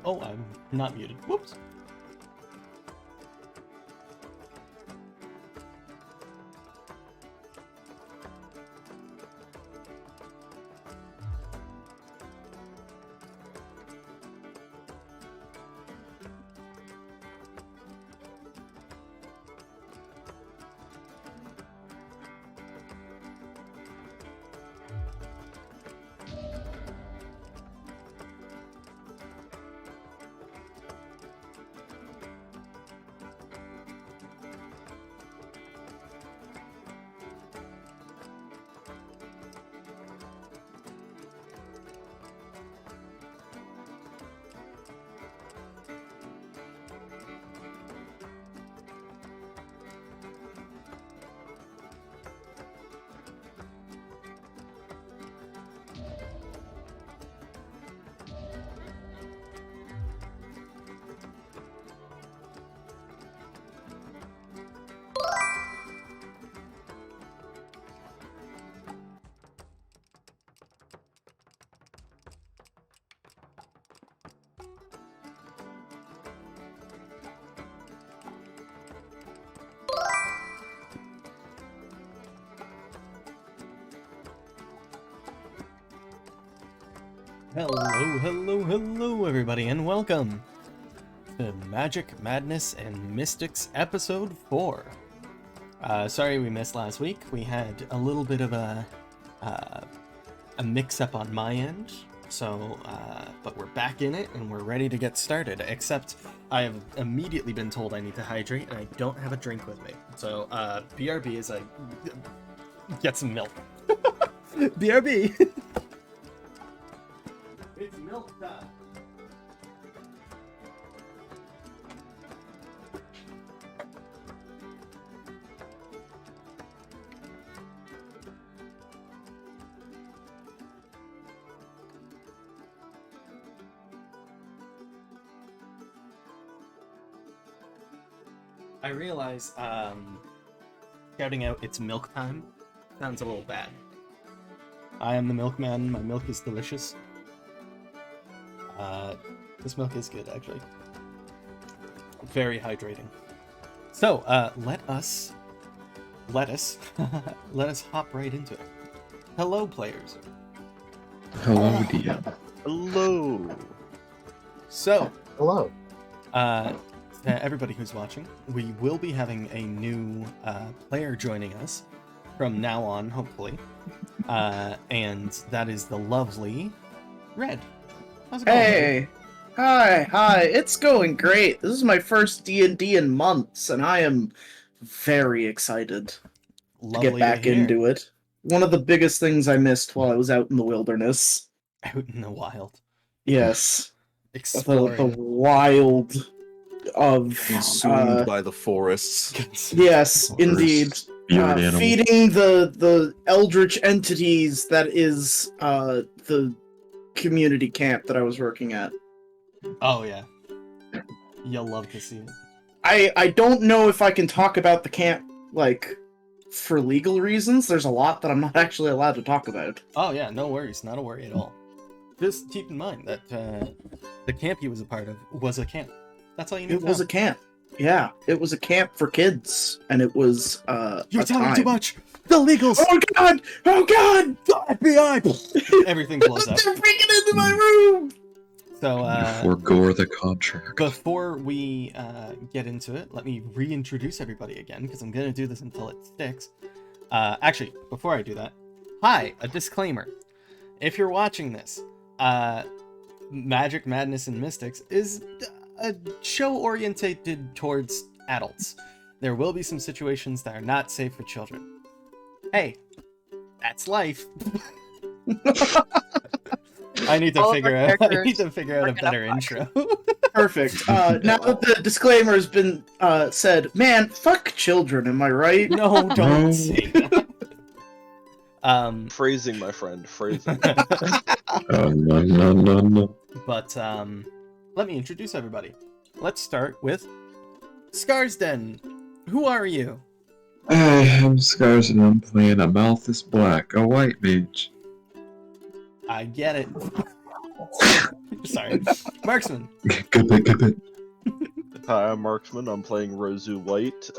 Oh, I'm not muted. Whoops. Hello, everybody, and welcome to Magic, Madness, and Mystics Episode 4. Sorry we missed last week. We had a little bit of a mix-up on my end, but we're back in it, and we're ready to get started, except I have immediately been told I need to hydrate, and I don't have a drink with me. So, BRB as I get some milk. BRB! It's milk time. I realize, shouting out "it's milk time" sounds a little bad. I am the milkman. My milk is delicious. This milk is good, actually. Very hydrating. So, let us hop right into it. Hello, players. Hello, DM. Hello. So, Hello. Everybody who's watching, we will be having a new player joining us from now on, hopefully. And that is the lovely Red. How's it going? Hey. Hi. It's going great. This is my first D&D in months, and I am very excited to get back into it. One of the biggest things I missed while I was out in the wilderness. Out in the wild. Yes. Exploring. The wild of... Consumed by the forests. Yes, indeed. Spirit animal. Feeding the eldritch entities that is the community camp that I was working at. Oh, yeah. You'll love to see it. I don't know if I can talk about the camp, like, for legal reasons. There's a lot that I'm not actually allowed to talk about. Oh, yeah, no worries. Not a worry at all. Just keep in mind that the camp he was a part of was a camp. That's all you need to know. It was a camp. Yeah, it was a camp for kids, and it was You're a telling time. too much! The legals! Oh god! Oh god! The FBI! Everything blows up. They're breaking into my room! So, Forgo the contract. before we get into it, let me reintroduce everybody again, because I'm going to do this until it sticks. Actually, before I do that, hi, a disclaimer. If you're watching this, Magic, Madness, and Mystics is a show orientated towards adults. There will be some situations that are not safe for children. Hey, that's life. I need to figure out a better intro. Perfect. Now that the disclaimer has been said, man, fuck children, am I right? No, don't say that. Phrasing, my friend. Phrasing. No. But let me introduce everybody. Let's start with Scarsden. Who are you? Hey, I'm Scars and I'm playing a Malthus Black, a white mage. I get it. Sorry. Marksman. Good bit, good bit. Hi, I'm Marksman. I'm playing Rozu White,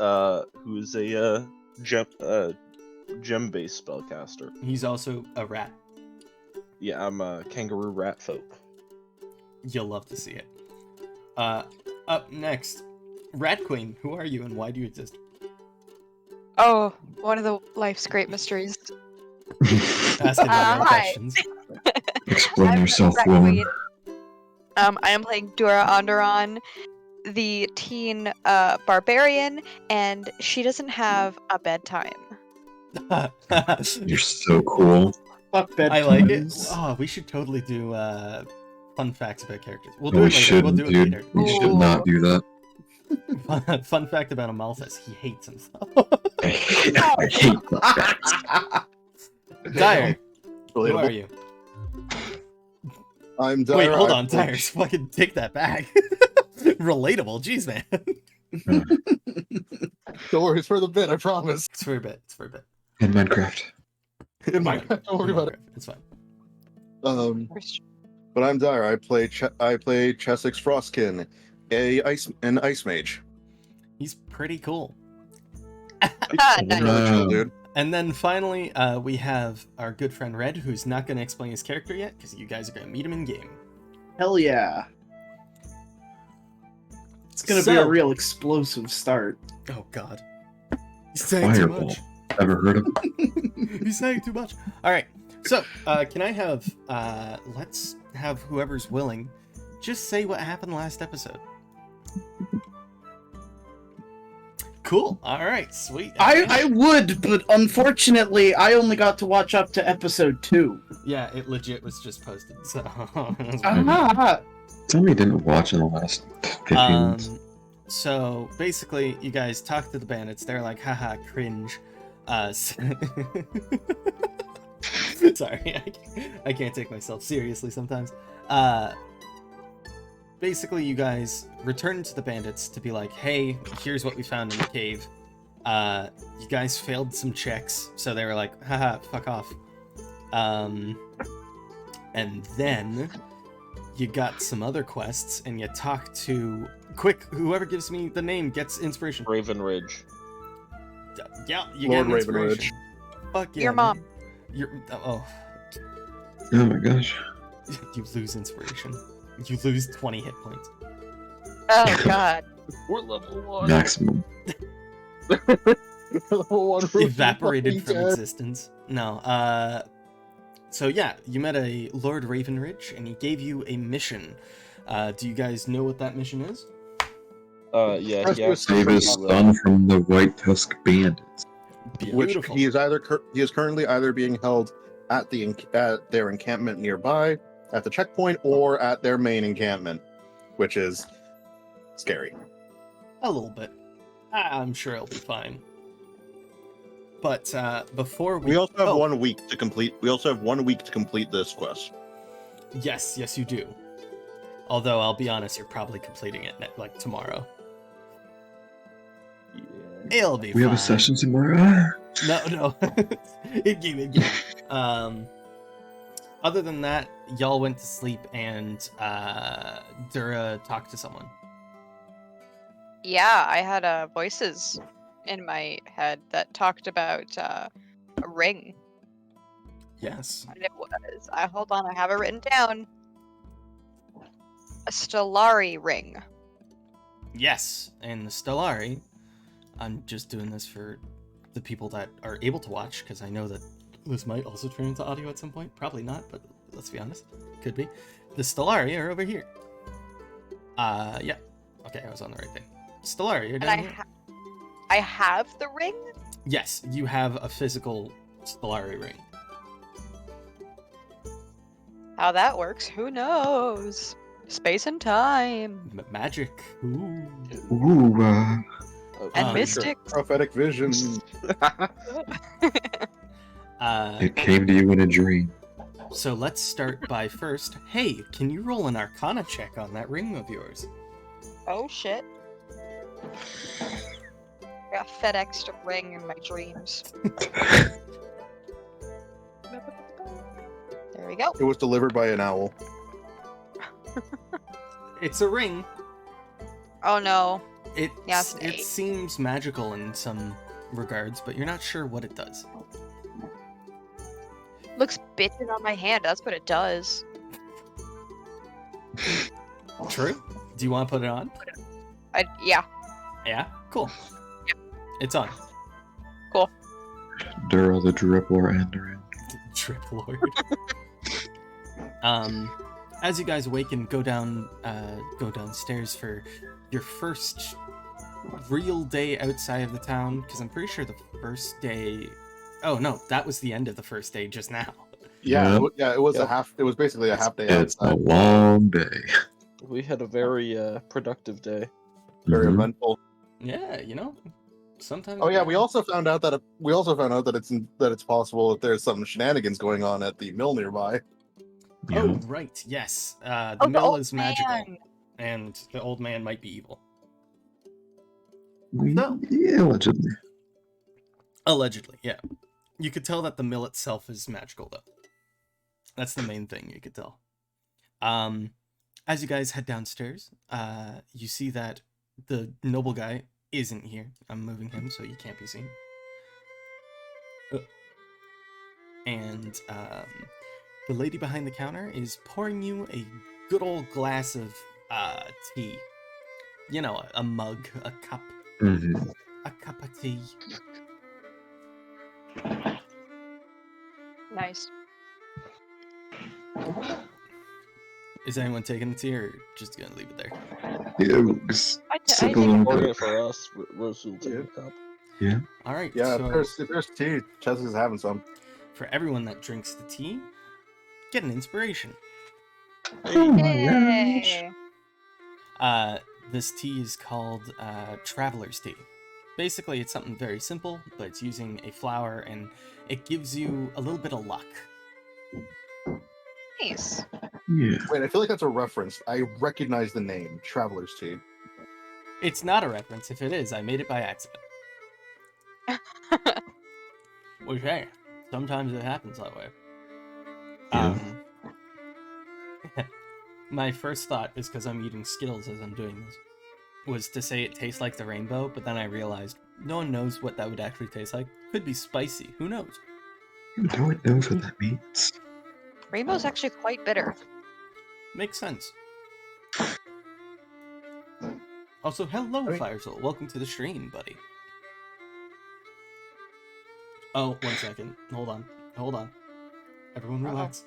who is a gem-based spellcaster. He's also a rat. Yeah, I'm a kangaroo rat folk. You'll love to see it. Up next, Rat Queen. Who are you and why do you exist? Oh, one of the life's great mysteries. Asking the right Hi. questions. Explain I'm yourself, Rat woman. Queen. I am playing Dora Onderon, the teen barbarian, and she doesn't have a bedtime. You're so cool. Fuck bedtimes. I like it. Oh, we should totally do fun facts about characters. We'll do No, it we later. shouldn't, We'll do it dude. later. We should not do that. Fun fact about Amalthus, he hates himself. I hate that. Dire, who Relatable. are you? I'm Dire. Wait, hold I on, play- Dire, fucking take that back. Relatable, jeez, man. Don't worry, it's for the bit, I promise. It's for a bit. It's for a bit. In Minecraft. In my, don't worry about it. It's fine. But I'm Dire. I play Chessex Frostkin, an ice mage. He's pretty cool. Nice. Really chill, dude. And then finally, we have our good friend Red, who's not going to explain his character yet, because you guys are going to meet him in game. Hell yeah. It's gonna be a real explosive start. Oh God. He's saying too Fireball. much. Ever heard of He's saying too much. All right. So, can I have, let's have whoever's willing just say what happened last episode. Cool. All right. Sweet. I would, but unfortunately, I only got to watch up to episode 2. Yeah, it legit was just posted. So. Tell me you didn't watch in the last 15 minutes. So basically, you guys talk to the bandits. They're like, haha, cringe. Sorry, I can't take myself seriously sometimes. Basically, you guys return to the bandits to be like, hey, here's what we found in the cave. You guys failed some checks, so they were like, haha, fuck off. And then you got some other quests, and you talk to... Quick, whoever gives me the name gets inspiration. Raven Ridge. Yeah, you Lord get an Ravenridge. inspiration. Fuck yeah. Your mom. man. Your oh, Oh my gosh. you lose inspiration. You lose 20 hit points. Oh God. We're level 1. Maximum. Level 1. Evaporated from existence. No. So yeah, you met a Lord Ravenridge, and he gave you a mission. Do you guys know what that mission is? Yeah. Save his son from the White Tusk Bandits. Which Beautiful. he is currently either being held at their encampment nearby, at the checkpoint, or at their main encampment, which is scary. A little bit. I'm sure it'll be fine. But before we... We also have Oh, 1 week to complete. We also have 1 week to complete this quest. Yes, you do. Although, I'll be honest, you're probably completing it, like, tomorrow. It'll be We fine. have a session tomorrow. No. It gave. Other than that, y'all went to sleep and Dura talked to someone. Yeah, I had voices in my head that talked about a ring. Yes. And it was, hold on, I have it written down. A Stellari ring. Yes, and the Stellari, I'm just doing this for the people that are able to watch, because I know that this might also turn into audio at some point. Probably not, but let's be honest. Could be. The Stellari are over here. Yeah. Okay, I was on the right thing. Stellari, you're And down here. I have the ring? Yes, you have a physical Stellari ring. How that works, who knows? Space and time. Magic. Ooh. Ooh, And Um, mystics. Prophetic vision. it came to you in a dream. So let's start by first. Hey, can you roll an Arcana check on that ring of yours? Oh shit. I got FedExed a ring in my dreams. There we go. It was delivered by an owl. It's a ring. Oh no. It Yeah, it's an it 8. seems magical in some regards, but you're not sure what it does. Looks bitten on my hand. That's what it does. True. Do you want to put it on? Yeah. Yeah. Cool. It's on. Dura the Dripper Enderin. Trip Lord. As you guys awaken, go downstairs for your first real day outside of the town, because I'm pretty sure the first day. Oh no, that was the end of the first day just now. Yeah, Yeah. it was Yep. a half. It was basically a half day It's a outside. long day. We had a very productive day. Very Mhm. eventful. Yeah, sometimes. Oh yeah, we also found out that it's possible that there's some shenanigans going on at the mill nearby. Oh Yeah. right, yes. Oh, The the mill old is magical, man. and the old man might be evil. Yeah, allegedly. Allegedly, yeah. You could tell that the mill itself is magical, though. That's the main thing you could tell. As you guys head downstairs, you see that the noble guy isn't here. I'm moving him so you can't be seen. And the lady behind the counter is pouring you a good old glass of tea. You know, a mug, a cup, Mhm. a cup of tea. Nice. Is anyone taking the tea or just gonna leave it there? Yeah, just I sip a take little Order bit. it for us. Rose will take a cup. All right. Yeah, so if there's tea, Chesley's having some. for everyone that drinks the tea, get an inspiration. Oh my gosh. Yay. This tea is called Traveler's Tea. Basically, it's something very simple, but it's using a flower, and it gives you a little bit of luck. Nice. Yeah. Wait, I feel like that's a reference. I recognize the name, Traveler's Tea. It's not a reference. If it is, I made it by accident. Which, hey, sometimes it happens that way. Yeah. My first thought is because I'm eating Skittles as I'm doing this, was to say it tastes like the rainbow, but then I realized no one knows what that would actually taste like. Could be spicy. Who knows? No one knows what that means. Rainbow's actually quite bitter. Makes sense. Also, hello, Hey. Firesoul. Welcome to the stream, buddy. Oh, 1 second. Hold on. Everyone Uh-oh. relax.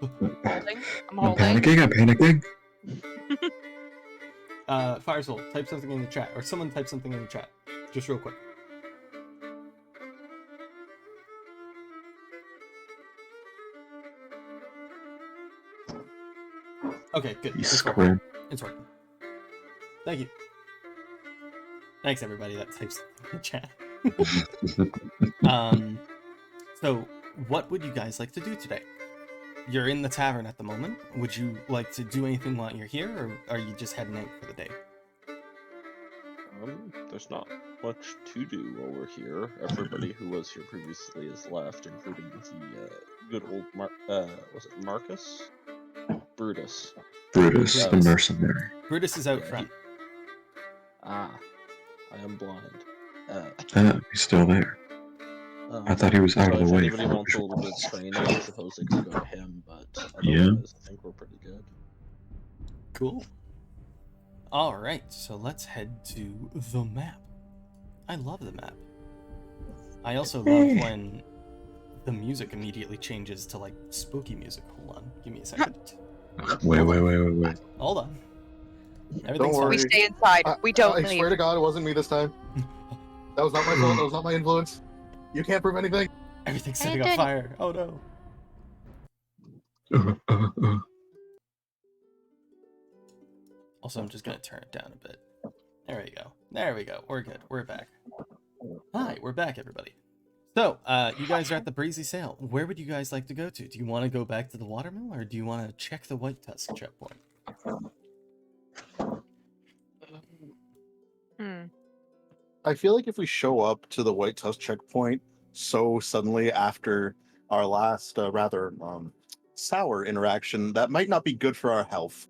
Holding. I'm I'm holding. panicking. Firesoul, type something in the chat, or someone type something in the chat, just real quick. Okay, good. He's It's working. square. It's working. Thank you. Thanks, everybody that types in the chat. So, what would you guys like to do today? You're in the tavern at the moment. Would you like to do anything while you're here, or are you just heading out for the day? There's not much to do while we're here. Everybody who was here previously has left, including the good old was it Marcus? Brutus. Brutus, the Brutus. mercenary. Brutus is out Yeah, front. I am blind. He's still there. I thought he was out so of the if way. anybody wants a little bit of training, I suppose it could go to him, but Yeah. otherwise, I think we're pretty good. Cool. All right, so let's head to the map. I love the map. I also love when the music immediately changes to like spooky music. Hold on, give me a second. Wait. Hold on. Everything's Don't fine. worry. We stay inside. We don't I leave. swear to God, it wasn't me this time. That was not my fault. That was not my influence. You can't prove anything. Everything's Hey, setting on Daddy. fire. Oh no. Also, I'm just gonna turn it down a bit. There we go. There we go. We're good. We're back. Hi, we're back, everybody. So, you guys are at the Breezy Sail. Where would you guys like to go to? Do you want to go back to the watermill, or do you want to check the White Tusk checkpoint? Hmm. I feel like if we show up to the White Tusk checkpoint so suddenly after our last rather sour interaction, that might not be good for our health.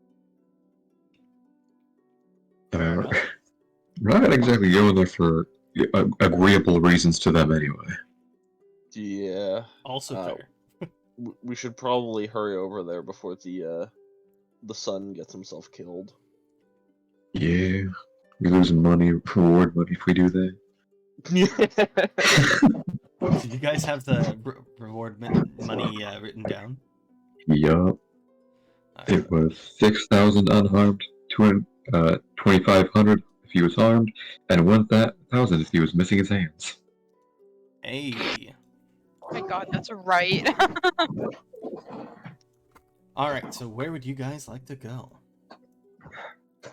Fair enough. We're not exactly going there for agreeable reasons to them anyway. Yeah. Also fair. We should probably hurry over there before the son gets himself killed. Yeah, we lose money, reward money if we do that. Do you guys have the reward money written down? Yup. It was 6,000 unharmed, 2,500 if he was harmed, and 1,000 if he was missing his hands. Hey. Oh my god, that's right. Alright, so where would you guys like to go? To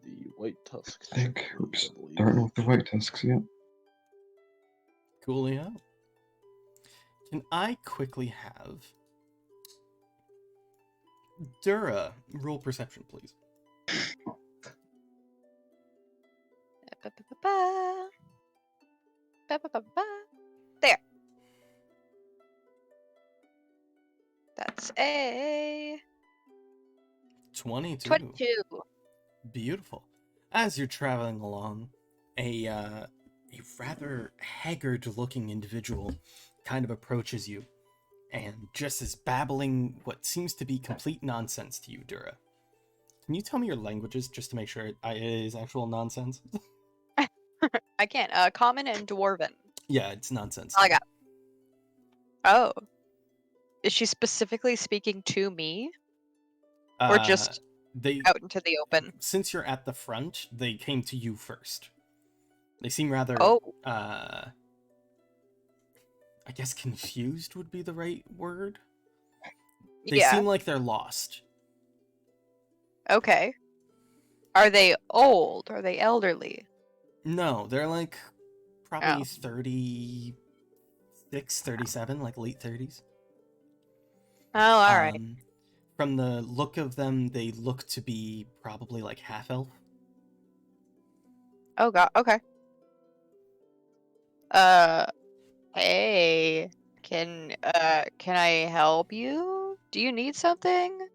the White Tusks. I think we're I believe. starting with the White Tusks, yeah. Coolio. Can I quickly have Dura roll perception, please? Ba-ba-ba-ba. Ba-ba-ba-ba. There. That's a 22. 22. Beautiful. As you're traveling along, a rather haggard-looking individual kind of approaches you, and just is babbling what seems to be complete nonsense to you, Dura. Can you tell me your languages just to make sure it is actual nonsense? I can't. Common and Dwarven. Yeah, it's nonsense. All I got. Oh. Is she specifically speaking to me? Or just they out into the open? Since you're at the front, they came to you first. They seem rather I guess confused would be the right word. They Yeah. seem like they're lost. Okay. Are they old? Are they elderly? No, they're like probably Oh. 36, 37, like late 30s. Oh, alright. From the look of them, they look to be probably like half elf. Oh god, okay. Hey. Can I help you? Do you need something?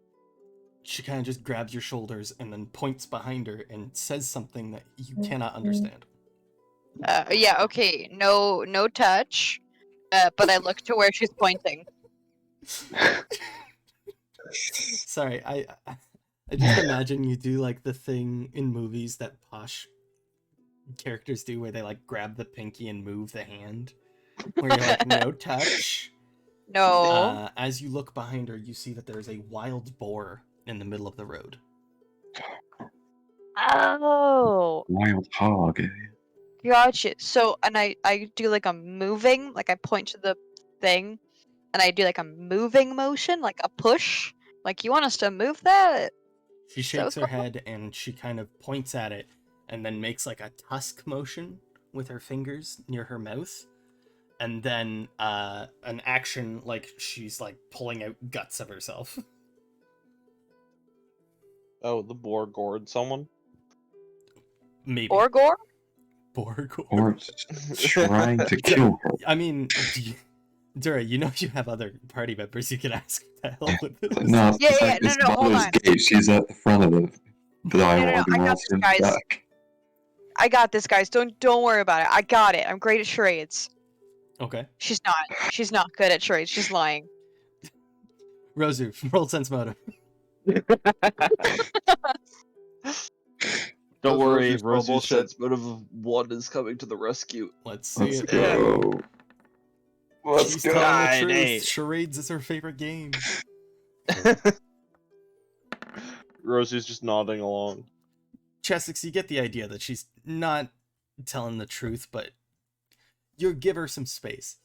She kind of just grabs your shoulders and then points behind her and says something that you cannot understand. Yeah, okay. No touch. But I look to where she's pointing. Sorry, I just imagine you do like the thing in movies that posh characters do where they like grab the pinky and move the hand. Where you're like, no touch. No. As you look behind her, you see that there's a wild boar in the middle of the road. Oh. Wild hog, eh? Gotcha. So, and I do like a moving, like I point to the thing, and I do like a moving motion, like a push. Like, you want us to move that? She shakes So her cool. head and she kind of points at it and then makes like a tusk motion with her fingers near her mouth. And then an action like she's like pulling out guts of herself. Oh, the boar gored someone? Maybe. Borgor? Borgor. Or trying to kill her. I mean, Dura, you know you have other party members you can ask to help with this. No, Yeah, the yeah, fact is no, hold Bella's on. gate. She's at the front of the dialogue I and got wants this, him guys. back. I got this, guys. Don't worry about it. I got it. I'm great at charades. Okay. She's not good at charades. She's lying. Rosu, roll sense motive. Don't worry, Rosu's bubble Rosu's shit. sense motive of one is coming to the rescue. Let's see Let's it. go. Let's She's go. telling the Nine, truth. 8. Charades is her favorite game. Rosie's just nodding along. Chessex, you get the idea that she's not telling the truth, but you give her some space.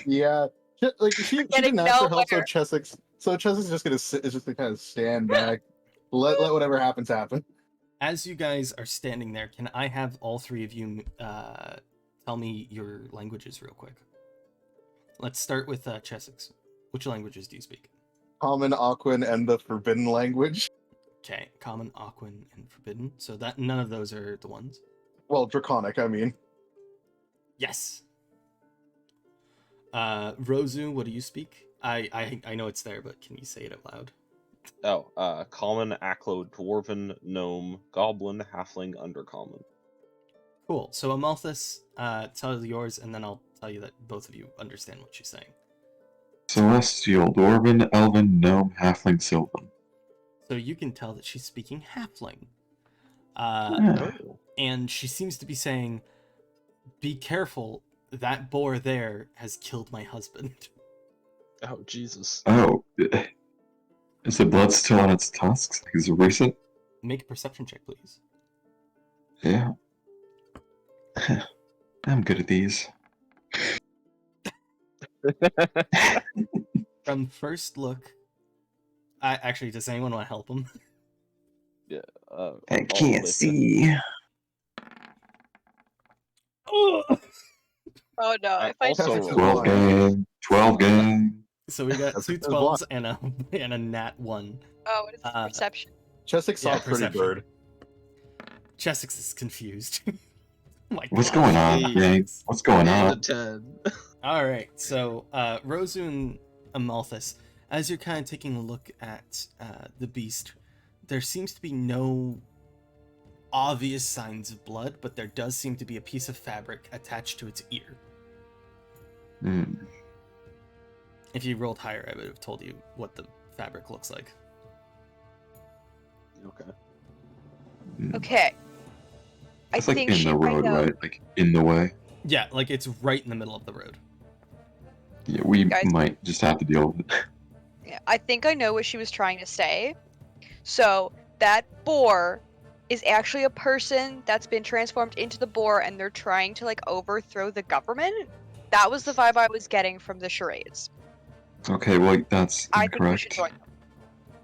Yeah, like she getting didn't ask for help, so nowhere. Chessex is just gonna sit, is just gonna kind of stand back, let whatever happens happen. As you guys are standing there, can I have all three of you tell me your languages real quick? Let's start with Chessex. Which languages do you speak? Common, Aquan, and the Forbidden Language. Okay, Common, Aquan, and Forbidden. So that none of those are the ones. Well, Draconic, I mean. Yes. Rosu, what do you speak? I know it's there, but can you say it out loud? Common, Acklo, Dwarven, Gnome, Goblin, Halfling, Undercommon. Cool. So Amalthus, tell yours, and then I'll tell you that both of you understand what she's saying. Celestial, Dwarven, Elven, Gnome, Halfling, Sylvan. So you can tell that she's speaking Halfling. Yeah. And she seems to be saying, be careful, that boar there has killed my husband. Oh, Jesus. Oh, is the blood still on its tusks? Is it recent? Make a perception check, please. Yeah. I'm good at these. From first look, actually, does anyone want to help him? I can't see. Oh no! I If I also just- rolled 12 gang. 12 gang. So we got That's two a 12s and a nat 1. Oh, what is this perception? Cheswick saw Yeah, Pretty perception. Bird. Chessex is confused. Oh my What's God. going on, Hey. gang? What's going on? 10. All right, so Rosu and Amalthus, as you're kind of taking a look at the beast, there seems to be no obvious signs of blood, but there does seem to be a piece of fabric attached to its ear. Hmm. If you rolled higher, I would have told you what the fabric looks like. Okay. Okay. It's I like think in she the might road, know. right? Like in the way. Yeah, like it's right in the middle of the road. Yeah, we Guys- might just have to deal with it. Yeah, I think I know what she was trying to say. So that boar is actually a person that's been transformed into the boar, and they're trying to like overthrow the government. That was the vibe I was getting from the charades. Okay, well, that's I think we should incorrect. join them.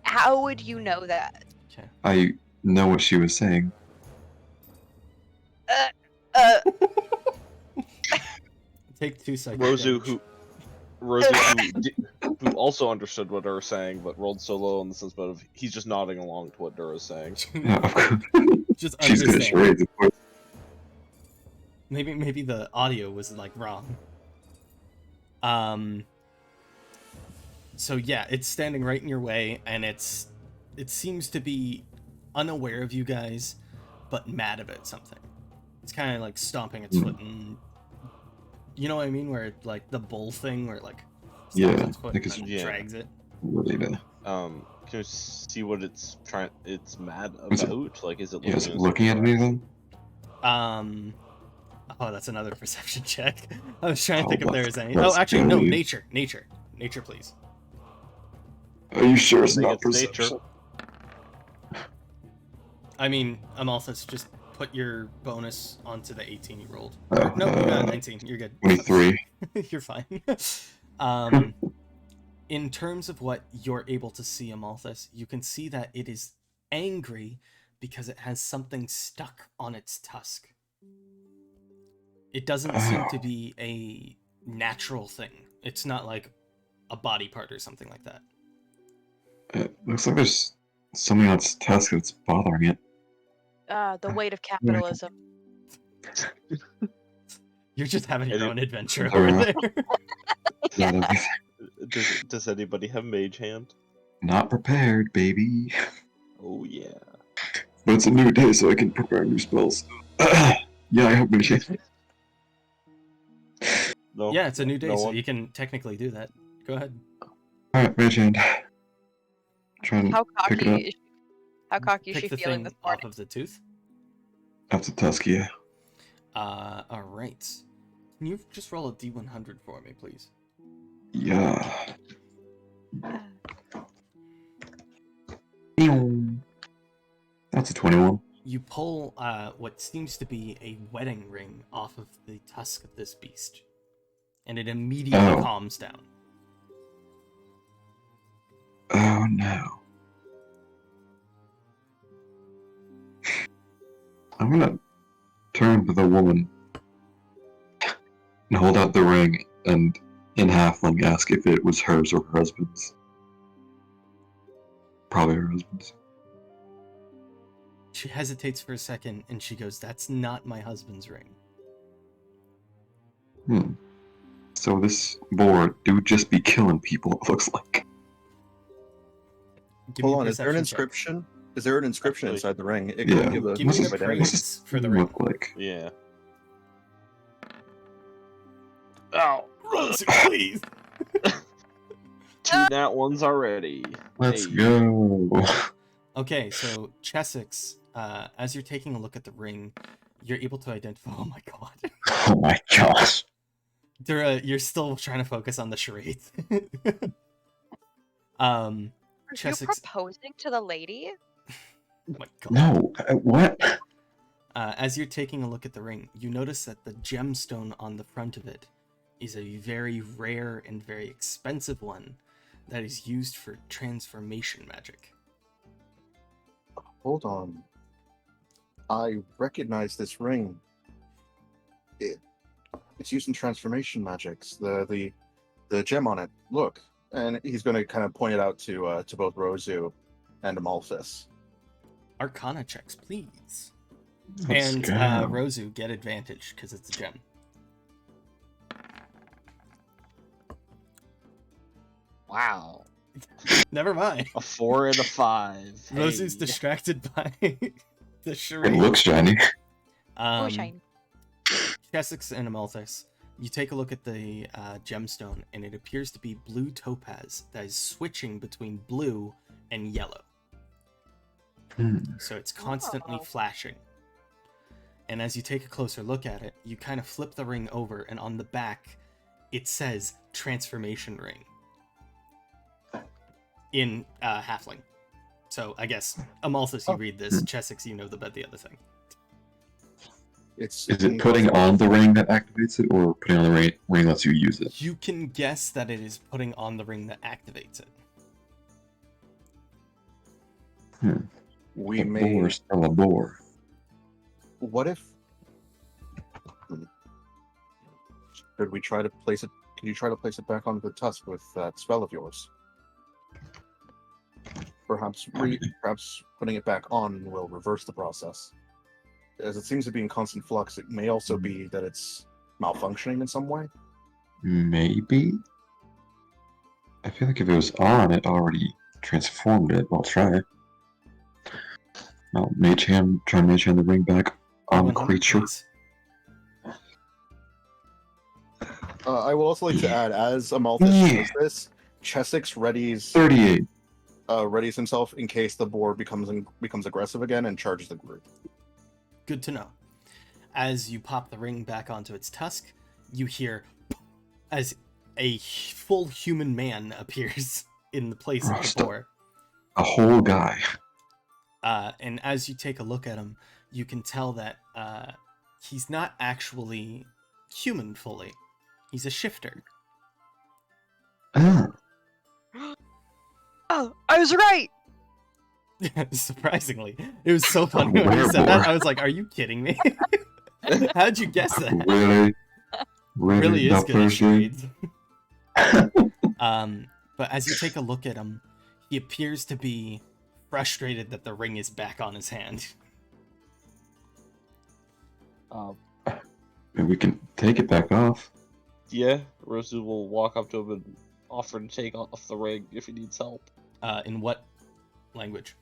How would you know that? Okay. I know what she was saying. Uh, Take 2 seconds. Rosu, who also understood what Dura was saying, but rolled so low in the sense of he's just nodding along to what Dura was saying. Yeah, of course. Just She's good at understand. charades, of course. Maybe the audio was like wrong. So yeah, it's standing right in your way, and it seems to be unaware of you guys, but mad about something. It's kind of like stomping its foot, and you know what I mean, where it, like the bull thing, where it, like stomps Yeah, its foot I think and it's- then Yeah. drags it. Related. Can you see what it's mad Is it- about? Like, is it Yeah, is looking it looking at anything? Oh, that's another perception check. I was trying to Oh, think if there let's- was any. let's Oh, actually, no. go. Nature, please. Are you sure it's think not it's nature. perception? I mean, Amalthus, just put your bonus onto the 18 you rolled. Oh, No, 19. You're good. 23. You're fine. In terms of what you're able to see, Amalthus, you can see that it is angry because it has something stuck on its tusk. It doesn't seem to be a natural thing. It's not like a body part or something like that. It looks like there's something on its tusk that's bothering it. the weight of capitalism. You're just having your Any- own adventure Oh, over yeah. there. Yeah, that'd be Does anybody have mage hand? not prepared, baby. Oh yeah. But it's a new day, so I can prepare new spells. Yeah, I have many shades. No. Yeah, it's a new day, No so one? you can technically do that. Go ahead. Alright, mage hand. Try and How pick it cocky up. is she? How cocky is Pick she the feeling thing this off morning? of the tooth. That's a tusk, yeah. All right. Can you just roll a d100 for me, please? Yeah. That's a 21. You pull what seems to be a wedding ring off of the tusk of this beast, and it immediately Oh. calms down. Oh no. I'm gonna turn to the woman and hold out the ring and in halfling ask if it was hers or her husband's. Probably her husband's. She hesitates for a second, and she goes, "That's not my husband's ring." So this boar do just be killing people, it looks like. Give me Hold a on, is there an perception check. inscription? Is there an inscription Actually- inside the ring? It Yeah. could give a Give me proof the of identity. praise for the ring. Look like. Yeah. Oh, Rosie, please. 2 nat ones already. Let's Hey. go. Okay, so Chessex, as you're taking a look at the ring, you're able to identify. Oh my god. Oh my gosh. Dura, you're still trying to focus on the charades. Are you Chessex. proposing to the lady? Oh my god. No. What? As you're taking a look at the ring, you notice that the gemstone on the front of it is a very rare and very expensive one that is used for transformation magic. Hold on. I recognize this ring. It's used in transformation magics. The gem on it. Look, and he's going to kind of point it out to both Rosu and Amalthus. Arcana checks, please. Let's And go. Rosu, get advantage because it's a gem. Wow. Never mind. A 4 and a 5. Rosu's Hey. distracted by the It charade. looks shiny. Oh, shine. Chessex and Amalthus, you take a look at the gemstone, and it appears to be blue topaz that is switching between blue and yellow. Hmm. So it's constantly Oh. flashing. And as you take a closer look at it, you kind of flip the ring over, and on the back, it says Transformation Ring in Halfling. So I guess Amalthus, you read this. Chessex, you know about the other thing. It's Is it putting on the ring that activates it, or putting on the ring lets you use it? You can guess that it is putting on the ring that activates it. We A may. boar still a boar. What if? Could we try to place it? Can you try to place it back onto the tusk with that spell of yours? Perhaps putting it back on will reverse the process. As it seems to be in constant flux, it may also be that it's malfunctioning in some way. Maybe? I feel like if it was on, it already transformed it. I'll try. I'll try Mage Hand the ring back on 100, creature. please. I will also like to add, as Amalthus Yeah. does this, Chessex readies 38. himself in case the boar becomes aggressive again and charges the group. Good to know. As you pop the ring back onto its tusk, you hear as a full human man appears in the place of the Rasta. boar. A whole guy. And as you take a look at him, you can tell that he's not actually human fully. He's a shifter. Ah, Oh, I was right. Surprisingly, it was so funny when you said that. Werewolf. I was like, "Are you kidding me? How'd you guess that?" really? Really is That good at person? charades. But as you take a look at him, he appears to be frustrated that the ring is back on his hand. Maybe we can take it back off. Yeah, Rosu will walk up to him and offer to take off the ring if he needs help. In what language?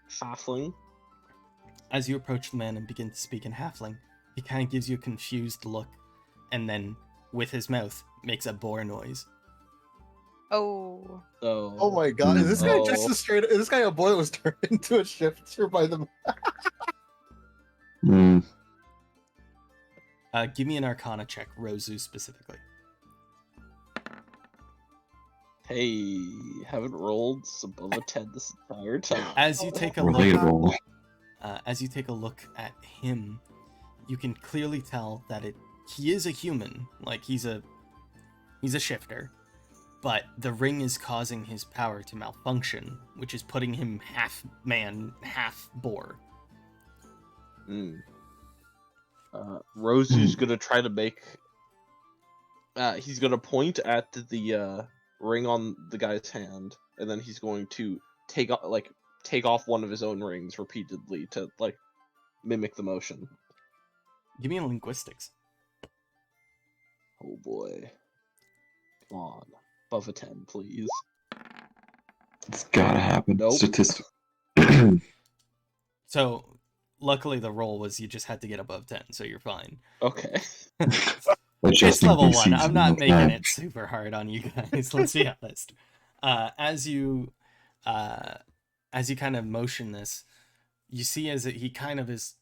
Halfling. As you approach the man and begin to speak in Halfling, he kind of gives you a confused look, and then, with his mouth, makes a boar noise. Oh. So, Oh my god, is this guy just Oh. a straight? Is this guy a boy that was turned into a shifter by the? Hmm. Give me an Arcana check, Rosu specifically. Hey, haven't rolled above a 10 this entire time. As you take a look, Relatable. as you take a look at him, you can clearly tell that he is a human, like he's a shifter, but the ring is causing his power to malfunction, which is putting him half man, half boar. Rosu's gonna try to make. He's gonna point at the ring on the guy's hand, and then he's going to take off one of his own rings repeatedly to mimic the motion. Give me a linguistics. Oh boy. Come on. Above a 10, please. It's gotta happen. Nope. Statistic. So, luckily the roll was you just had to get above 10, so you're fine. Okay. It's level 1. DCs I'm in not the making time. it super hard on you guys. Let's be honest. As you kind of motion this, you see as he kind of is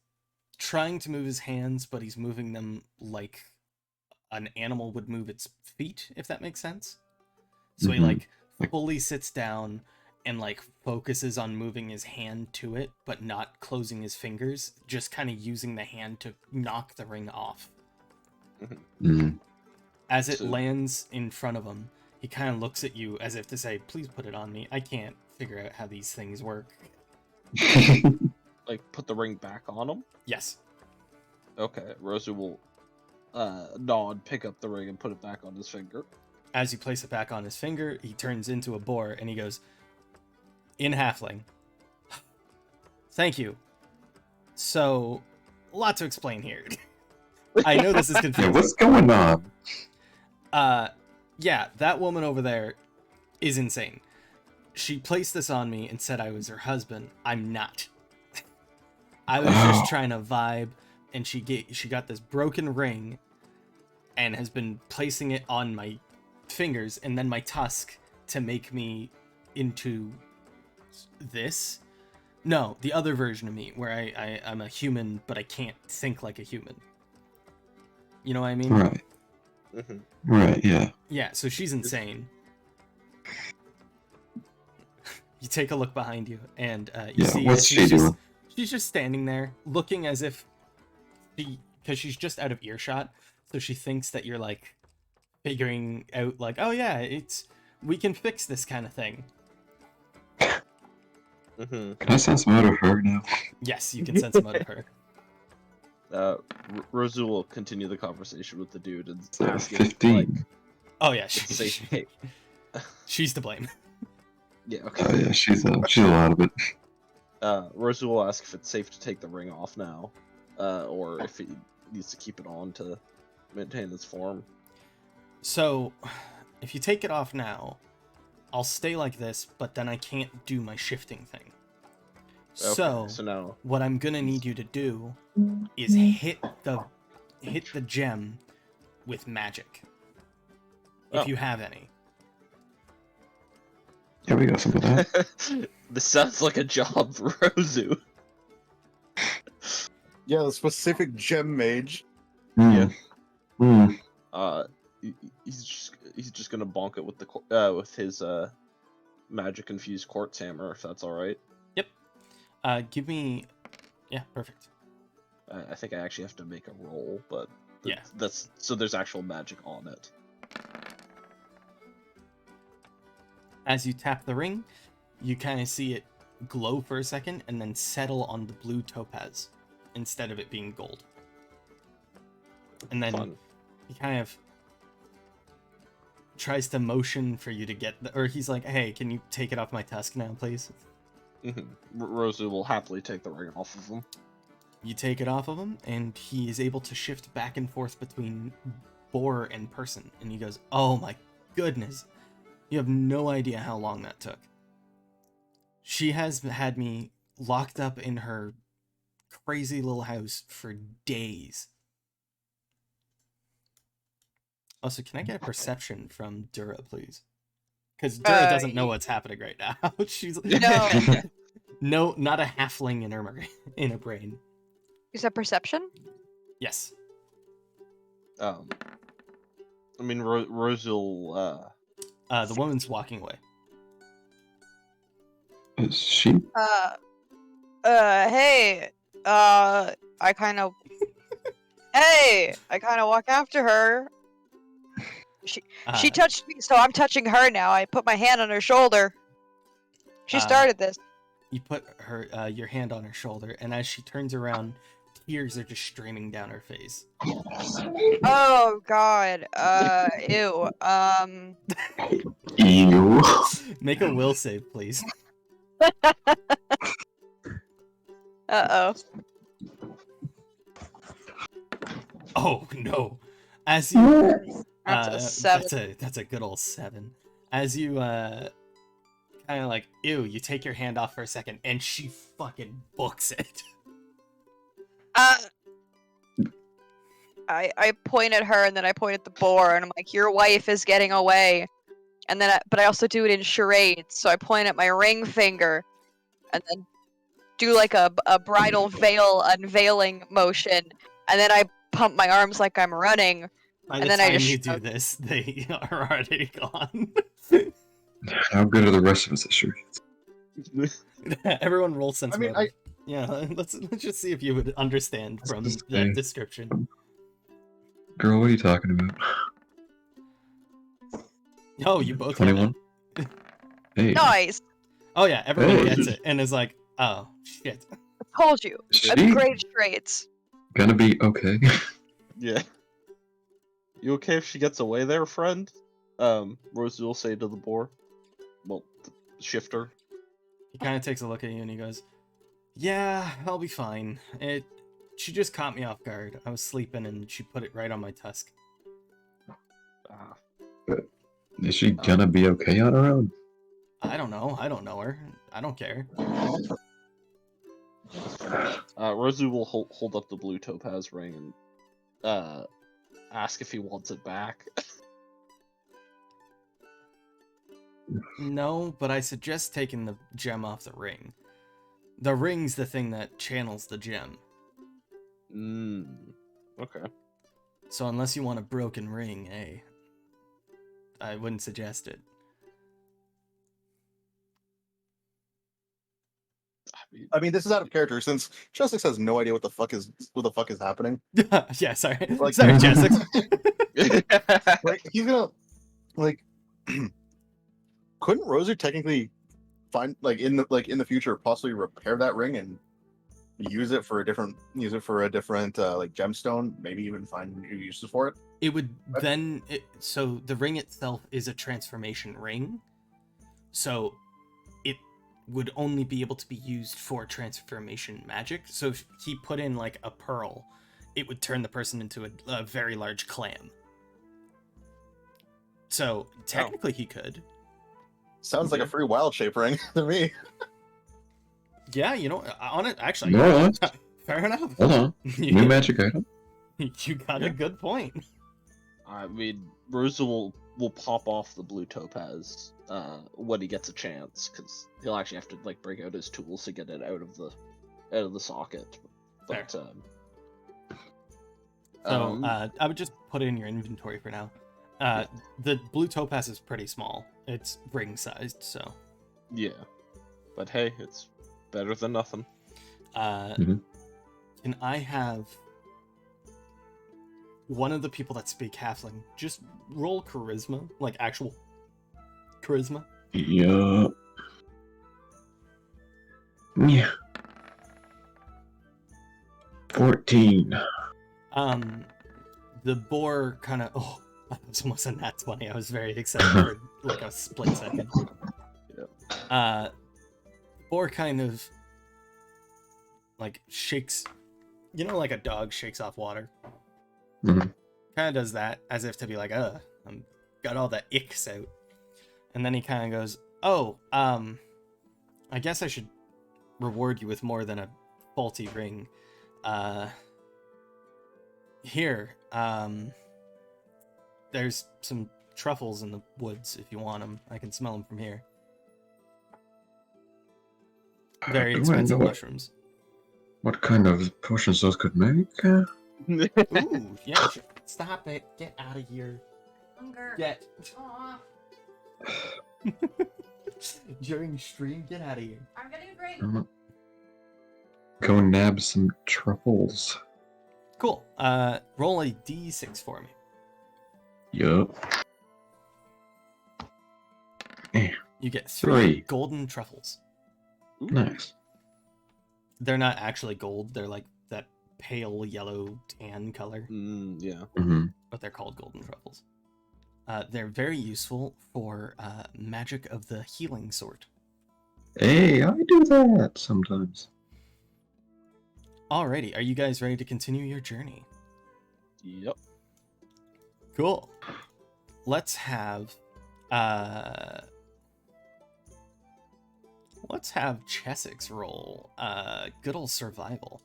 trying to move his hands, but he's moving them like an animal would move its feet, if that makes sense. So he Mhm. like fully sits down and like focuses on moving his hand to it, but not closing his fingers, just kind of using the hand to knock the ring off. Mm. As it So- lands in front of him, he kind of looks at you as if to say, please put it on me. I can't figure out how these things work. Like, put the ring back on him? Yes. Okay, Rosu will nod, pick up the ring, and put it back on his finger. As you place it back on his finger, he turns into a boar and he goes, in halfling. Thank you. So, a lot to explain here. I know this is Yeah, confusing. what's going on? Yeah, that woman over there is insane. She placed this on me and said I was her husband. I'm not. I was just trying to vibe, and she got this broken ring and has been placing it on my fingers and then my tusk to make me into this. No, the other version of me, where I'm a human, but I can't think like a human. You know what I mean? Right. Mm-hmm. Right. Yeah. Yeah, so she's insane. You take a look behind you, and you Yeah. see What's she's she doing? She's just standing there, looking as if because she's just out of earshot, so she thinks that you're like figuring out, like, oh yeah, we can fix this kind of thing. Mm-hmm. Can I sense out of her now? Yes, you can sense them out of her. Rosu will continue the conversation with the dude and So, ask him, 15. like, Oh yeah, it's safe to take. she's to blame. Yeah, okay. Oh yeah, she's a lot of it. Rosu will ask if it's safe to take the ring off now, or if he needs to keep it on to maintain its form. So, if you take it off now, I'll stay like this, but then I can't do my shifting thing. Okay, so now, What I'm gonna need you to do is hit the gem with magic, if Oh. you have any. Yeah, we got some of that. this sounds like a job for Rosu. Yeah, the specific gem mage. Mm. Mm. He's just gonna bonk it with with his magic infused quartz hammer, if that's all right. Give me... Yeah, perfect. I think I actually have to make a roll, but Yeah. that's so there's actual magic on it. As you tap the ring, you kind of see it glow for a second and then settle on the blue topaz instead of it being gold. And then Fun. he kind of tries to motion for you to get or he's like, hey, can you take it off my tusk now, please? Rosu will happily take the ring off of him. You take it off of him, and he is able to shift back and forth between boar and person. And he goes, oh my goodness. You have no idea how long that took. She has had me locked up in her crazy little house for days. Also, can I get a perception from Dura, please? Because Dura doesn't know what's happening right now. She's No. no, not a halfling in her brain. Is that perception? Yes. I mean, Rosu will, The woman's walking away. Is she? Hey, I kind of, hey, I kind of walk after her. She Uh, touched me, so I'm touching her now. I put my hand on her shoulder. She started this. You put her your hand on her shoulder, and as she turns around, tears are just streaming down her face. Oh God. Ew. Ew. Make a will save, please. Uh-oh. Oh no! As you That's a 7. That's a good old 7. As you kind kind of like, ew, you take your hand off for a second, and she fucking books it. I point at her and then I point at the boar and I'm like, your wife is getting away. And then, but I also do it in charades. So I point at my ring finger and then do like a bridal veil unveiling motion. And then I pump my arms like I'm running. By And the then I time just you do this, they are already gone. How good are the rest of us at charades? Everyone roll sense I mean, motive. Yeah, let's just see if you would understand from that description. Girl, what are you talking about? Oh, you both get 21? it. Hey. Nice. Oh yeah, everyone Hey. gets it and is like, oh shit. I told you. Is I'm she great at charades. gonna be okay? Yeah. You okay if she gets away there, friend? Rosie will say to the boar. Well, the shifter. He kind of takes a look at you and he goes, yeah, I'll be fine. She just caught me off guard. I was sleeping and she put it right on my tusk. Ah. Is she gonna be okay on her own? I don't know. I don't know her. I don't care. Rosie will hold up the blue topaz ring and ask if he wants it back. No, but I suggest taking the gem off the ring. The ring's the thing that channels the gem. Okay. So unless you want a broken ring, I wouldn't suggest it. I mean, this is out of character since Justice has no idea what the fuck is happening. Yeah, sorry. Like- Sorry, Jessica. Like he's gonna like. Couldn't Rosie technically find in the future possibly repair that ring and use it for a different like gemstone, maybe even find new uses for it? It would then so the ring itself is a transformation ring. So it would only be able to be used for transformation magic. So if he put in like a pearl, it would turn the person into a very large clam. So technically he could. Sounds like a free wild shape ring to me. Yeah, you know, on it actually. More or less. Fair enough. Hold on. New magic item. You got a good point. I mean, Rosa will pop off the blue topaz when he gets a chance, because he'll actually have to like break out his tools to get it out of the socket. But So I would just put it in your inventory for now. The blue topaz is pretty small. It's ring sized, so. yeah, but hey, it's better than nothing. Can I have one of the people that speak halfling just roll charisma, like actual charisma? Yeah. Yeah. 14. The boar kind of. Oh, that was almost a nat 20. I was very excited for like a split second. Boar kind of like shakes, you know, like a dog shakes off water. Mhm. Kind of does that as if to be like, I'm got all the icks out. And then he kind of goes, oh, I guess I should reward you with more than a faulty ring. Here, there's some truffles in the woods if you want them. I can smell them from here. Very Do I expensive know mushrooms. what kind of potions those could make? Ooh, yeah. Stop it. Get out of here. Hunger. Get. Aw, During stream, get out of here. I'm getting a drink. I'm gonna go nab some truffles. Cool. Roll a d6 for me. Yup. You get three 3. golden truffles. Nice. They're not actually gold. They're like that pale yellow tan color, Yeah. but they're called golden truffles. They're very useful for magic of the healing sort. Hey, I do that sometimes. Alrighty, are you guys ready to continue your journey? Yep. Cool. Let's have let's have Chessex roll good old survival.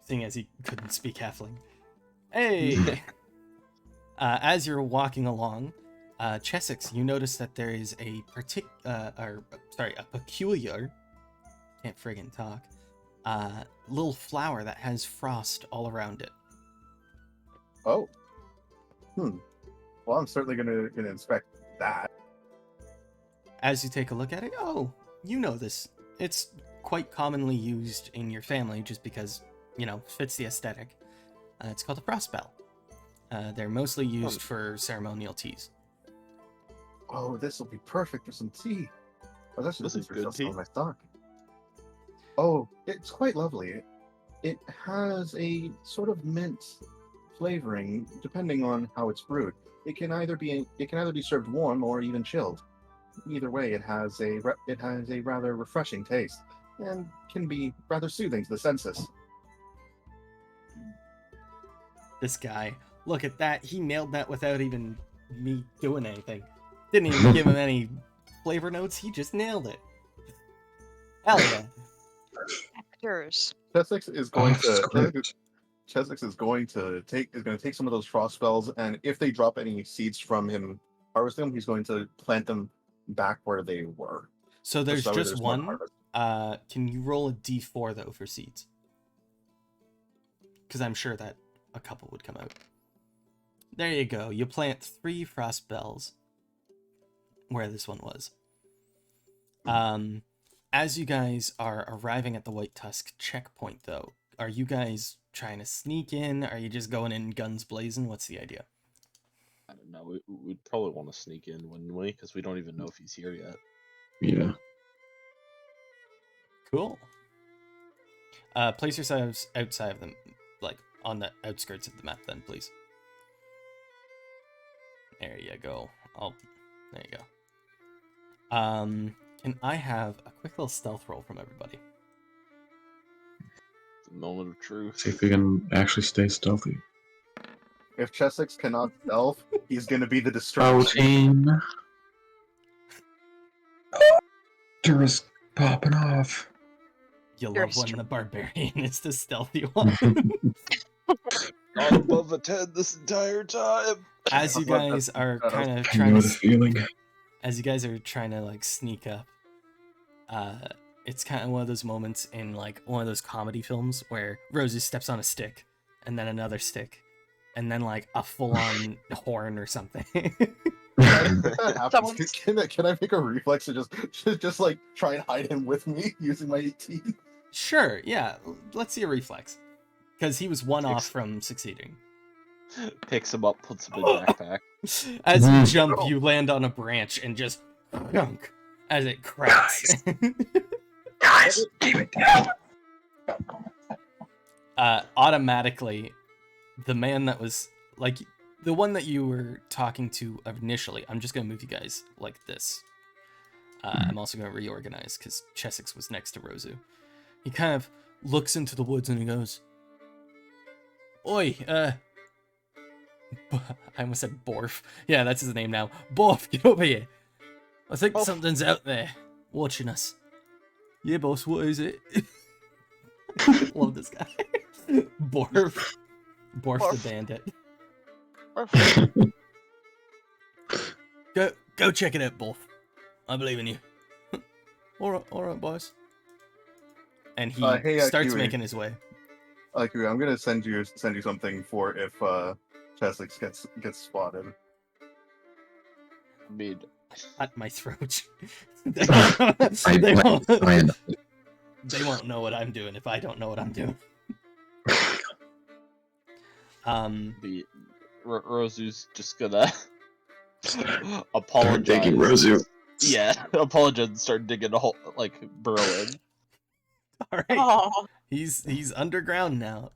Seeing as he couldn't speak halfling. Hey! As you're walking along, Chessex, you notice that there is a peculiar, can't friggin' talk, little flower that has frost all around it. Oh. Well, I'm certainly gonna inspect that. As you take a look at it, oh, you know this. It's quite commonly used in your family just because, you know, fits the aesthetic. It's called a frost bell. They're mostly used for ceremonial teas. Oh, this will be perfect for some tea. Oh, this This is for good tea. on my stock. Oh, it's quite lovely. It has a sort of mint flavoring, depending on how it's brewed. It can either be served warm or even chilled. Either way, it has a rather refreshing taste and can be rather soothing to the senses. This guy, look at that. He nailed that without even me doing anything. Didn't even give him any flavor notes. He just nailed it. Hell yeah. Actors. Chessex is going to script. Chessex is going to take some of those frost spells, and if they drop any seeds from him harvesting them, he's going to plant them back where they were. So there's That way just more one. harvest. Can you roll a d4 though for seeds? Because I'm sure that a couple would come out. There you go. You plant 3 frost bells where this one was. As you guys are arriving at the White Tusk checkpoint, though, are you guys trying to sneak in? Are you just going in guns blazing? What's the idea? I don't know. We'd probably want to sneak in, wouldn't we? Because we don't even know if he's here yet. Yeah. Cool. Place yourselves outside of them, like on the outskirts of the map, then, please. There you go. There you go. Can I have a quick little stealth roll from everybody? The moment of truth. See if we can actually stay stealthy. If Chessex cannot stealth, he's going to be the distraction. 14. Dura's popping off. You You're love when the barbarian is the stealthy one. Not above a 10 this entire time. As you guys are kind of I trying know to the feeling. as you guys are trying to like sneak up, it's kind of one of those moments in like one of those comedy films where Rosie steps on a stick and then another stick and then like a full-on horn or something. If that happens, Someone's- can I make a reflex to just like try and hide him with me using my 18? Sure, yeah. Let's see a reflex, because he was one off from succeeding. Picks him up, puts him in backpack. As you jump, you land on a branch and just dunk as it cracks. Guys, keep it down. Automatically, the man that was like the one that you were talking to initially, I'm just gonna move you guys like this. I'm also gonna reorganize because Chessex was next to Rosu. He kind of looks into the woods and he goes, "Oi, I almost said Borf. Yeah, that's his name now. Borf, get over here. I think Borf. something's out there watching us." "Yeah, boss, what is it?" Love this guy. Borf. Borf the Borf. bandit. Or- Go check it out, Borf. I believe in you. Alright, boys. And he Hey, starts Kiwi. making his way. Like, I'm gonna send you something for if Chessex gets spotted. I mean, At my throat. I they, plan. they won't know what I'm doing if I don't know what I'm doing. Rosu's just gonna apologize. Taking Rosu. Yeah, apologize and start digging a hole, like burrow in. Alright. Aw. He's underground now.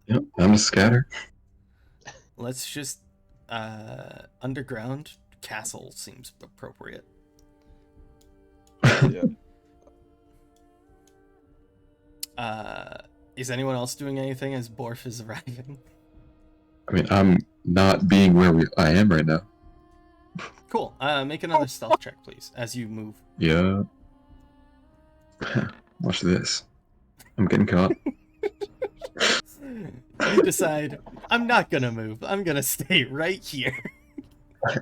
Yep, I'm a scatter. Let's just underground castle seems appropriate. Yeah. Is anyone else doing anything as Borf is arriving? I mean, I'm not being where I am right now. Cool. Make another stealth check, please, as you move. Yeah. Watch this. I'm getting caught. You decide, I'm not gonna move. I'm gonna stay right here.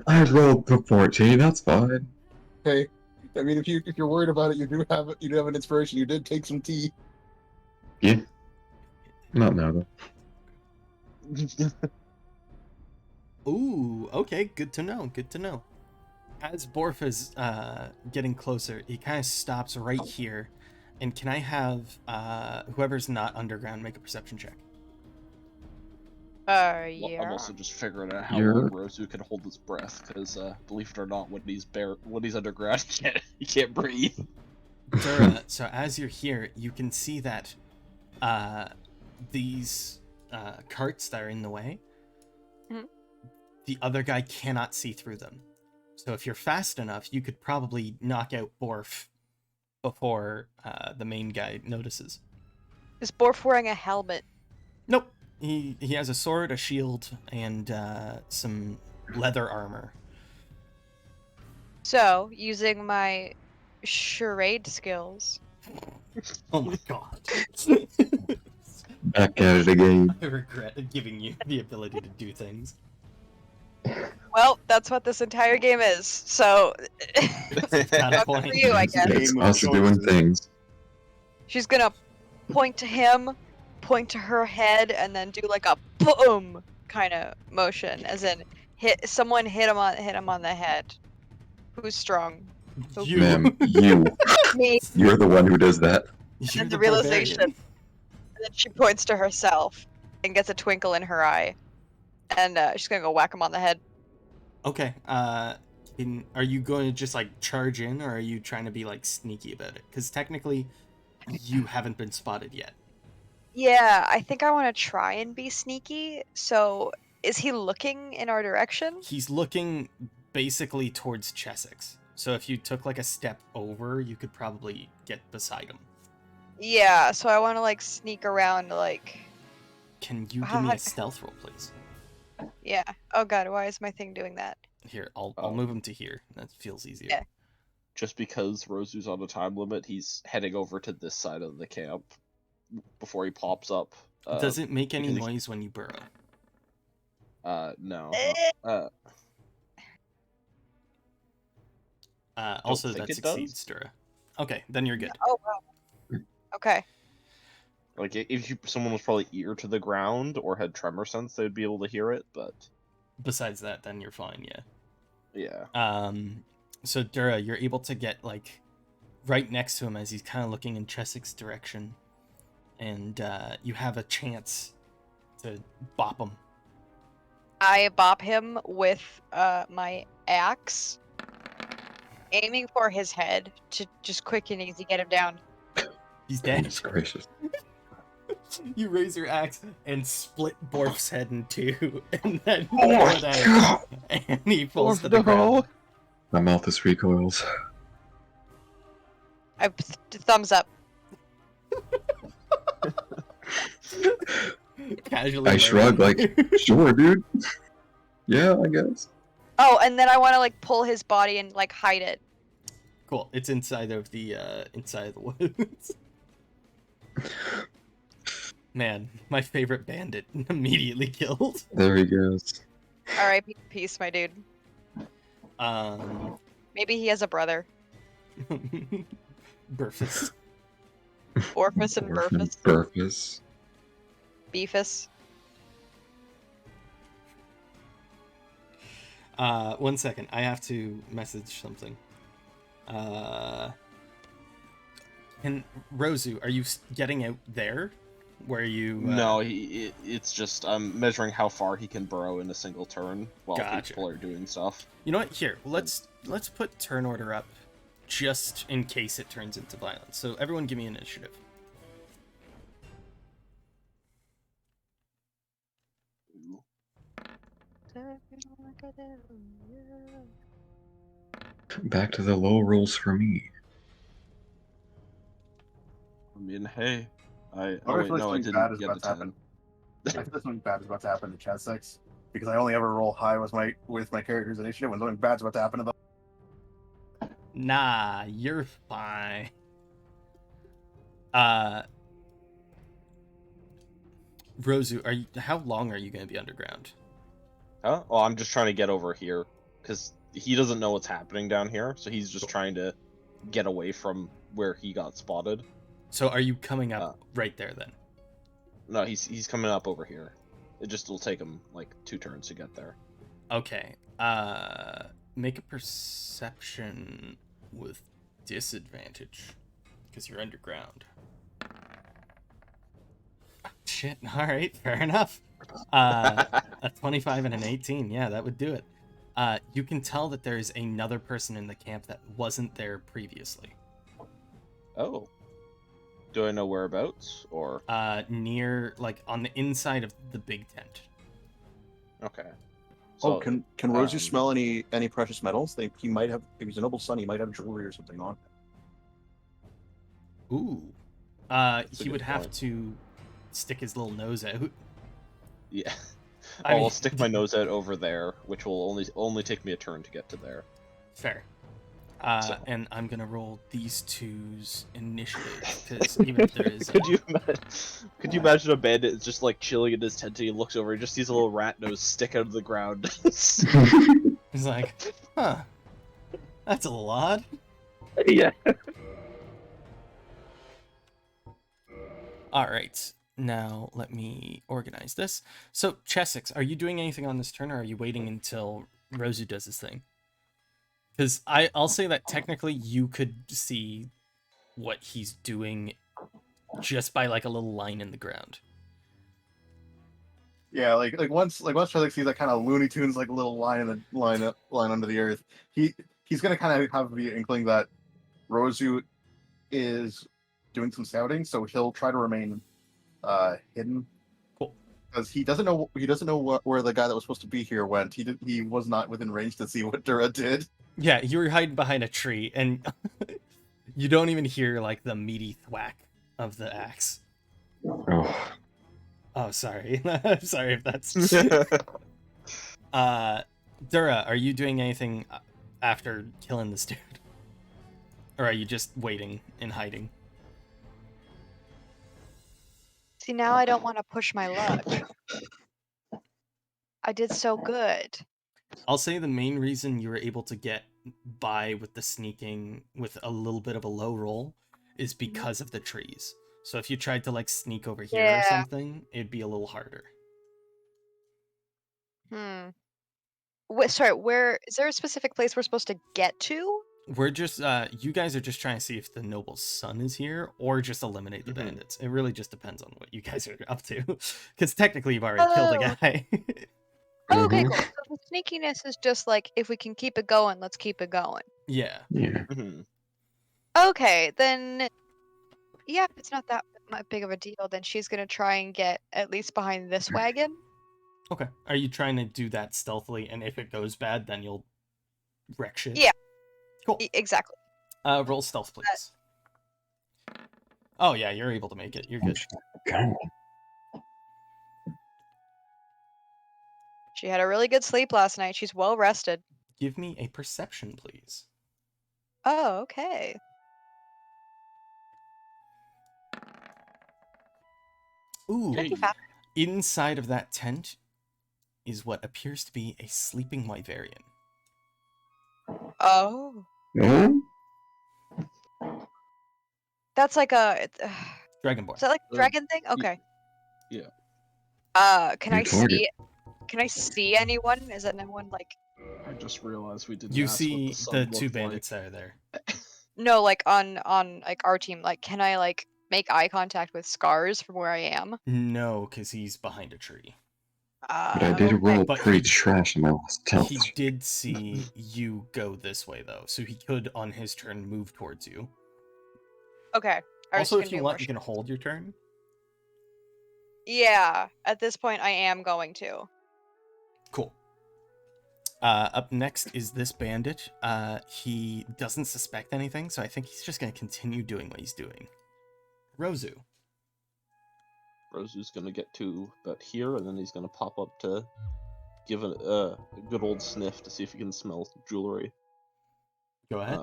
I rolled the 14. That's fine. Hey, I mean, if you're worried about it, you do have an inspiration. You did take some tea. Yeah. Not now though. Ooh, okay, good to know. Good to know. As Borf is getting closer, he kind of stops right here. And can I have whoever's not underground make a perception check? Well, Yeah. I'm also just figuring out how You're- long Rozu can hold his breath, because believe it or not, when he's underground, he can't breathe. Dura, so as you're here, you can see that these carts that are in the way, Mhm. the other guy cannot see through them. So if you're fast enough, you could probably knock out Borf before the main guy notices. Is Borf wearing a helmet? Nope. He has a sword, a shield, and some leather armor. So, using my charade skills, Oh my god. Back at it again. I regret giving you the ability to do things. well, that's what this entire game is. So, Got a Fuck point. for you, I guess. It's Game of us doing choices. things. she's gonna point to him, point to her head, and then do like a boom kind of motion, as in hit him on the head. Who's strong? You. Ma'am, you. Me. You're the one who does that. You're And the realization. barbarian. And then she points to herself and gets a twinkle in her eye, and she's gonna go whack him on the head. Okay. Are you going to just like charge in, or are you trying to be like sneaky about it? Because technically, you haven't been spotted yet. Yeah, I think I want to try and be sneaky. So, is he looking in our direction? He's looking basically towards Chessex. So if you took like a step over, you could probably get beside him. Yeah, so I want to like sneak around, like, Can you give me a stealth roll, please? yeah. Oh god, why is my thing doing that? Here, I'll Oh. move him to here. That feels easier. Yeah. Just because Rozu's on a time limit, he's heading over to this side of the camp before he pops up. Does it make any because he- noise when you burrow? No. Eh. Also, think that it does. succeeds, Dura. Okay, then you're good. Oh wow. Okay. Like if someone was probably ear to the ground or had tremor sense, they'd be able to hear it. But Besides that, then you're fine, yeah. yeah, So Dura, you're able to get like right next to him as he's kind of looking in Chessex direction, and you have a chance to bop him. I bop him with my axe, aiming for his head to just quick and easy get him down. He's dead. Goodness gracious. You raise your axe and split Borf's head in two, and then Oh pull my it out, god! and he falls to the ground. My mouth is recoils. I thumbs up. Casually. I shrug like, sure, dude. Yeah, I guess. Oh, and then I want to like pull his body and like hide it. Cool. It's inside of the woods. Man, my favorite bandit immediately killed. There he goes. R.I.P. Peace, my dude. Um, Maybe he has a brother. Burfus. Orphus and Burfus. Burfus. Beefus. 1 second. I have to message something. And Rozu, are you getting out there? Where you? no, it's just I'm measuring how far he can burrow in a single turn while Gotcha. people are doing stuff. You know what? Here, let's put turn order up, just in case it turns into violence. So everyone, give me initiative. Back to the low rolls for me. I mean, hey, What oh if wait, no, I something bad didn't is get about a to happen? 10. I feel something bad is about to happen to Chessex. because I only ever roll high with my character's initiative when something bad's about to happen to them. Nah, you're fine. Rosu, how long are you going to be underground? Huh? Oh, I'm just trying to get over here because he doesn't know what's happening down here, so he's just trying to get away from where he got spotted. So are you coming up right there then? No, he's coming up over here. It'll take him like 2 turns to get there. Okay. Make a perception with disadvantage because you're underground. Shit. All right, fair enough. A 25 and an 18. Yeah, that would do it. You can tell that there's another person in the camp that wasn't there previously. Oh. Do I know whereabouts or? Near, like, on the inside of the big tent. Okay. So, can Rosie um, smell any precious metals? He might have. If he's a noble son, he might have jewelry or something on. Ooh. That's a He would good have point. to stick his little nose out. Yeah. I mean- I'll stick my nose out over there, which will only take me a turn to get to there. Fair. So- And I'm gonna roll these two's initiative because even if there is, Could you imagine a bandit is just like chilling in his tent and he looks over and just sees a little rat nose stick out of the ground? he's like, huh, that's a little odd. Yeah. All right, now let me organize this. So Chessex, are you doing anything on this turn, or are you waiting until Rosu does his thing? Because I'll say that technically you could see what he's doing just by like a little line in the ground. Yeah, like once Trellick sees that kind of Looney Tunes like little line under the earth, he's gonna kind of have the inkling that Rosu is doing some scouting, so he'll try to remain hidden. Cool. Because he doesn't know where the guy that was supposed to be here went. He was not within range to see what Dura did. Yeah, you were hiding behind a tree, and you don't even hear like the meaty thwack of the axe. Oh, Oh, sorry. I'm sorry if that's. Dura, are you doing anything after killing this dude, or are you just waiting and hiding? See, now I don't want to push my luck. I did so good. I'll say the main reason you were able to get by with the sneaking with a little bit of a low roll is because of the trees. So if you tried to like sneak over here or Yeah. something, it'd be a little harder. Sorry, where is there a specific place we're supposed to get to? We're just you guys are just trying to see if the noble's son is here or just eliminate the Mhm. bandits. It really just depends on what you guys are up to. Because technically you've already killed a guy. Oh, okay, Mhm. cool. So the sneakiness is just like, if we can keep it going, let's keep it going. Yeah. yeah. Mhm. Okay, then, yeah, if it's not that big of a deal, then she's gonna try and get at least behind this wagon. Okay. Are you trying to do that stealthily, and if it goes bad, then you'll wreck shit? Yeah. Cool. Exactly. Roll stealth, please. Oh yeah, you're able to make it. You're good. Go. She had a really good sleep last night. She's well rested. Give me a perception, please. Oh, okay. Ooh. Thank you, Fat. Inside of that tent is what appears to be a sleeping wyverian. Oh, Oh? that's like a. Dragonborn. Is that like a Uh, dragon thing? Okay. yeah. Can Your I target. see? Can I see anyone? Is anyone like? I just realized we didn't. You ask what see sun the looked two like. bandits that are there. No, like on like our team. Like, can I like make eye contact with Scars from where I am? No, because he's behind a tree. But I did Okay. roll But pretty he- trash in my last health. He did see you go this way though, so he could on his turn move towards you. Okay. I was Also, just if you gonna do want, more you can shit. hold your turn. Yeah. At this point, I am going to. Cool. Up next is this bandit. He doesn't suspect anything, so I think he's just going to continue doing what he's doing. Rosu. Rosu's gonna get to about here, and then he's gonna pop up to give a good old sniff to see if he can smell jewelry. Go ahead.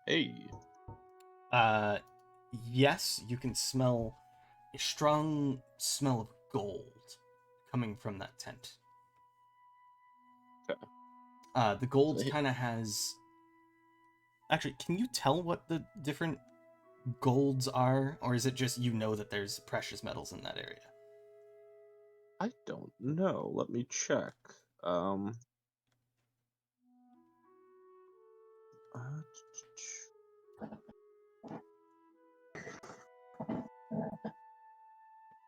Hey. Yes, you can smell a strong smell of gold coming from that tent. Okay. The gold kind of has... Actually, can you tell what the different golds are? Or is it just you know that there's precious metals in that area? I don't know. Let me check.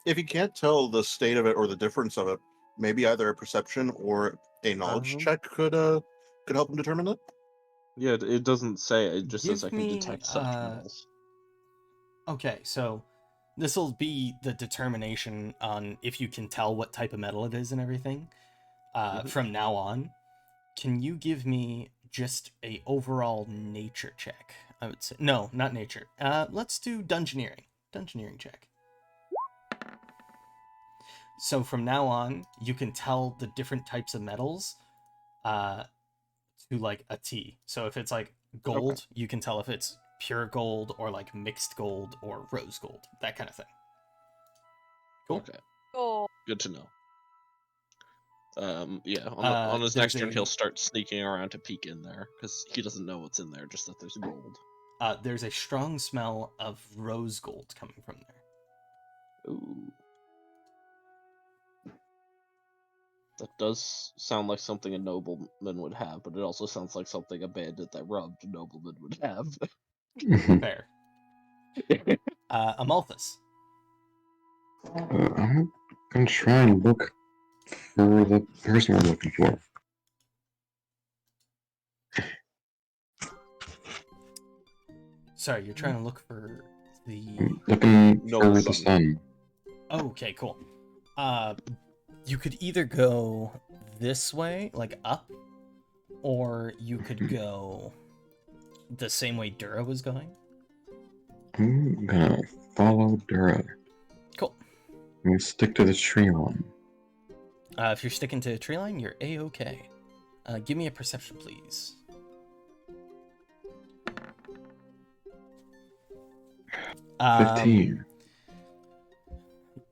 If you can't tell the state of it or the difference of it, maybe either a perception or a knowledge check could help him determine that. Yeah, it doesn't say. It just says Give I can me, detect such metals. Okay, so this will be the determination on if you can tell what type of metal it is and everything. From now on, can you give me just a overall nature check? I would say no, not nature. Let's do dungeoneering. Dungeoneering check. So from now on, you can tell the different types of metals to like a T. So if it's like gold, you can tell if it's pure gold or like mixed gold or rose gold, that kind of thing. Cool. Okay. Oh, Good to know. Yeah, on his next there's turn, a- he'll start sneaking around to peek in there, because he doesn't know what's in there, just that there's gold. There's a strong smell of rose gold coming from there. Ooh. That does sound like something a nobleman would have, but it also sounds like something a bandit that robbed a nobleman would have. Fair. Amalthus. I'm gonna try and look for the person we're looking for. Sorry, you're trying to look for the... Looking No, for the the sun. sun. Okay, cool. You could either go this way, like up, or you could go the same way Dura was going. I'm gonna follow Dura. Cool. I'm gonna stick to the tree line. If you're sticking to a tree line, you're A-okay. Give me a perception, please. Um, 15.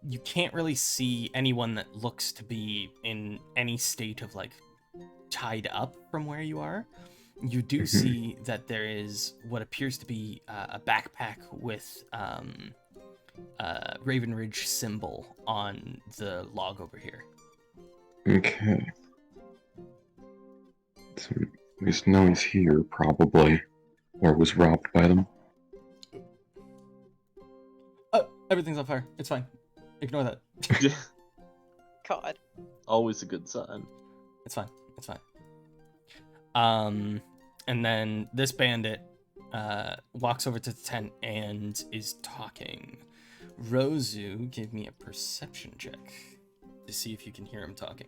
You can't really see anyone that looks to be in any state of like tied up from where you are. You do see that there is what appears to be a backpack with Raven Ridge symbol on the log over here. Okay. So, at least no one's here, probably. Or was robbed by them. Oh, everything's on fire. It's fine. Ignore that. God. Always a good sign. It's fine. It's fine. And then this bandit walks over to the tent and is talking. Rozu, give me a perception check to see if you can hear him talking.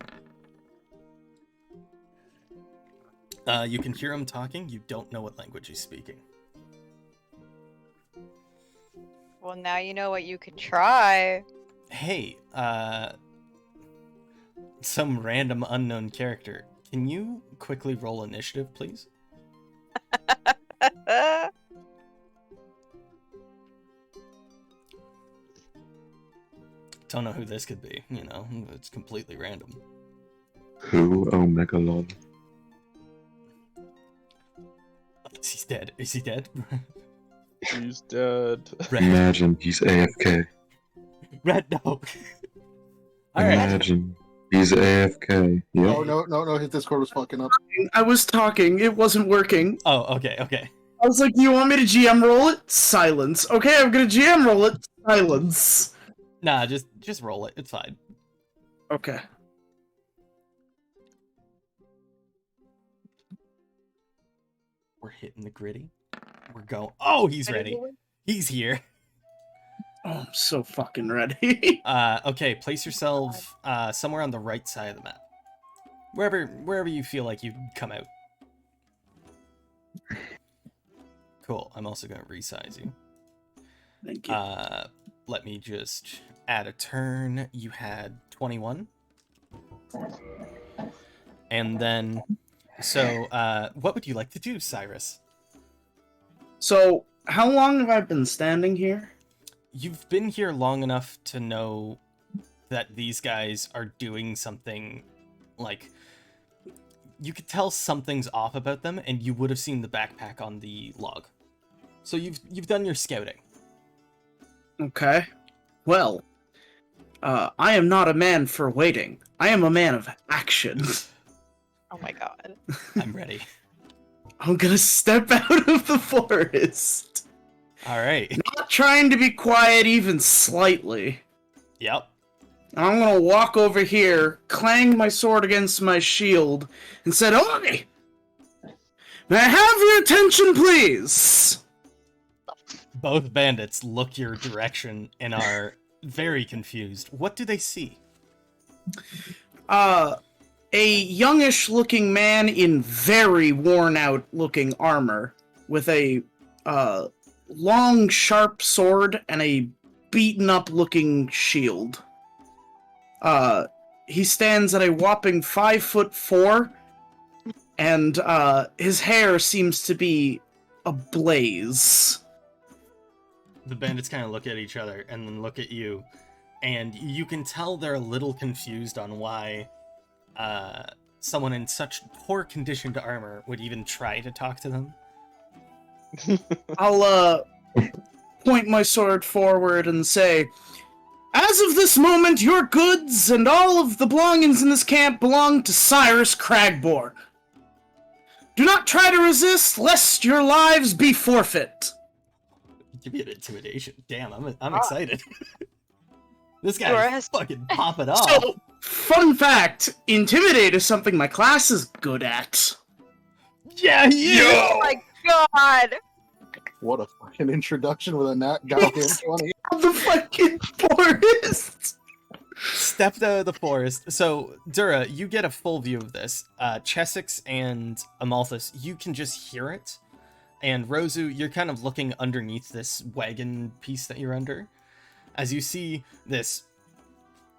You can hear him talking. You don't know what language he's speaking. Well, now you know what you could try. Hey, some random unknown character. Can you quickly roll initiative, please? Don't know who this could be, you know, it's completely random. Who? Oh, Megalon. He's dead. Is he dead? He's dead. Red. Imagine he's AFK. Red, no. Alright. Imagine he's AFK. Yep. Oh no! His Discord was fucking up. I was talking, it wasn't working. Oh, okay. I was like, you want me to GM roll it? Silence. Okay, I'm gonna GM roll it. Silence. Nah, just roll it. It's fine. Okay. We're hitting the gritty. We're going. Oh, he's ready. He's here. Oh, I'm so fucking ready. Okay, place yourself somewhere on the right side of the map. Wherever you feel like you'd come out. Cool. I'm also gonna resize you. Thank you. let me just add a turn. You had 21. And then, so, what would you like to do, Cyrus? So, how long have I been standing here? You've been here long enough to know that these guys are doing something, like, you could tell something's off about them, and you would have seen the backpack on the log. So you've done your scouting. Okay. Well, I am not a man for waiting. I am a man of action. Oh my god. I'm ready. I'm gonna step out of the forest. All right. Not trying to be quiet even slightly. Yep. I'm gonna walk over here, clang my sword against my shield, and said, "Oi! May I have your attention, please?" Both bandits look your direction and are very confused. What do they see? A youngish-looking man in very worn-out-looking armor, with a long, sharp sword and a beaten-up-looking shield. He stands at a whopping 5'4", and his hair seems to be ablaze. The bandits kind of look at each other and then look at you, and you can tell they're a little confused on why someone in such poor conditioned armor would even try to talk to them. I'll point my sword forward and say, "As of this moment, your goods and all of the belongings in this camp belong to Cyrus Cragborn. Do not try to resist, lest your lives be forfeit." Give me an intimidation. Damn, I'm excited. This guy Dora is has- fucking popping off. So, fun fact, Intimidate is something my class is good at. Yeah, you. Oh my god! What a fucking introduction with a goddamn 20. The fucking forest! Stepped out of the forest. So, Dura, you get a full view of this. Chessex and Amalthus, you can just hear it. And Rosu, you're kind of looking underneath this wagon piece that you're under. As you see this,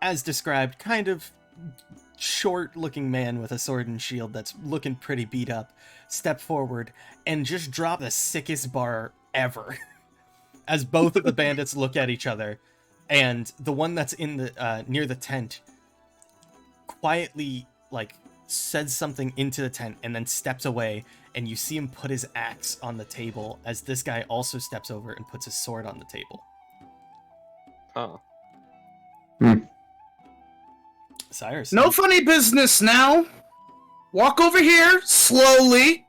as described, kind of short-looking man with a sword and shield that's looking pretty beat up, step forward and just drop the sickest bar ever. As both of the bandits look at each other, and the one that's in the near the tent quietly says something into the tent and then steps away, and you see him put his axe on the table as this guy also steps over and puts his sword on the table. Huh. Cyrus. No funny business now. Walk over here, slowly.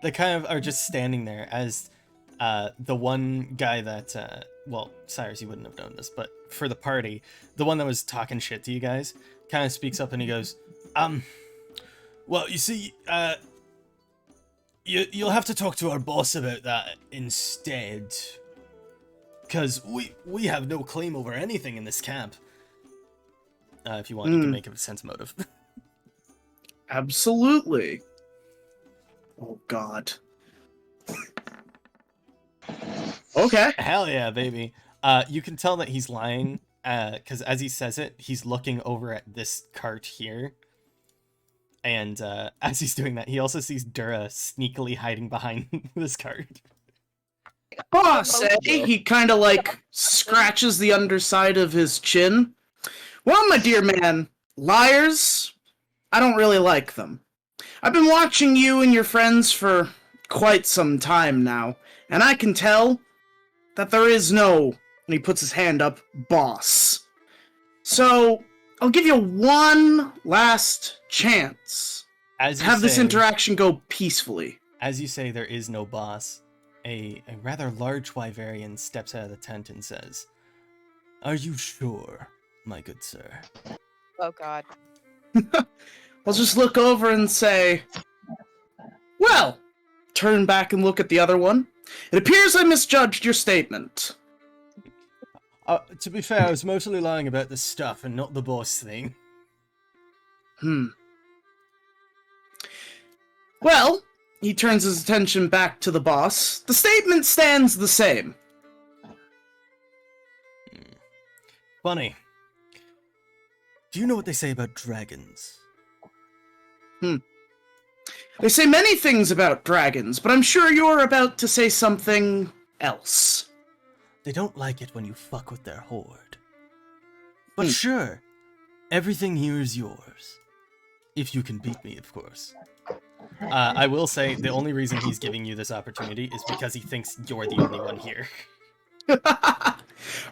They kind of are just standing there as the one guy that, well, Cyrus, you wouldn't have known this, but for the party, the one that was talking shit to you guys, kind of speaks up and he goes, well, you see, you'll have to talk to our boss about that instead. Because we have no claim over anything in this camp. If you want, you can make a sense motive. Absolutely. Oh, God. Okay. Hell yeah, baby. You can tell that he's lying, because as he says it, he's looking over at this cart here. And as he's doing that, he also sees Dura sneakily hiding behind this cart. Boss, eh? He kind of scratches the underside of his chin. Well, my dear man, liars, I don't really like them. I've been watching you and your friends for quite some time now, and I can tell that there is no, and he puts his hand up, boss. So, I'll give you one last chance As to you have this say- interaction go peacefully. As you say, there is no boss. A rather large Wyverian steps out of the tent and says, "Are you sure, my good sir?" Oh god. I'll just look over and say, well, turn back and look at the other one. It appears I misjudged your statement. To be fair, I was mostly lying about the stuff and not the boss thing. Well, He turns his attention back to the boss. The statement stands the same. Funny. Do you know what they say about dragons? They say many things about dragons, but I'm sure you're about to say something else. They don't like it when you fuck with their horde. But sure, everything here is yours. If you can beat me, of course. I will say, the only reason he's giving you this opportunity is because he thinks you're the only one here. Have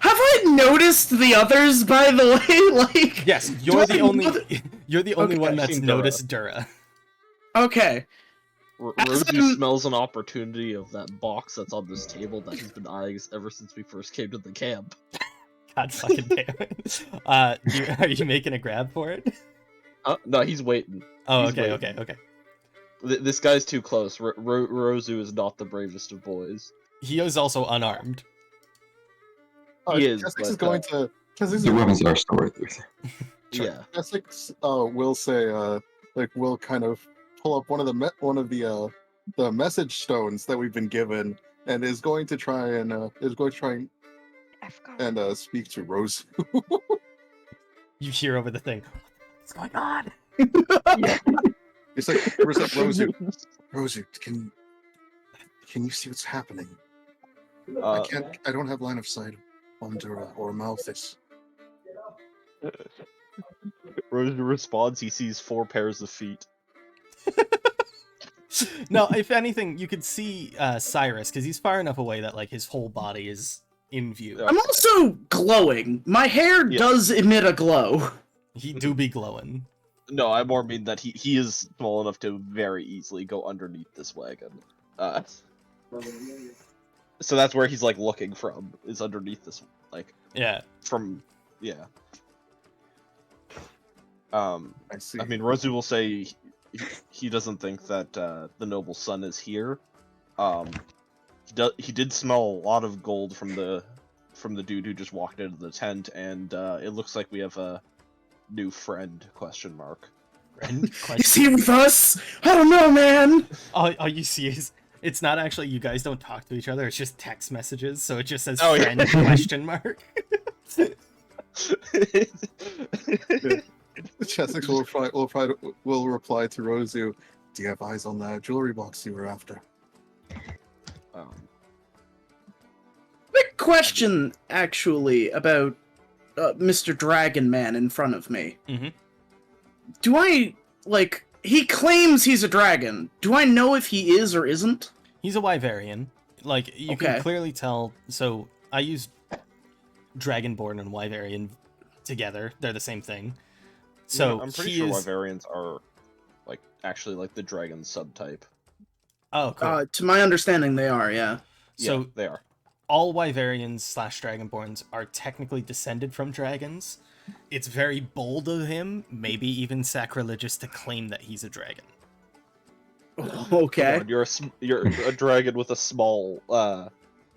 I noticed the others, by the way? Like, Yes, you're the only Okay. one that's Seen Dura. noticed Dura. Okay. As Rosie in- smells an opportunity of that box that's on this table that he's been eyeing ever since we first came to the camp. God fucking damn it. Are you making a grab for it? No, he's waiting. Oh, He's okay, waiting. okay. This guy's too close. Rozu is not the bravest of boys. He is also unarmed. He is, Kessex but, is going to. Kessex The weapons are still right there. Yeah. Kessex will say we'll kind of pull up one of the message stones that we've been given, and is going to try and I forgot. speak to Rose. You hear over the thing. What's going on? It's like, Rosie, can you see what's happening? I don't have line of sight on Dura or Malthus. Rozu responds, he sees 4 pairs of feet. No, if anything, you could see Cyrus, because he's far enough away that like his whole body is in view. Yeah. I'm also glowing. My hair Yeah. does emit a glow. He do be glowing. No, I more mean that he is small enough to very easily go underneath this wagon. So that's where he's like looking from, is underneath this, like, Yeah. from, yeah. I see. I mean, Rozu will say he doesn't think that the noble son is here. He did smell a lot of gold from the dude who just walked into the tent, and it looks like we have a new friend? Question mark. Is he with us? I don't know, man. All you see is it's not actually, you guys don't talk to each other. It's just text messages, so it just says Oh, yeah. friend question mark. Chessex will reply to Rozu. Do you have eyes on that jewelry box you were after? Quick question, actually, about Mr. Dragon Man in front of me. Mhm. Do I, like, he claims he's a dragon. Do I know if he is or isn't? He's a Wyverian. Like, you Okay. can clearly tell. So, I use Dragonborn and Wyverian together. They're the same thing. So, I'm pretty he sure is... Wyverians are like actually like the dragon subtype. Oh, cool. To my understanding, they are, yeah. So, Yeah, they are. all Wyverians / Dragonborns are technically descended from dragons. It's very bold of him, maybe even sacrilegious, to claim that he's a dragon. Okay. Come on, you're a dragon with a small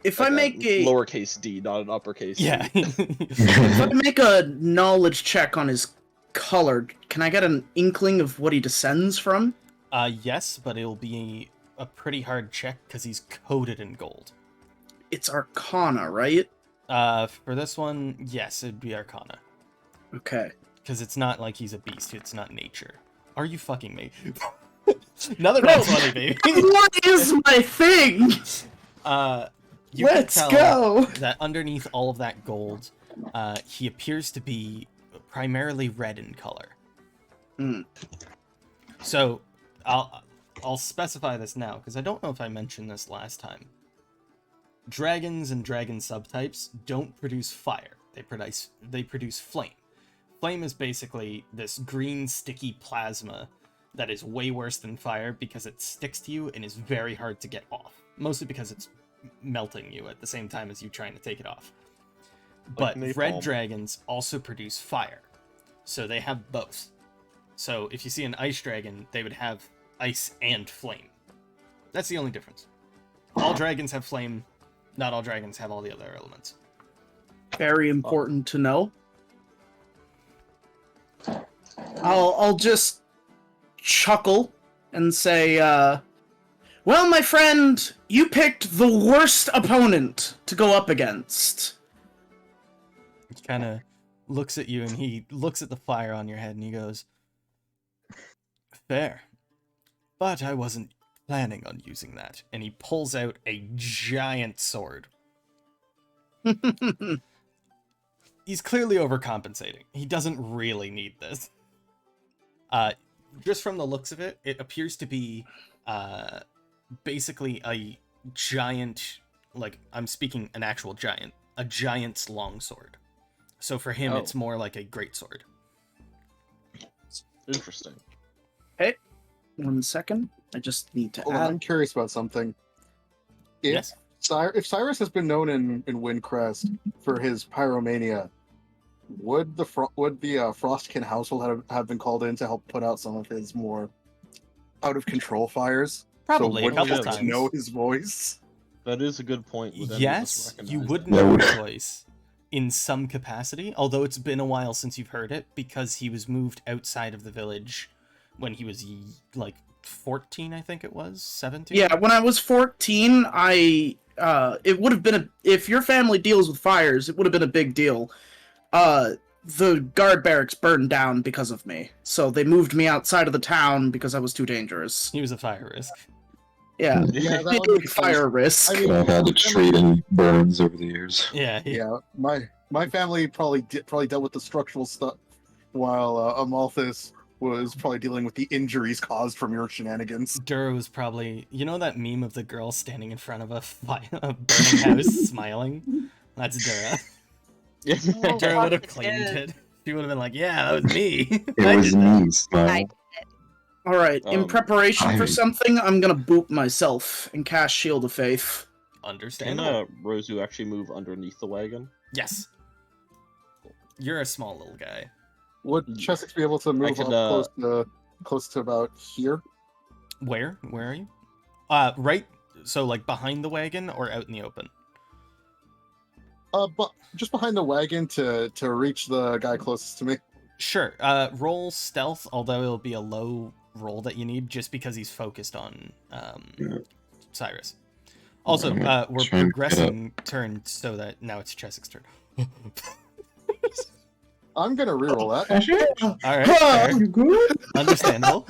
If I make a lowercase d, not an uppercase. Yeah. D. if I make a knowledge check on his color, can I get an inkling of what he descends from? Yes, but it'll be a pretty hard check because he's coated in gold. It's Arcana, right? For this one, yes, it'd be Arcana. Okay. Because it's not like he's a beast, it's not nature. Are you fucking me? Another No. one's funny, baby. What is my thing? You can Let's tell go. that underneath all of that gold, he appears to be primarily red in color. Hmm. So, I'll specify this now, because I don't know if I mentioned this last time. Dragons and dragon subtypes don't produce fire. They produce flame. Flame is basically this green sticky plasma that is way worse than fire because it sticks to you and is very hard to get off. Mostly because it's melting you at the same time as you trying to take it off. But Like red napalm. dragons also produce fire. So they have both. So if you see an ice dragon, they would have ice and flame. That's the only difference. All dragons have flame. Not all dragons have all the other elements. Very important to know. I'll just chuckle and say, Well, my friend, you picked the worst opponent to go up against. He kind of looks at you and he looks at the fire on your head and he goes, fair. But I wasn't planning on using that. And he pulls out a giant sword. He's clearly overcompensating. He doesn't really need this. Just from the looks of it, it appears to be basically a giant, like, I'm speaking an actual giant, a giant's longsword. So for him, it's more like a greatsword. Interesting. Hey, 1 second. I just need to Hold on, I'm curious about something. If, Yes. If Cyrus has been known in Windcrest for his pyromania, would the Frostkin household have been called in to help put out some of his more out of control fires? Probably so a couple just times. know his voice. That is a good point. Would any of us Yes, you recognize would it? know Yeah. his voice in some capacity, although it's been a while since you've heard it because he was moved outside of the village when he was like 14, I think it was, 17. Yeah, when I was 14, it would have been if your family deals with fires, it would have been a big deal. The guard barracks burned down because of me, so they moved me outside of the town because I was too dangerous. He was a fire risk. Yeah, Yeah, that big would make sense. fire risk. I mean, I've had to treat in burns over the years. Yeah, Yeah, my family probably dealt with the structural stuff, while Amalthus was probably dealing with the injuries caused from your shenanigans. Dura was probably, you know that meme of the girl standing in front of a burning house smiling? That's Dura. Oh, Dura would have fuck, claimed it it. She would have been like, yeah, that was me. It I was did that." me, Smile. I- All right, in Um, preparation for I- something, I'm gonna boot myself and cast Shield of Faith. Can Understandable. Rosu actually move underneath the wagon? Yes. You're a small little guy. Would Chessex be able to move could, up close to about here? Where? Where are you? Right. So like behind the wagon or out in the open? But just behind the wagon to reach the guy closest to me. Sure. Roll stealth, although it'll be a low roll that you need just because he's focused on Yeah. Cyrus. Also, Alright, we're try and get progressing turn so that now it's Chessex's turn. I'm gonna reroll that. All right, fair. You good? Understandable.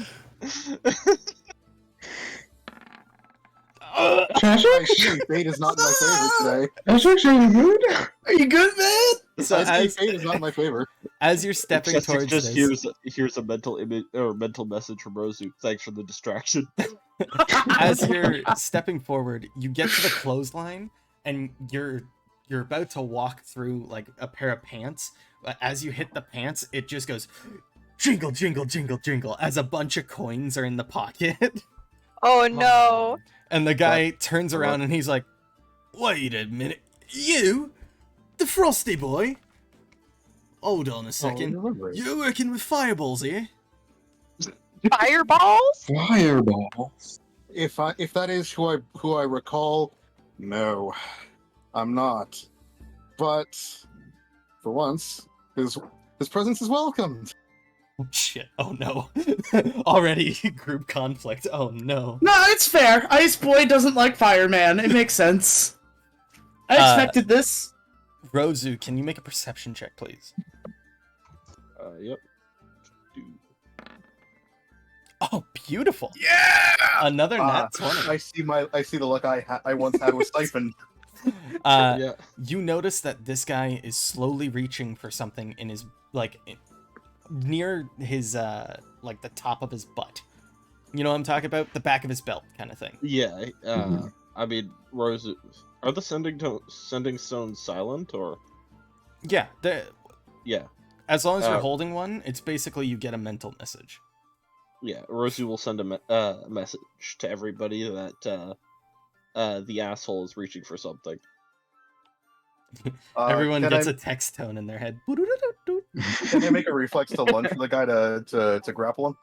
My shitty fate is not in my favor today. That's actually good. Are you good, man? So My shitty as, fate is not in my favor. as you're stepping Chessex towards just this, here's a mental image or mental message from Rosu. Thanks for the distraction. as you're stepping forward, you get to the clothesline, and you're about to walk through like a pair of pants. But as you hit the pants, it just goes jingle, jingle, jingle, jingle as a bunch of coins are in the pocket. Oh no. And the guy turns around and he's like, "Wait a minute, you, the Frosty boy? Hold on a second. remember it. You're working with fireballs here." Fireballs? Fireball. If that is who I recall, no, I'm not. But for once, his presence is welcomed. Oh, shit. Oh no. Already group conflict. Oh no. No, it's fair. Ice Boy doesn't like Fireman. It makes sense. I expected this. Rosu, can you make a perception check, please? Yep. Oh, beautiful. Yeah! Another nat 20. I see the luck I once had with Siphon. Yeah. You notice that this guy is slowly reaching for something in his, like, near his, like, the top of his butt. You know what I'm talking about? The back of his belt kind of thing. Yeah. Mhm. I mean, Rosu. Are the sending stones silent or? Yeah, Yeah. as long as you're Uh, holding one, it's basically you get a mental message. Yeah. Rosu will send a message to everybody that the asshole is reaching for something. Everyone can gets I, a text tone in their head. Can I make a reflex to lunge for the guy to grapple him?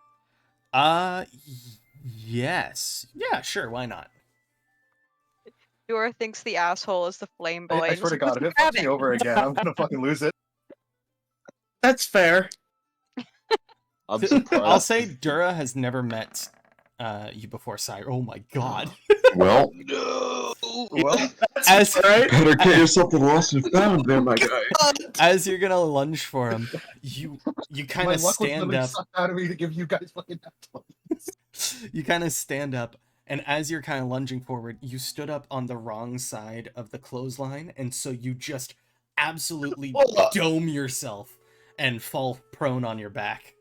Yes. Yeah, sure, why not? Dora thinks the asshole is the flame boy. I and swear to is God, like, if it "Grab fucks me over again, I'm gonna fucking lose it. That's fair. I'm surprised. I'll say Dura has never met you before Cyrus. Oh my god. Well, No. Well, As Right? better get yourself the lost and found there, my guy. as you're gonna lunge for him, you kind my of luck was stand literally up. sucked out of me to give you guys fucking nat 20s. You kind of stand up, and as you're kind of lunging forward, you stood up on the wrong side of the clothesline, and so you just absolutely dome yourself and fall prone on your back.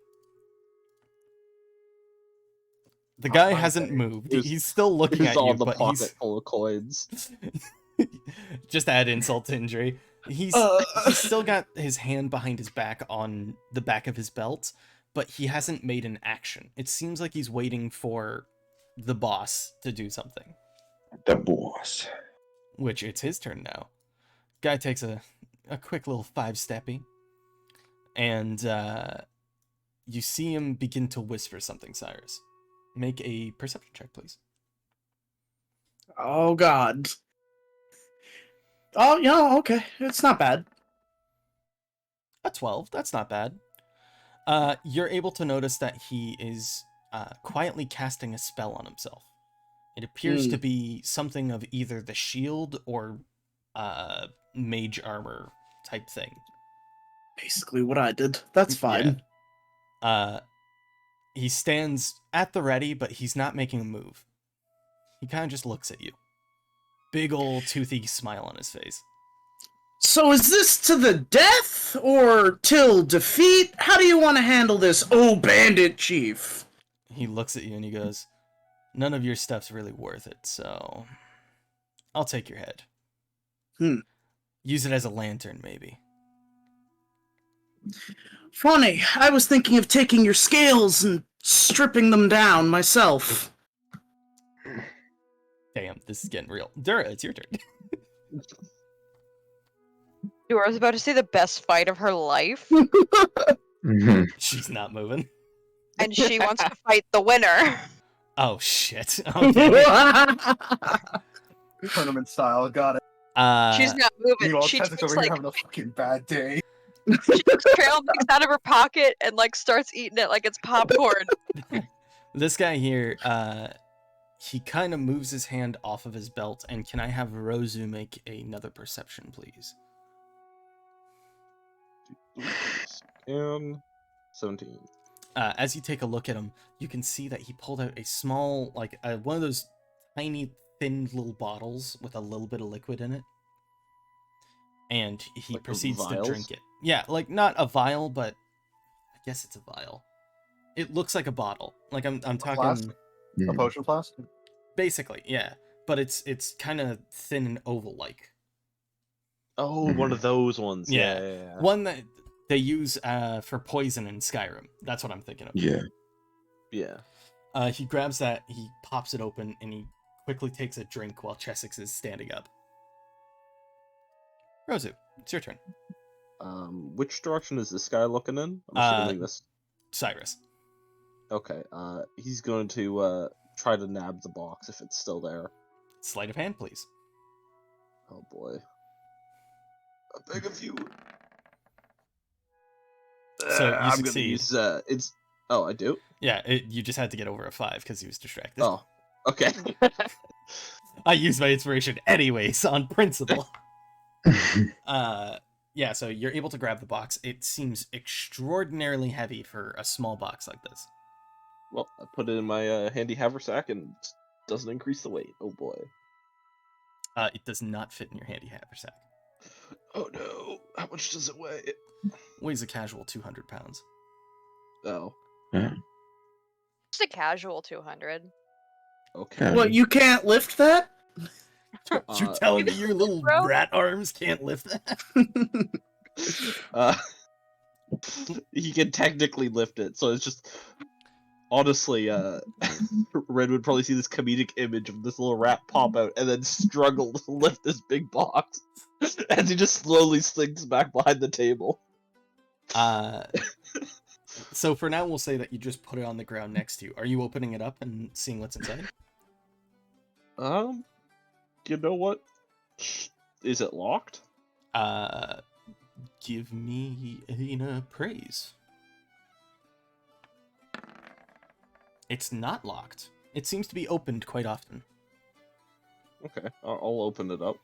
The Not guy my hasn't day. moved. Here's- He's still looking He's at you, on the but pocket he's full of coins. just add insult to injury. He's still got his hand behind his back on the back of his belt, but he hasn't made an action. It seems like he's waiting for the boss to do something, The boss. which it's his turn now. Guy takes a quick little 5-steppy, and you see him begin to whisper something, Cyrus. Make a perception check, please. Oh god. Oh yeah, okay. It's not bad. A 12, that's not bad. You're able to notice that he is quietly casting a spell on himself. It appears to be something of either the shield or mage armor type thing. Basically what I did. That's fine. He stands at the ready, but he's not making a move. He kind of just looks at you. Big old toothy smile on his face. So is this to the death or till defeat? How do you want to handle this, oh bandit chief? He looks at you and he goes, "None of your stuff's really worth it, so I'll take your head. Use it as a lantern, maybe." Funny, I was thinking of taking your scales and stripping them down myself. Damn, this is getting real. Dura, it's your turn. Dora's about to see the best fight of her life, Mhm. She's not moving. and she wants to fight the winner. Oh shit. Okay. Tournament style, got it. She's not moving. Meanwhile, She Tessa's takes over here like having a fucking bad day. she takes trail mix out of her pocket and like starts eating it like it's popcorn. This guy here, he kind of moves his hand off of his belt, and can I have Rozu make another perception, please? And 17. As you take a look at him, you can see that he pulled out a small, like, one of those tiny, thin little bottles with a little bit of liquid in it. And he Like proceeds to vials? drink it. Yeah, like, not a vial, but I guess it's a vial. It looks like a bottle. Like, I'm talking... flask? A potion flask? Basically, yeah. But it's kind of thin and oval-like. Oh, one of those ones. Yeah. Yeah. One that they use for poison in Skyrim. That's what I'm thinking of. Yeah. Yeah. He grabs that, he pops it open, and he quickly takes a drink while Chessex is standing up. Rozu, it's your turn. Which direction is this guy looking in? I'm assuming this. Cyrus. Okay. He's going to try to nab the box if it's still there. Sleight of hand, please. Oh boy. I beg of you. So you I'm succeed. gonna use it's. Oh, I do. Yeah, you just had to get over a 5 because he was distracted. Oh, okay. I use my inspiration anyways, on principle. Yeah, so you're able to grab the box. It seems extraordinarily heavy for a small box like this. Well, I put it in my handy haversack and it doesn't increase the weight. Oh boy. It does not fit in your handy haversack. Oh no. How much does it weigh? Weighs a casual 200 pounds. Oh, Just a casual 200. okay. What, you can't lift that? You telling me your little Bro? rat arms can't lift that? He can technically lift it, so it's just honestly, Red would probably see this comedic image of this little rat pop out and then struggle to lift this big box as he just slowly slinks back behind the table. So for now, we'll say that you just put it on the ground next to you. Are you opening it up and seeing what's inside? You know what? Is it locked? Give me a praise. It's not locked. It seems to be opened quite often. Okay, I'll open it up.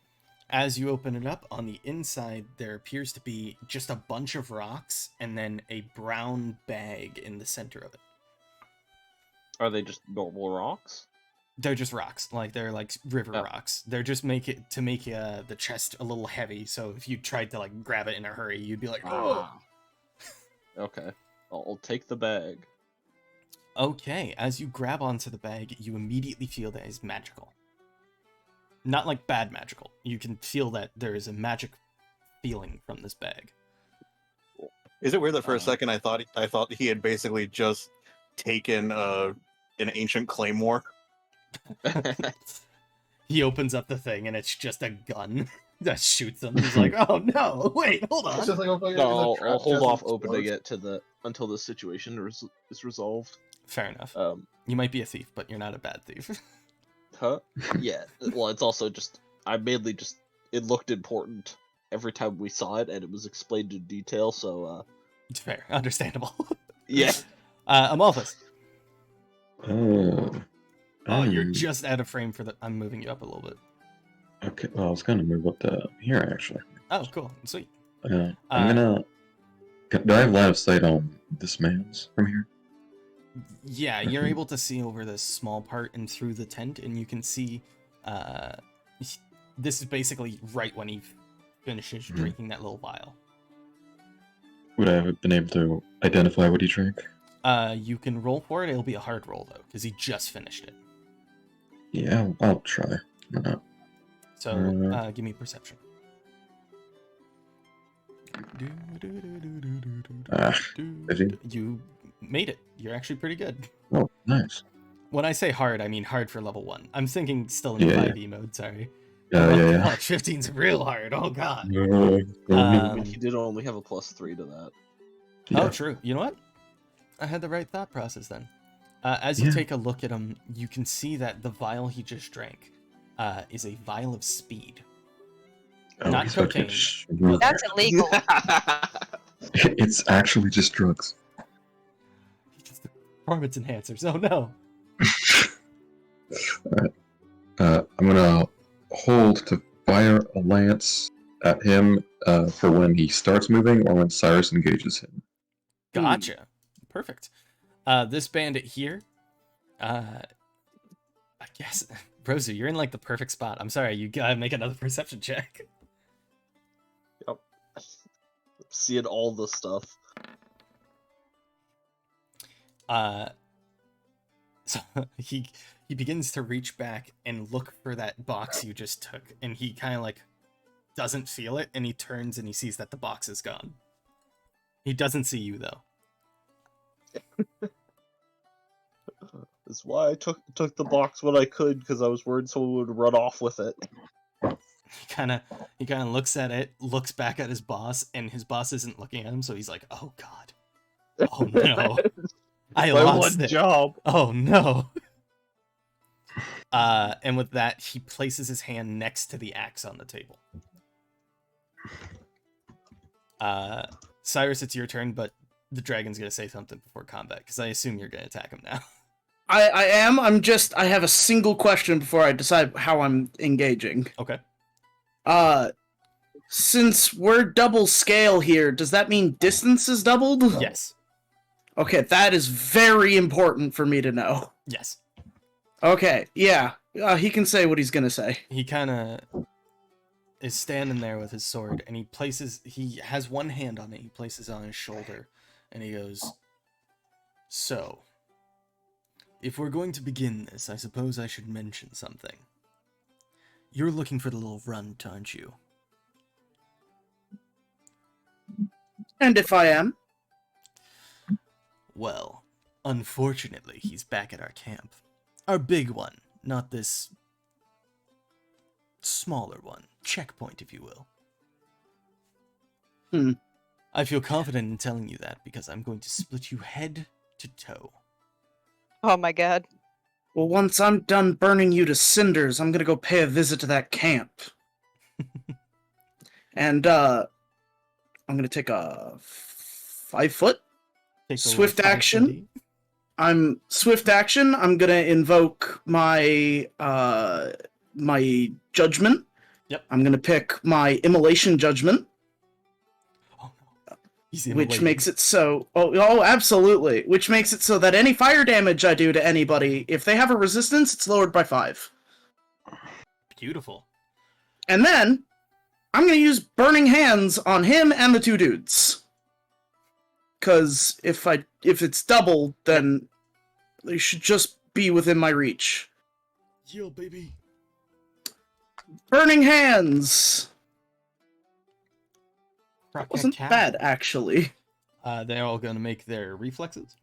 As you open it up, on the inside, there appears to be just a bunch of rocks and then a brown bag in the center of it. Are they just normal rocks? They're just rocks, like they're like river Oh. rocks. They're just make the chest a little heavy. So if you tried to like grab it in a hurry, you'd be like, oh. Okay, I'll take the bag. Okay, as you grab onto the bag, you immediately feel that it's magical. Not like bad magical. You can feel that there is a magic feeling from this bag. Is it weird that for a Uh, second I thought he had basically just taken an ancient claymore? He opens up the thing and it's just a gun that shoots him. He's like, "Oh no! Wait, hold It's on." just like, oh, No, I'll hold off open opening it until the situation is resolved. Fair enough. Um, You might be a thief, but you're not a bad thief. huh? Yeah. Well, it's also just it looked important every time we saw it, and it was explained in detail. So Fair, understandable. yeah. Amalthus. Oh, You're just out of frame for the. I'm moving you up a little bit. okay. Well, I was gonna move up to here actually. Oh, cool, sweet. I'm gonna. Do I have line of sight on this man's from here? Yeah, you're able to see over this small part and through the tent, and you can see. This is basically right when he finishes Mhm. drinking that little vial. Would I have been able to identify what he drank? You can roll for it. It'll be a hard roll though, because he just finished it. Yeah, I'll try. Why not? So, Uh, give me perception. Ah, 15. You made it. You're actually pretty good. Oh, nice. When I say hard, I mean hard for level 1. I'm thinking still in Yeah, 5e mode, sorry. Yeah, Oh, yeah, yeah. God, 15's real hard. Oh, God. I Um, mean, he did only have a +3 to that. yeah. Oh, true. You know what? I had the right thought process then. As you Yeah. take a look at him, you can see that the vial he just drank is a vial of speed. Oh, not he's about to get cocaine. screwed. That's illegal. It's actually just drugs. Just the performance enhancers. Oh, no. I'm gonna hold to fire a lance at him for when he starts moving or when Cyrus engages him. Gotcha. Perfect. This bandit here, I guess, Rosu, you're in like the perfect spot. I'm sorry, you gotta make another perception check. Yep. Seeing all the stuff. So he begins to reach back and look for that box you just took, and he kind of like doesn't feel it, and he turns and he sees that the box is gone. He doesn't see you though. That's why I took the box when I could, because I was worried someone would run off with it. He kind of looks at it, looks back at his boss, and his boss isn't looking at him, so he's like, "Oh God, oh no, I My lost one it. job. Oh no." And with that, he places his hand next to the axe on the table. Cyrus, it's your turn, but the dragon's gonna say something before combat, because I assume you're gonna attack him now. I am. I have a single question before I decide how I'm engaging. Okay. Since we're double scale here, does that mean distance is doubled? Yes. Okay, that is very important for me to know. Yes. Okay, yeah. He can say what he's gonna say. He kind of is standing there with his sword, and he has one hand on it. He places it on his shoulder, and he goes, "So, if we're going to begin this, I suppose I should mention something. You're looking for the little runt, aren't you?" And if I am? Well, unfortunately, he's back at our camp. Our big one, not this smaller one. Checkpoint, if you will. I feel confident in telling you that because I'm going to split you head to toe. Oh my god. Well, once I'm done burning you to cinders, I'm gonna go pay a visit to that camp. And, I'm gonna take a 5 foot Take the Swift little action? I'm swift action. I'm gonna invoke my my judgment. Yep. I'm gonna pick my immolation judgment, Oh no. He's which immolated. makes it so. Oh, absolutely. Which makes it so that any fire damage I do to anybody, if they have a resistance, it's lowered by 5. Beautiful. And then I'm gonna use burning hands on him and the 2 dudes. Cause if it's double, then they should just be within my reach. Yo, baby. Burning hands. Rocket Wasn't cat. bad, actually. They're all gonna make their reflexes.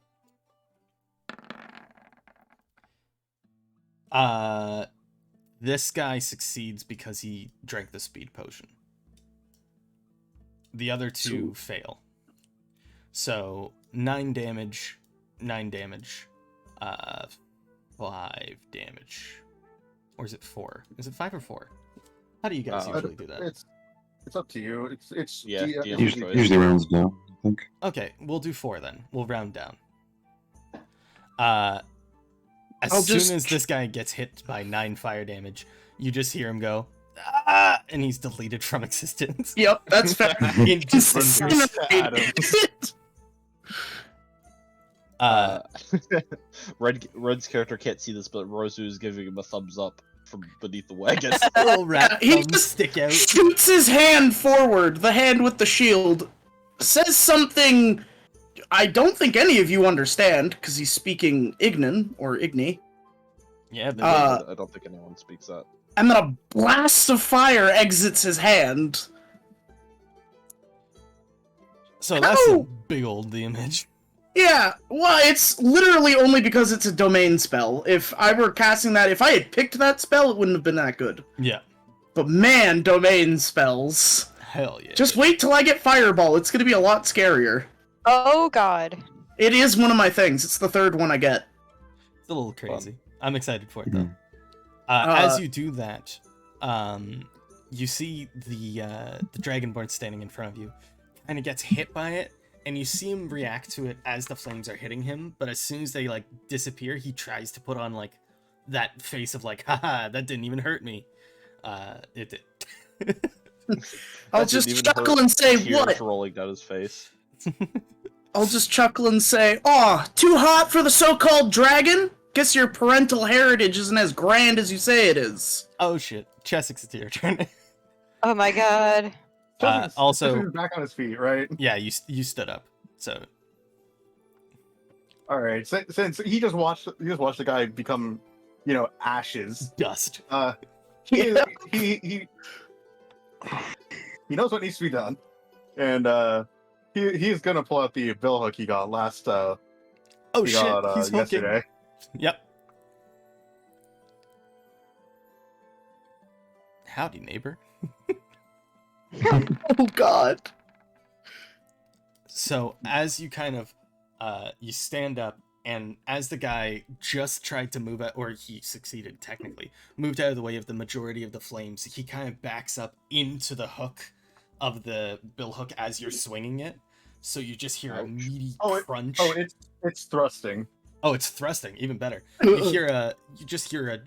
This guy succeeds because he drank the speed potion. The other 2 fail. So 9 damage, 5 damage. Or is it 4? Is it 5 or 4? How do you guys usually do that? It's up to you. It's Yeah, GM DM choice. Usually rounds down, I think. Okay, we'll do 4 then. We'll round down. As I'll soon just- as this guy gets hit by 9 fire damage, you just hear him go, ah! And he's deleted from existence. Yep, that's fair. In just cinders. Red's character can't see this, but Rosu is giving him a thumbs up from beneath the wagon. Little rat He thumbs just stick out. Shoots his hand forward, the hand with the shield, says something I don't think any of you understand, because he's speaking Ignan, or Igni, Yeah, but I don't think anyone speaks that. and then a blast of fire exits his hand. so that's a Ow! big old damage. Yeah, well, it's literally only because it's a domain spell. If I were casting that, if I had picked that spell, it wouldn't have been that good. Yeah, But man, domain spells. hell yeah. Just wait till I get Fireball, it's gonna be a lot scarier. Oh god. It is one of my things, it's the 3rd one I get. It's a little crazy. I'm excited for it though. Mhm. As you do that, you see the Dragonborn standing in front of you, and he gets hit by it, and you see him react to it as the flames are hitting him. But as soon as they like disappear, he tries to put on like that face of like, haha, that didn't even hurt me. It did. I'll That just didn't even chuckle hurt. and say, Tears what? rolling down his face. I'll just chuckle and say, aw, too hot for the so-called dragon? Guess your parental heritage isn't as grand as you say it is. Oh shit, Chessex, it's your turn. Oh my god. Also- He's back on his feet, right? Yeah, you stood up. So All right. Since he just watched the guy become, ashes. dust. He knows what needs to be done, and he's gonna pull out the bill hook he got last. Oh he shit, got, he's hooking. yesterday. Yep. Howdy, neighbor. Oh god. So as you kind of you stand up, and as the guy just tried to move out, or he succeeded technically, moved out of the way of the majority of the flames, he kind of backs up into the hook of the bill hook as you're swinging it. So you just hear a Ouch. meaty Oh, crunch. it's thrusting. Oh, it's thrusting, even better. You just hear a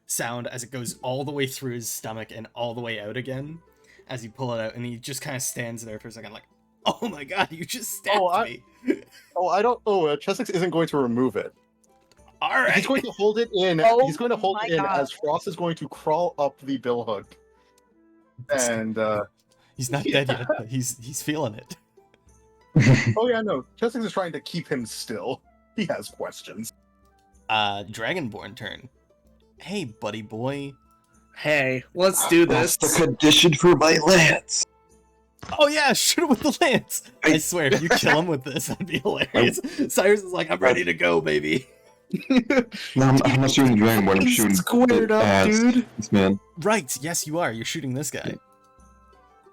sound as it goes all the way through his stomach and all the way out again as you pull it out, and he just kind of stands there for a second like, oh my god, you just stabbed me. Chessex isn't going to remove it. All right. He's going to hold it in. Oh He's going to hold my it in God. as Frost is going to crawl up the bill hook. And He's not dead yet, but he's feeling it. oh yeah, no, Chessex is trying to keep him still. He has questions. Dragonborn turn. Hey, buddy boy. Hey, let's do this. That's the condition for my lance. Oh yeah, shoot him with the lance. I swear, if you kill him with this, that'd be hilarious. Cyrus is like, I'm ready to go, baby. No, I'm not shooting the Dragonborn, I'm shooting Squared up, ass. dude. This man. Right, yes you are. You're shooting this guy.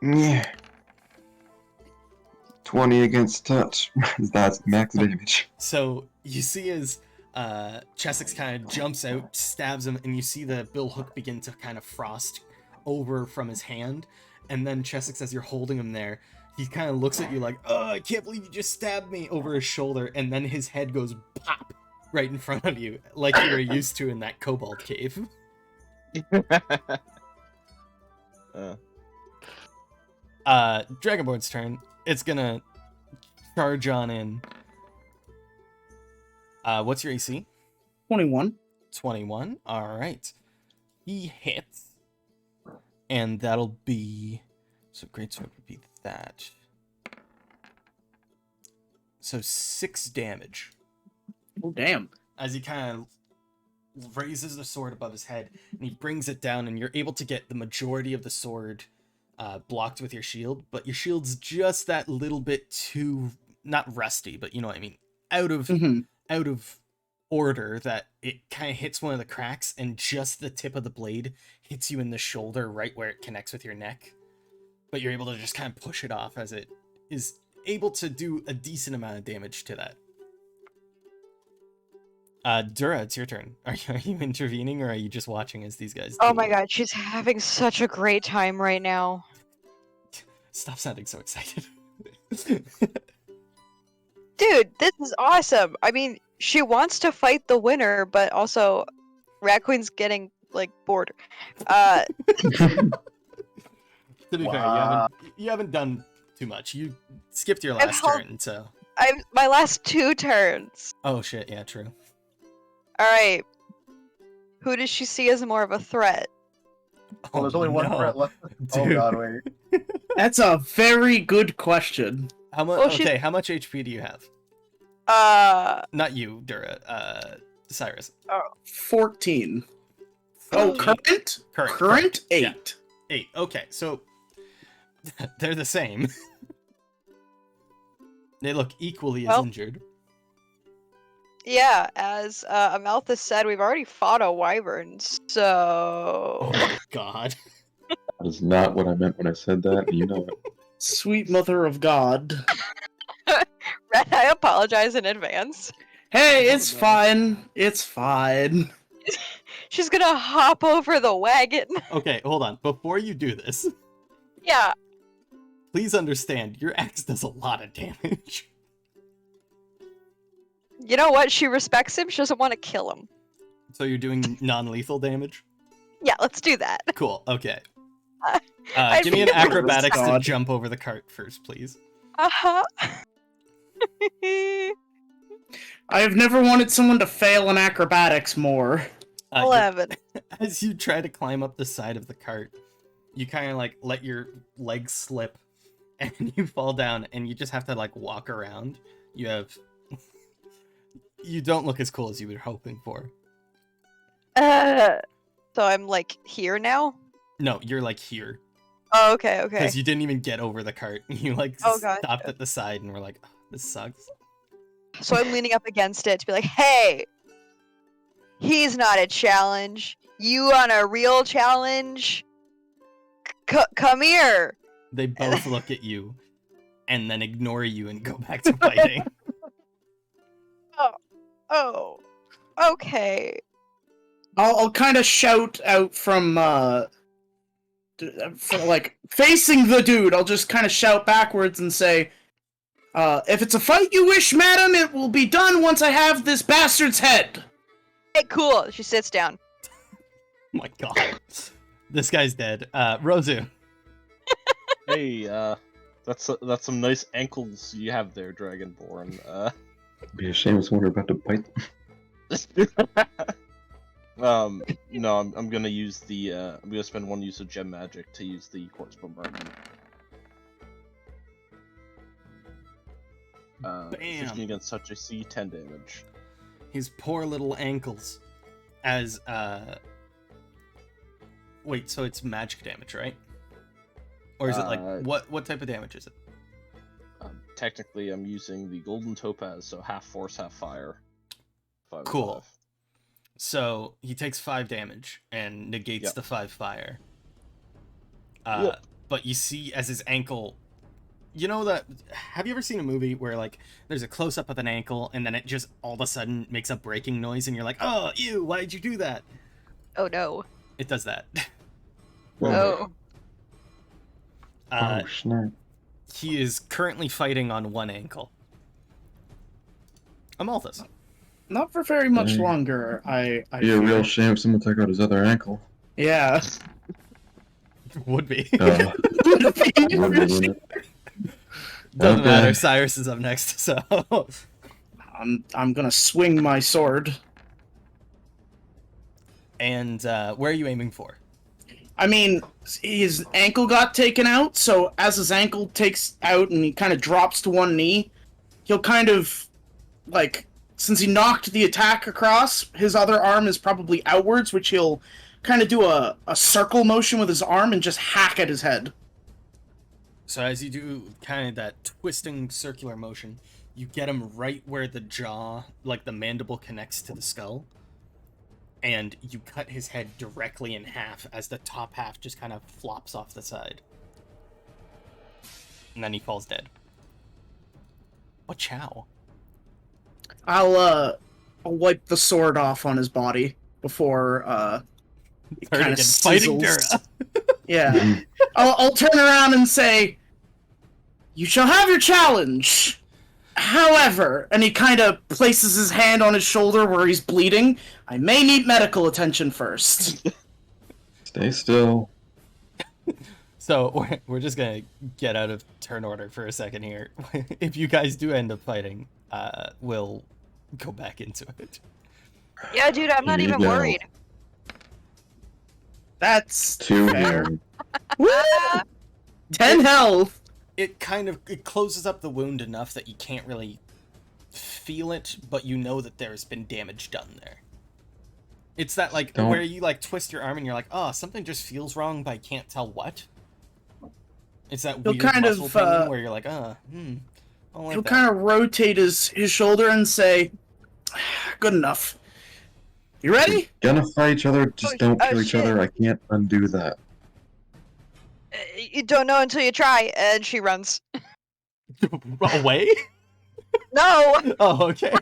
Yeah. 20 against touch. That's max damage. So you see as Chessex kind of jumps out, stabs him, and you see the bill hook begin to kind of frost over from his hand. And then Chessex, as you're holding him there, he kind of looks at you like, "Oh, I can't believe you just stabbed me," over his shoulder, and then his head goes pop right in front of you, like you were used to in that Kobold cave. Dragonborn's turn. It's gonna charge on in. What's your AC? 21. 21. All right. He hits, and that'll be so greatsword would be that. So 6 damage Oh, damn. as he kind of raises the sword above his head, and he brings it down, and you're able to get the majority of the sword blocked with your shield, but your shield's just that little bit too, not rusty, but you know what I mean, out of order, that it kind of hits one of the cracks, and just the tip of the blade hits you in the shoulder right where it connects with your neck, but you're able to just kind of push it off as it is able to do a decent amount of damage to that. Dura, it's your turn. Are you intervening, or are you just watching as these guys Oh my god, she's having such a great time right now. Stop sounding so excited. Dude, this is awesome. I mean, she wants to fight the winner, but also Raccoon's getting like bored. To be fair, Wow. you haven't done too much. You skipped your last held- turn, so. My last 2 turns. Oh shit, yeah, true. All right. Who does she see as more of a threat? Well, there's only one no. threat left. Oh Dude. god, wait. That's a very good question. How much? Well, she's- Okay, how much HP do you have? Not you, Dura. Cyrus. 14. Oh, current? Current 8. Yeah. 8. Okay, so they're the same. They look equally as Well- injured. Yeah, as Amalthus said, we've already fought a wyvern, so Oh my god. That is not what I meant when I said that, and you know it. Sweet mother of God. Red, I apologize in advance. Hey, it's fine. It's fine. She's gonna hop over the wagon. Okay, hold on. Before you do this, Yeah, please understand your axe does a lot of damage. you know what? She respects him. She doesn't want to kill him. So you're doing non-lethal damage? Yeah, let's do that. Cool, okay. I Give me an feel- acrobatics to God. jump over the cart first, please. Uh-huh. I have never wanted someone to fail in acrobatics more. 11. As you try to climb up the side of the cart, you kind of like let your legs slip and you fall down, and you just have to like walk around. You don't look as cool as you were hoping for. So I'm like here now? No, you're like here. Oh, okay, okay. Because you didn't even get over the cart. You like Oh, gotcha. stopped at the side and were like, "Oh, this sucks." So I'm leaning up against it to be like, hey, he's not a challenge. You want a real challenge? Come here. They both look at you and then ignore you and go back to fighting. Oh, okay. I'll kind of shout out from like facing the dude. I'll just kind of shout backwards and say, "If it's a fight you wish, madam, it will be done once I have this bastard's head." Hey, cool. She sits down. Oh my god. This guy's dead. Rozu. Hey, that's some nice ankles you have there, Dragonborn. It'd be a shame if someone were about to bite them. No, I'm gonna use the I'm gonna spend 1 use of gem magic to use the quartz bombardment. Bam. 15 against touch AC, 10 damage. His poor little ankles. As wait, so it's magic damage, right? Or is it like what type of damage is it? Technically, I'm using the golden topaz, so half force, half fire. 5 Cool. 5. So he takes 5 damage and negates Yep. the 5 fire. Yep. But you see as his ankle, you know that, have you ever seen a movie where like there's a close up of an ankle and then it just all of a sudden makes a breaking noise and you're like, oh, ew, why did you do that? Oh no. It does that. Oh. Oh, snap. he is currently fighting on one ankle. Amalthus. Not for very much Dang. longer. I Be a real fear. shame if someone took out his other ankle. Yeah. Would be. Wouldn't it? Doesn't Okay. matter. Cyrus is up next, so. I'm gonna swing my sword. And where are you aiming for? I mean, his ankle got taken out, so as his ankle takes out and he kind of drops to one knee, he'll kind of, like, since he knocked the attack across, his other arm is probably outwards, which he'll kind of do a circle motion with his arm and just hack at his head. So as you do kind of that twisting circular motion, you get him right where the jaw, like the mandible, connects to the skull. And you cut his head directly in half as the top half just kind of flops off the side. And then he falls dead. What chow? I'll wipe the sword off on his body before it kind of Fighting sizzles. Dura. Yeah. I'll turn around and say, "You shall have your challenge. However," and he kind of places his hand on his shoulder where he's bleeding, "I may need medical attention first." Stay still. So we're just gonna get out of turn order for a second here. If you guys do end up fighting, we'll go back into it. Yeah, dude, I'm not Here you even go. worried. That's Two fair. here. Woo! 10 health! It closes up the wound enough that you can't really feel it, but you know that there's been damage done there. It's that, like, Don't- where you, like, twist your arm and you're like, oh, something just feels wrong, but I can't tell what. It's that He'll weird kind muscle of, pain where you're like, I don't like He'll that. kind of rotate his shoulder and say, "Good enough. You ready?" Gonna fight each other, just don't oh, kill each shit. other. I can't undo that. You don't know until you try, and she runs. Away? No! Oh, okay.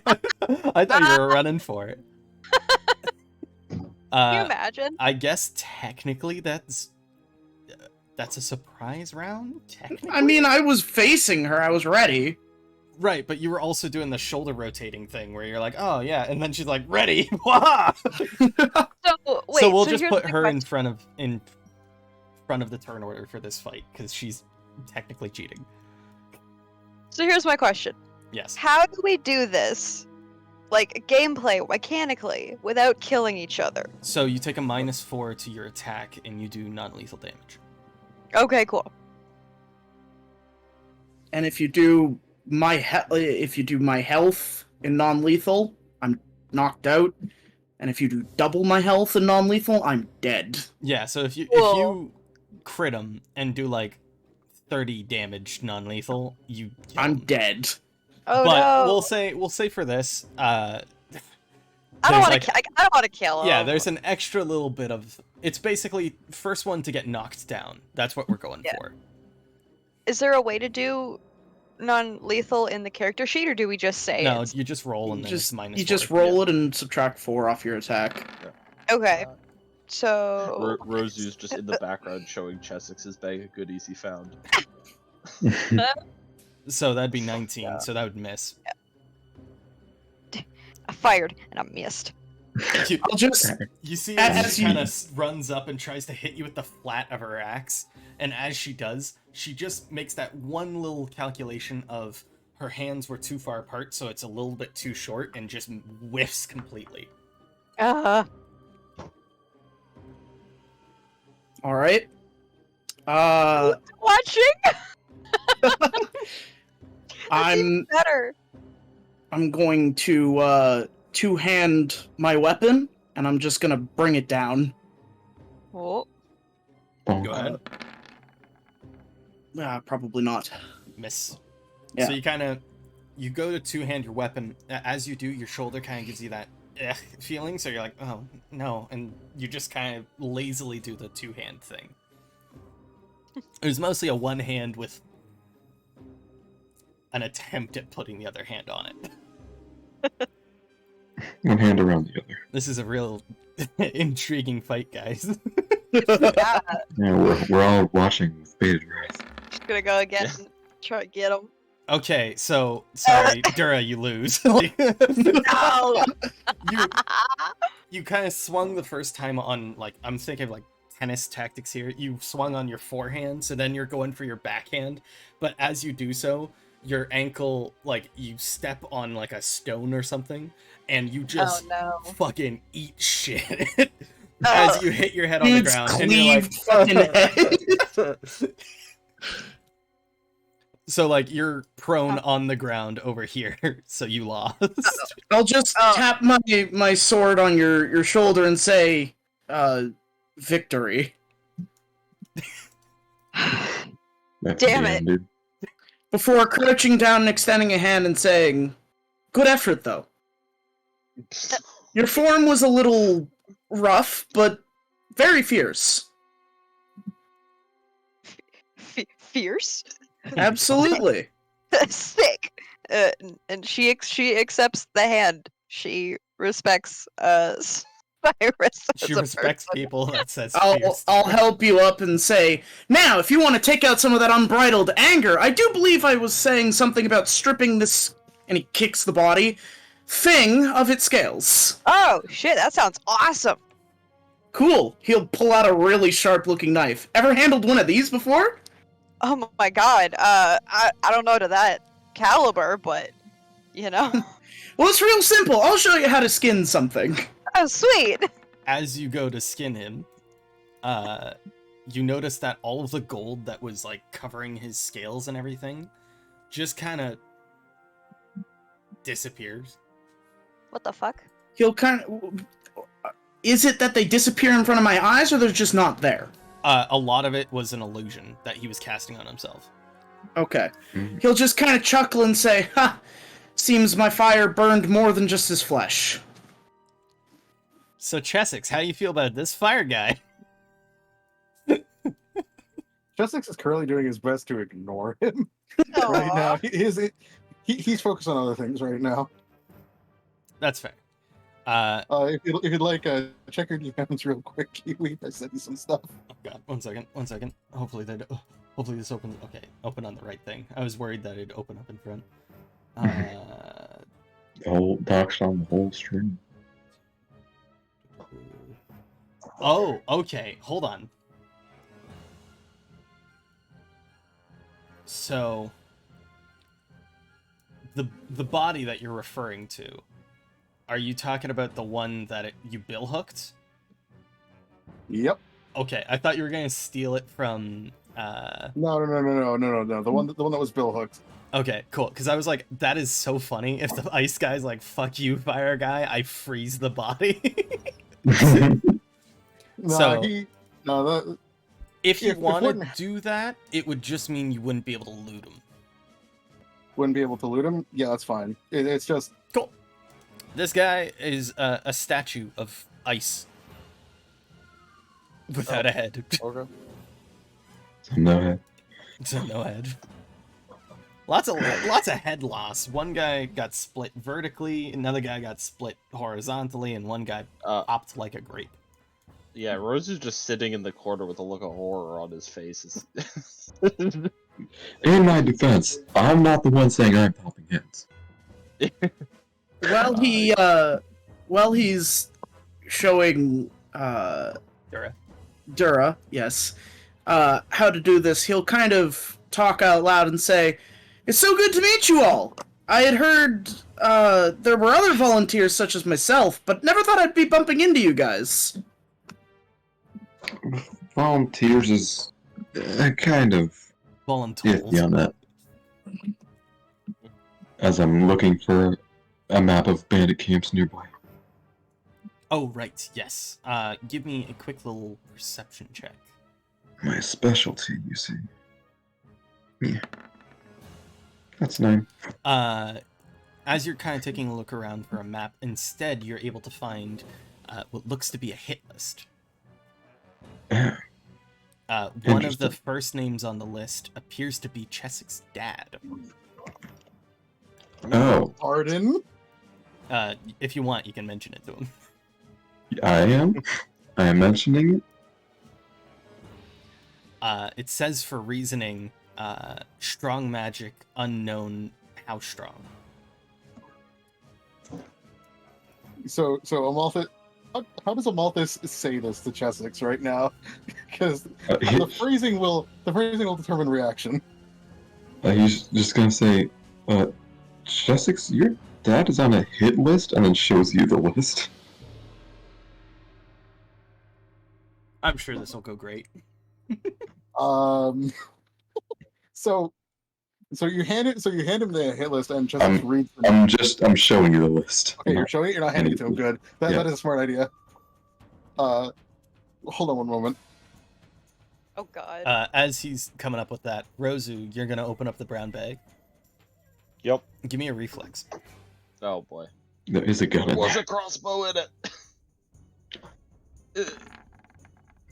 I thought you were running for it. Can you Uh, imagine? I guess technically that's a surprise round. Technically, I mean, I was facing her. I was ready. right, but you were also doing the shoulder rotating thing where you're like, oh yeah, and then she's like, ready. Wah! So, wait, So we'll just here's put my her in question. front of the turn order for this fight because she's technically cheating. So here's my question. Yes. How do we do this? Like, gameplay, mechanically, without killing each other? So you take a -4 to your attack and you do non-lethal damage. Okay, cool. And if you do my health in non-lethal, I'm knocked out. And if you do double my health in non-lethal, I'm dead. Yeah. So if you Cool. crit him and do like 30 damage non-lethal, you kill I'm him. dead. Oh But no! we'll say for this, I don't there's want like- to. I don't want to kill him. yeah, there's an extra little bit of. It's basically first one to get knocked down. That's what we're going Yeah. for. Is there a way to do non-lethal in the character sheet, or do we just say No, it? you just roll and then it's -4. You just roll it and subtract 4 off your attack. Okay. So Rosu's just in the background showing Chessix's bag of goodies he found. So that'd be 19. So that would miss. I fired and I missed. You, I'll just you see As as she you- kind of runs up and tries to hit you with the flat of her axe, and as she does, she just makes that one little calculation of her hands were too far apart, so it's a little bit too short, and just whiffs completely. all right. Watching. I'm Better. I'm going to two-hand my weapon, and I'm just gonna bring it down. Oh, Go ahead. Probably not. Miss. Yeah. So you go to two-hand your weapon. As you do, your shoulder kind of gives you that feeling, so you're like, oh, no, and you just kind of lazily do the two-hand thing. It was mostly a one hand with an attempt at putting the other hand on it. One hand around the other. This is a real intriguing fight, guys. yeah. Yeah, we're all watching with bated breath. Just gonna go again. Try to get him. Okay, so sorry, Dura, you lose. Like, No. you kind of swung the first time on, like, I'm thinking of like tennis tactics here. You swung on your forehand, so then you're going for your backhand, but as you do so, your ankle, like, you step on like a stone or something, and you just no. fucking eat shit as you hit your head on the Dude's ground, and you're like, cleaved fucking head. so like you're prone on the ground over here, so you lost. I'll just tap my sword on your shoulder and say, victory. That's Damn the it. end, dude. Before crouching down and extending a hand and saying, good effort, though. Your form was a little rough, but very fierce. Fierce. Absolutely. Sick. And she accepts the hand. She respects Cyrus. She as a respects person. people that says I'll fierce. help you up and say, now, if you want to take out some of that unbridled anger, I do believe I was saying something about stripping this, and he kicks the body, thing of its scales. Oh shit! That sounds awesome. Cool. He'll pull out a really sharp-looking knife. Ever handled one of these before? Oh my god. I don't know to that caliber, but you know. Well, it's real simple. I'll show you how to skin something. Oh sweet. As you go to skin him, you notice that all of the gold that was like covering his scales and everything just kind of disappears. What the fuck? He'll kind of... Is it that they disappear in front of my eyes, or they're just not there? A lot of it was an illusion that he was casting on himself. Okay. Mhm. He'll just kind of chuckle and say, ha! Seems my fire burned more than just his flesh. So Chessex, how do you feel about this fire guy? Chessex is currently doing his best to ignore him Aw. right now. He's focused on other things right now. That's fair. If you'd like, check your DMs real quick, Kiwi. I sent you some stuff. Oh god, one second. Hopefully this opens. Okay, open on the right thing. I was worried that it'd open up in front. The whole docs on the whole stream. Oh, okay. Hold on. So the body that you're referring to, are you talking about the one that you bill hooked? Yep. Okay, I thought you were gonna steal it from. No. The one that was Bill hooked. Okay, cool. Because I was like, that is so funny. If the ice guy's like, "Fuck you, fire guy," I freeze the body. No, So- If you If want to one- do that, it would just mean you wouldn't be able to loot him. wouldn't be able to loot him. Yeah, that's fine. It's just Cool. This guy is a statue of ice without a head. Okay. No, So no head. Lots of head loss. One guy got split vertically, another guy got split horizontally, and one guy popped like a grape. Yeah, Rose is just sitting in the corner with a look of horror on his face. in my defense, I'm not the one saying I'm popping heads. While he's showing Dura, yes, how to do this, he'll kind of talk out loud and say, "It's so good to meet you all. I had heard there were other volunteers such as myself, but never thought I'd be bumping into you guys." Volunteers is kind of Voluntold. iffy on that. As I'm looking for a map of bandit camps nearby. Oh, right, yes. Give me a quick little perception check. My specialty, you see. Yeah. That's 9. As you're kind of taking a look around for a map, instead you're able to find what looks to be a hit list. Yeah. One of the Interesting. first names on the list appears to be Chessex's dad. Oh, pardon. If you want, you can mention it to him. I am? I am mentioning it? It says for reasoning, strong magic, unknown how strong. So Amalthus, how does Amalthus say this to Chessex right now? Because the phrasing will determine reaction. He's just gonna say, Chessex, your dad is on a hit list, and then shows you the list. I'm sure this will go great. So you hand him the hit list, and Chessex reads. I'm showing you the list. Okay, you're showing it. You're not handing it to him. Good. That Yeah. is a smart idea. Hold on one moment. Oh god. As he's coming up with that, Rozu, you're gonna open up the brown bag. Yep. Give me a reflex. Oh boy. There is a gun in Was there. a crossbow in it?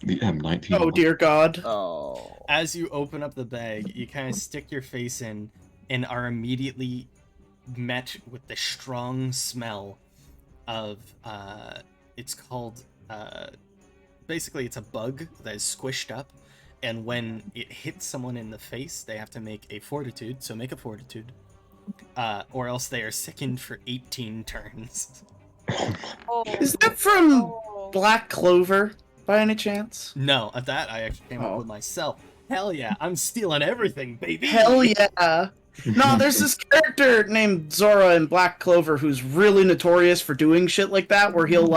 The M19. Oh dear God. Oh. As you open up the bag, you kind of stick your face in and are immediately met with the strong smell of it's called basically it's a bug that is squished up, and when it hits someone in the face they have to make a fortitude, so make a fortitude, or else they are sickened for 18 turns. Oh. Is that from Oh. Black Clover by any chance? No, at that I actually came up Oh. with myself. Hell yeah, I'm stealing everything, baby. Hell yeah. No, there's this character named Zora in Black Clover who's really notorious for doing shit like that, where he'll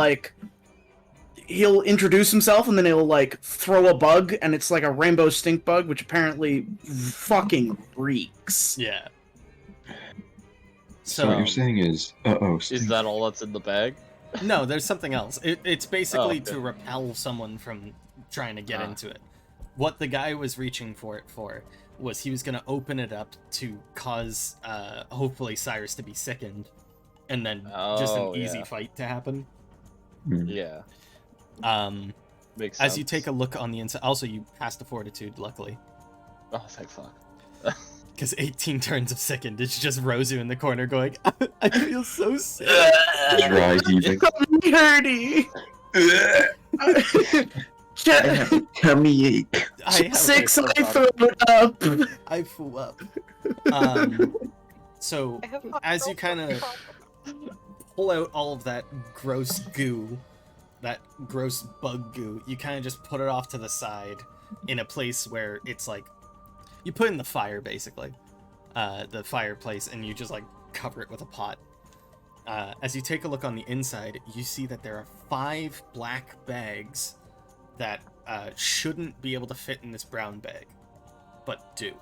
introduce himself and then he'll like throw a bug, and it's like a rainbow stink bug, which apparently fucking reeks. Yeah. So what you're saying is, Is that all that's in the bag? No, there's something else. It's basically okay. to repel someone from trying to get Ah. into it. What the guy was reaching for it for was he was going to open it up to cause, hopefully, Cyrus to be sickened, and then just an Oh, easy yeah. fight to happen. Yeah. Makes sense. As you take a look on the inside, also you passed the fortitude, luckily, Oh, thank fuck. because 18 turns of sickened. It's just Rozu in the corner going, "I feel so sick." dry heaving? Hurdy. Tummy ache. I have Six, a- I throw it up. I flew up. So I have as you kind of pull out all of that gross goo, that gross bug goo, you kind of just put it off to the side in a place where it's like you put it in the fire, basically, the fireplace, and you just like cover it with a pot. As you take a look on the inside, you see that there are 5 black bags that shouldn't be able to fit in this brown bag, but do.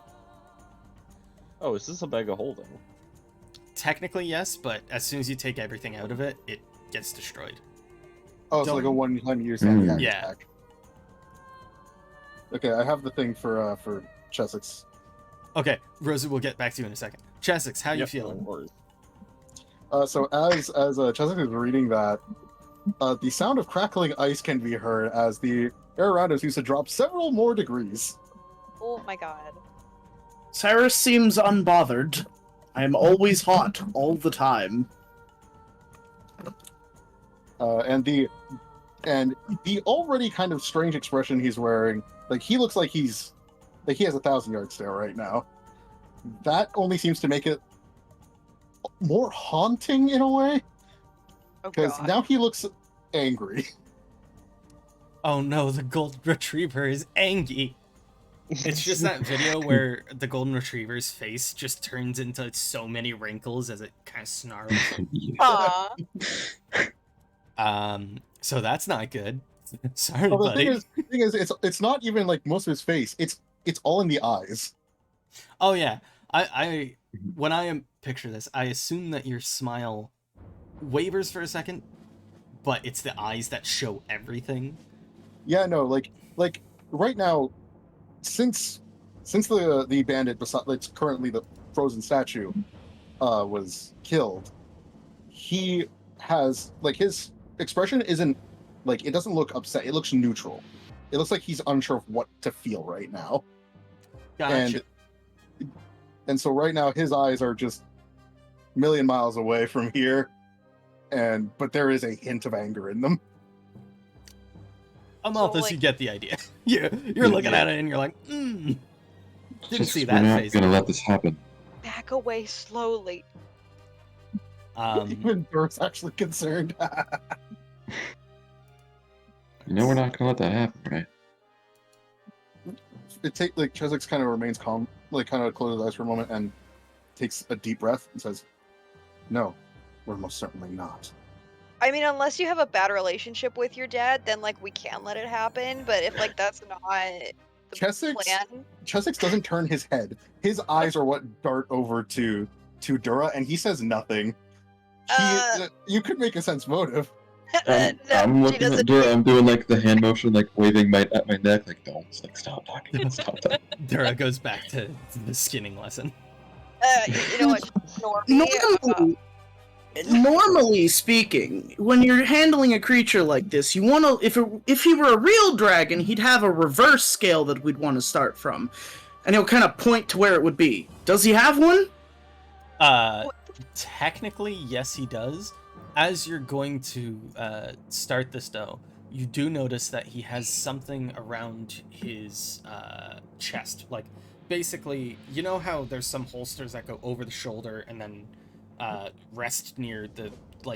Oh, is this a bag of holding? Technically, yes, but as soon as you take everything out of it, it gets destroyed. Oh, it's Don't- like a one-time use Yeah. attack. Okay, I have the thing for Chessex. Okay, Rosa, we'll get back to you in a second. Chessex, how you Yep, feeling? no worries. So as Chessex is reading that, the sound of crackling ice can be heard as the air around us used to drop several more degrees. Oh my god. Cyrus seems unbothered. I am always hot all the time. And the already kind of strange expression he's wearing, like he looks like he has 1,000-yard stare right now. That only seems to make it more haunting in a way, Oh because god. now he looks angry. Oh no, the golden retriever is angry. It's just that video where the golden retriever's face just turns into so many wrinkles as it kind of snarls. Aw. So that's not good. Sorry, Well, the buddy. thing is, it's not even like most of his face. It's all in the eyes. Oh yeah, I when I picture this, I assume that your smile wavers for a second, but it's the eyes that show everything. Yeah, no, like right now, since the bandit that's currently the frozen statue was killed, he has like his expression isn't like, it doesn't look upset. It looks neutral. It looks like he's unsure of what to feel right now. Gotcha. And so right now his eyes are just a million miles away from here, but there is a hint of anger in them. Amalthus, So, you like- get the idea. You're looking Yeah. at it and you're like, Didn't see We're that not phase. gonna let this happen. Back away slowly. Even Dor's actually concerned. You know we're not gonna let that happen, right? Cheswick kind of remains calm, kind of closes his eyes for a moment and takes a deep breath and says, "No, we're most certainly not." I mean, unless you have a bad relationship with your dad, then we can let it happen. But if that's not the plan, Cheswick doesn't turn his head. His eyes are what dart over to Dura, and he says nothing. You could make a sense motive. I'm looking at Dura. I'm doing the hand motion, waving at my neck, don't stop talking. Stop talking. Dura goes back to the skinning lesson. you know what? Ignore me. Normally speaking, when you're handling a creature like this, you want to. If he were a real dragon, he'd have a reverse scale that we'd want to start from, and he'll kind of point to where it would be. Does he have one? Technically, yes, he does. As you're going to start this, though, you do notice that he has something around his chest. Basically, you know how there's some holsters that go over the shoulder and then rest near the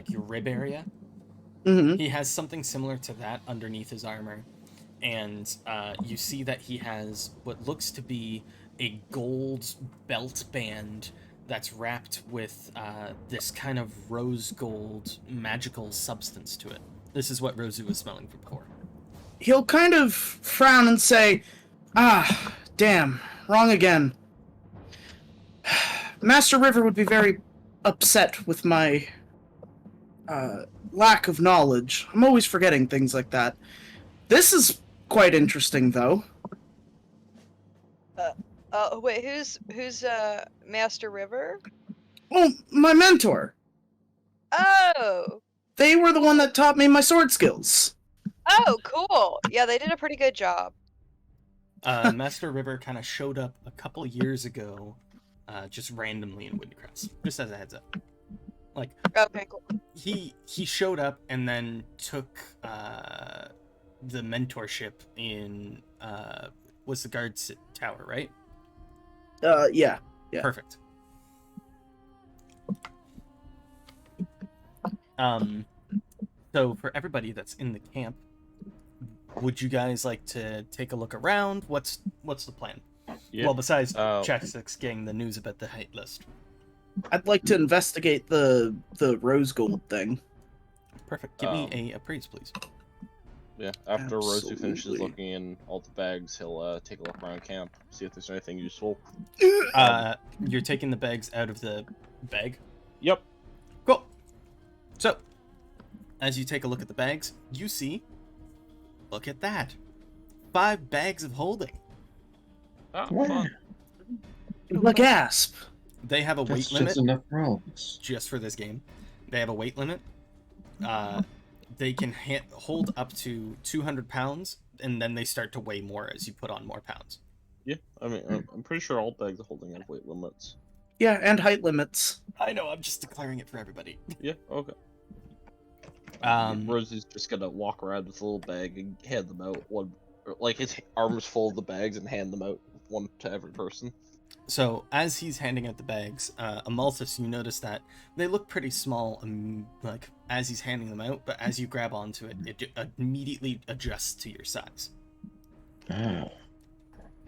your rib area? Mm-hmm. He has something similar to that underneath his armor. And you see that he has what looks to be a gold belt band that's wrapped with this kind of rose gold magical substance to it. This is what Rosu was smelling for before. He'll kind of frown and say, damn, wrong again. Master River would be very upset with my lack of knowledge. I'm always forgetting things like that. This is quite interesting, though. Wait, who's Master River? Oh, my mentor. Oh. They were the one that taught me my sword skills. Oh, cool. Yeah, they did a pretty good job. Master River kind of showed up a couple years ago, just randomly in Windcrest, just as a heads up. Okay, cool. He showed up and then took the mentorship in was the guard's tower, right? Yeah. Perfect. So for everybody that's in the camp, would you guys like to take a look around? What's the plan? Yeah. Well, besides Cheswick's getting the news about the hate list. I'd like to investigate the rose gold thing. Perfect. Give me a appraise, please. Yeah, after Rosu finishes Absolutely. looking in all the bags, he'll take a look around camp, see if there's anything useful. You're taking the bags out of the bag? Yep. Cool. So, as you take a look at the bags, you see, look at that. 5 bags of holding. Oh, Wow. fun. The gasp. They have a weight That's limit just enough for all of us. just for this game. They have a weight limit. They can hold up to 200 pounds, and then they start to weigh more as you put on more pounds. Yeah, I mean, I'm pretty sure all bags of holding have weight limits. Yeah, and height limits. I know, I'm just declaring it for everybody. Yeah, okay. Um, Rosie's just gonna walk around with a little bag and hand them out his arms full of the bags and hand them out one to every person. So, as he's handing out the bags, Amalthus, you notice that they look pretty small, as he's handing them out, but as you grab onto it, it immediately adjusts to your size. Oh.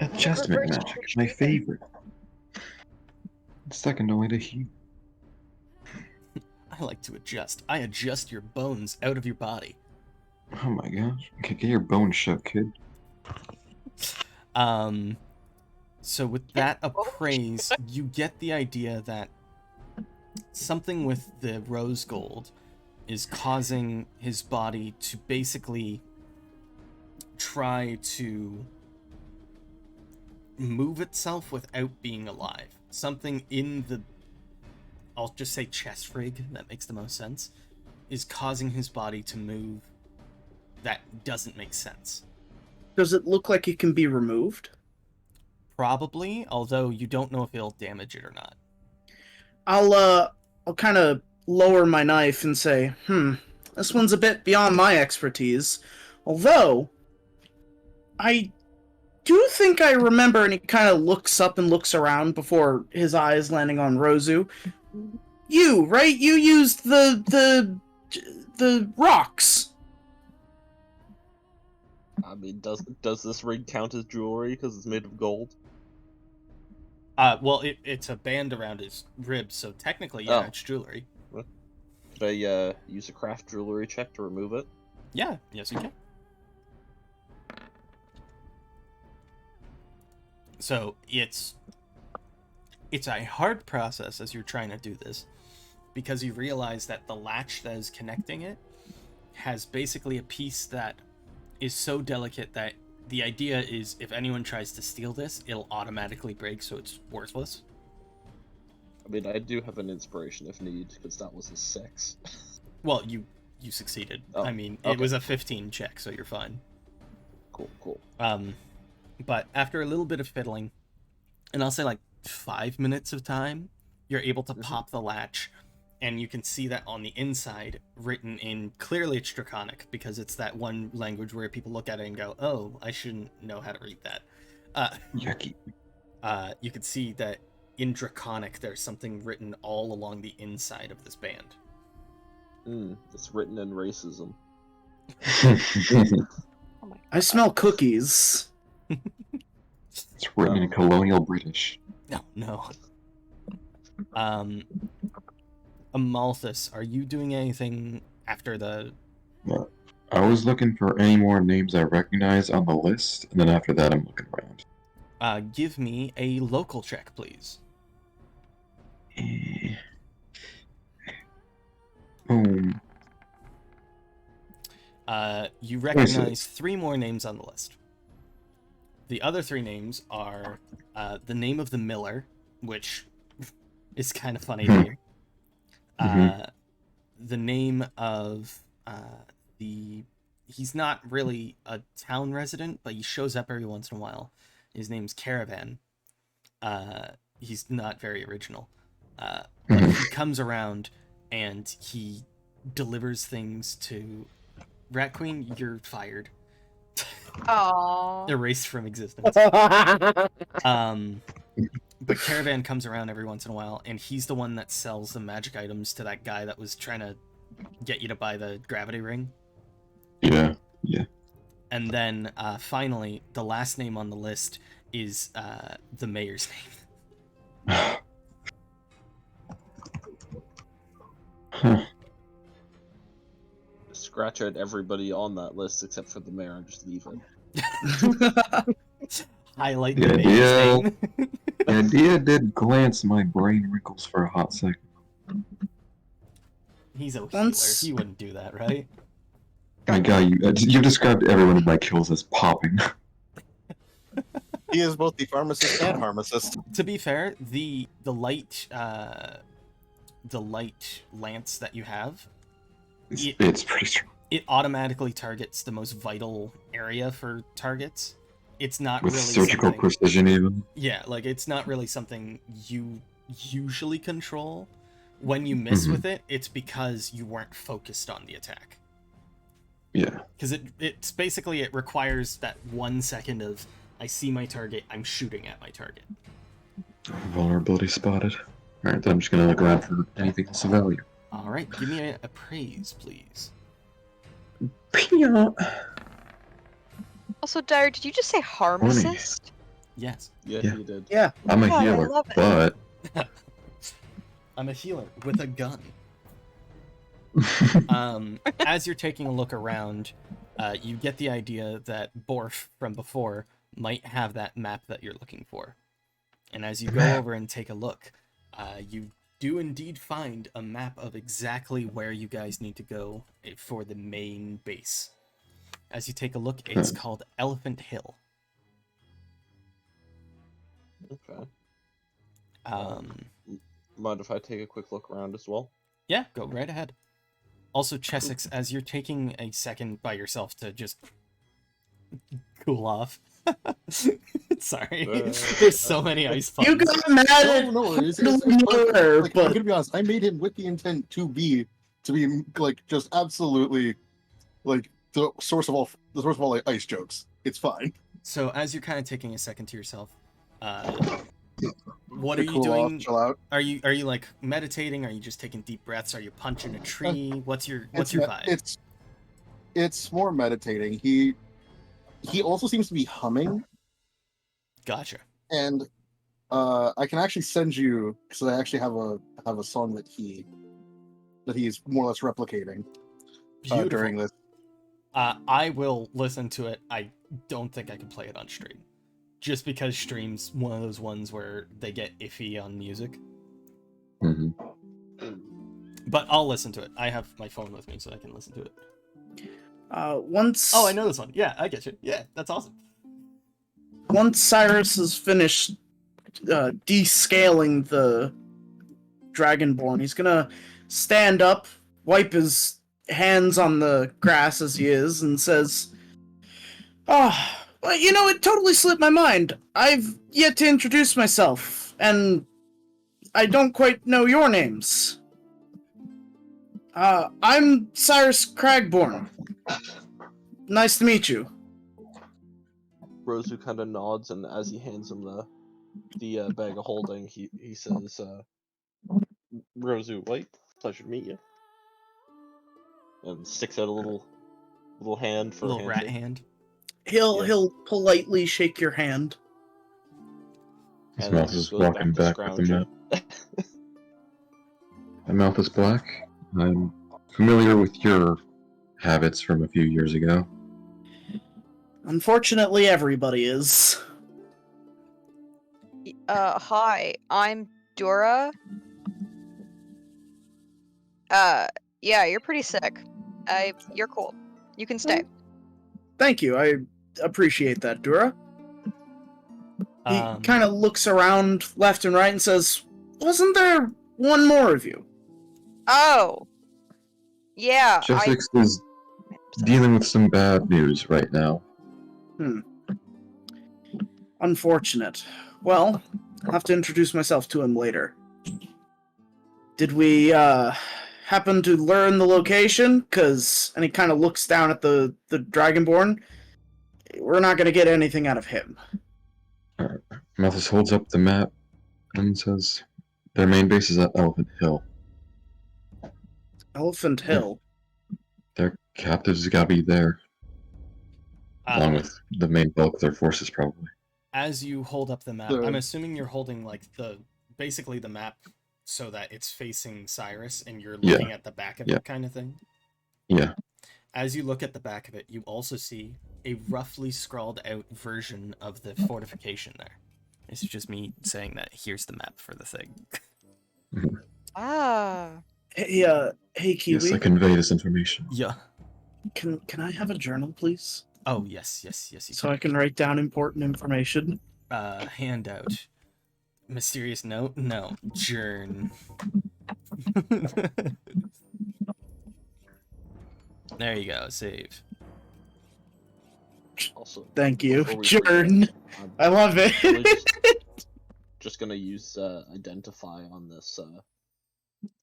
Adjustment magic, my favorite. Second only to heat. I like to adjust. I adjust your bones out of your body. Oh my gosh. Okay, get your bones shut, kid. So with that appraise, you get the idea that something with the rose gold is causing his body to basically try to move itself without being alive. Something in the, I'll just say chest rig, that makes the most sense, is causing his body to move that doesn't make sense. Does it look like it can be removed? Probably, although you don't know if it'll damage it or not. I'll kind of lower my knife and say, this one's a bit beyond my expertise. Although, I do think I remember, and he kind of looks up and looks around before his eyes landing on Rozu. You, right? You used the rocks. I mean, does this ring count as jewelry because it's made of gold? Well, it's a band around his ribs, so technically, yeah, Oh. it's jewelry. Could I use a craft jewelry check to remove it? Yeah, yes, you can. So it's a hard process as you're trying to do this, because you realize that the latch that is connecting it has basically a piece that is so delicate that the idea is if anyone tries to steal this, it'll automatically break, so it's worthless. I mean, I do have an inspiration if need, because that was a 6. Well, you succeeded. Oh, I mean, it okay. was a 15 check, so you're fine. Cool. But after a little bit of fiddling, and I'll say like 5 minutes of time, you're able to pop the latch, and you can see that on the inside, written in, clearly it's Draconic, because it's that one language where people look at it and go, oh, I shouldn't know how to read that. Yucky. You can see that in Draconic, there's something written all along the inside of this band. It's written in racism. I smell cookies. It's written in colonial British. No. Amalthus, are you doing anything after the... I was looking for any more names I recognize on the list, and then after that I'm looking around. Give me a local check, please. Boom. You recognize 3 more names on the list. The other 3 names are the name of the miller, which is kind of funny to hear. The name of he's not really a town resident, but he shows up every once in a while. His name's Caravan. He's not very original. But he comes around and he delivers things to Rat Queen. You're fired. Aww. Erased from existence. But Caravan comes around every once in a while, and he's the one that sells the magic items to that guy that was trying to get you to buy the gravity ring. Yeah. And then finally, the last name on the list is the mayor's name. Huh. Scratch out everybody on that list except for the mayor and just leave it. Highlight The the mayor's idea- name. The idea did glance my brain wrinkles for a hot second. He's a healer. Once- He wouldn't do that, right? I got you. You described every one of my kills as popping. He is both the pharmacist and pharmacist. To be fair, the light lance that you have, It's pretty strong. it automatically targets the most vital area for targets. It's not With really surgical something... precision, even. Yeah, like it's not really something you usually control. When you miss with it, it's because you weren't focused on the attack. Yeah. Because it's basically, it requires that 1 second of, I see my target, I'm shooting at my target. Vulnerability spotted. Alright, then I'm just gonna look around for anything else of value. Alright, give me a praise, please. Also, Dire, did you just say pharmacist? Yes. Yeah, Yeah. he did. Yeah. I'm a Oh, I healer, love it. but I'm a healer with a gun. As you're taking a look around, you get the idea that Borf from before might have that map that you're looking for. And as you go over and take a look, you do indeed find a map of exactly where you guys need to go for the main base. As you take a look, it's called Elephant Hill. Okay. Um, Mind if I take a quick look around as well? Yeah, go right ahead. Also, Chessex, as you're taking a second by yourself to just cool off. Sorry, there's so many ice puns. You got mad at No worries. the It's fine. miller, Like, I'm but gonna be honest. I made him with the intent to be like just absolutely like the source of all like, ice jokes. It's fine. So as you're kind of taking a second to yourself, what To are you cool off, doing? chill out. Are you like meditating? Are you just taking deep breaths? Are you punching a tree? What's your vibe? It's more meditating. He also seems to be humming, Gotcha. and I can actually send you because I actually have a song that he's more or less replicating Beautiful. during this. I will listen to it. I don't think I can play it on stream. Just because stream's one of those ones where they get iffy on music. Hmm. But I'll listen to it. I have my phone with me so I can listen to it. Once. Oh, I know this one. Yeah, I get you. Yeah, that's awesome. Once Cyrus has finished descaling the Dragonborn, he's gonna stand up, wipe his hands on the grass as he is, and says, "Oh, well, you know, it totally slipped my mind. I've yet to introduce myself, and I don't quite know your names. I'm Cyrus Cragborn. Nice to meet you." Rosu kind of nods, and as he hands him the bag of holding, he says, "Rosu, White, pleasure to meet you," and sticks out a little hand for a Little rat handshake. hand. He'll politely shake your hand. His And mouth then is goes walking to back with the scrounging. map. My mouth is black. I'm familiar with your habits from a few years ago. Unfortunately, everybody is. Hi, I'm Dora. Yeah, you're pretty sick. You're cool. You can stay. Thank you. I appreciate that, Dura. He kind of looks around left and right and says, "Wasn't there one more of you?" Oh, yeah. Jessix is dealing with some bad news right now. Unfortunate. Well, I'll have to introduce myself to him later. Did we, happen to learn the location? And he kind of looks down at the Dragonborn. We're not going to get anything out of him. Malthus holds up the map and says, their main base is at Elephant Hill. Elephant Hill? Their captives gotta be there. Along with the main bulk of their forces, probably. As you hold up the map, I'm assuming you're holding like basically the map so that it's facing Cyrus and you're looking at the back of it kind of thing. Yeah. As you look at the back of it, you also see a roughly scrawled out version of the fortification there. This is just me saying that here's the map for the thing. Hey, Kiwi. Yes, I convey this information. Yeah. Can I have a journal, please? Oh, yes. You so I can write down important information. Handout. Mysterious note? No. Journ. There you go. Save. Also, thank you. before we Journ. I love it. just gonna use identify on this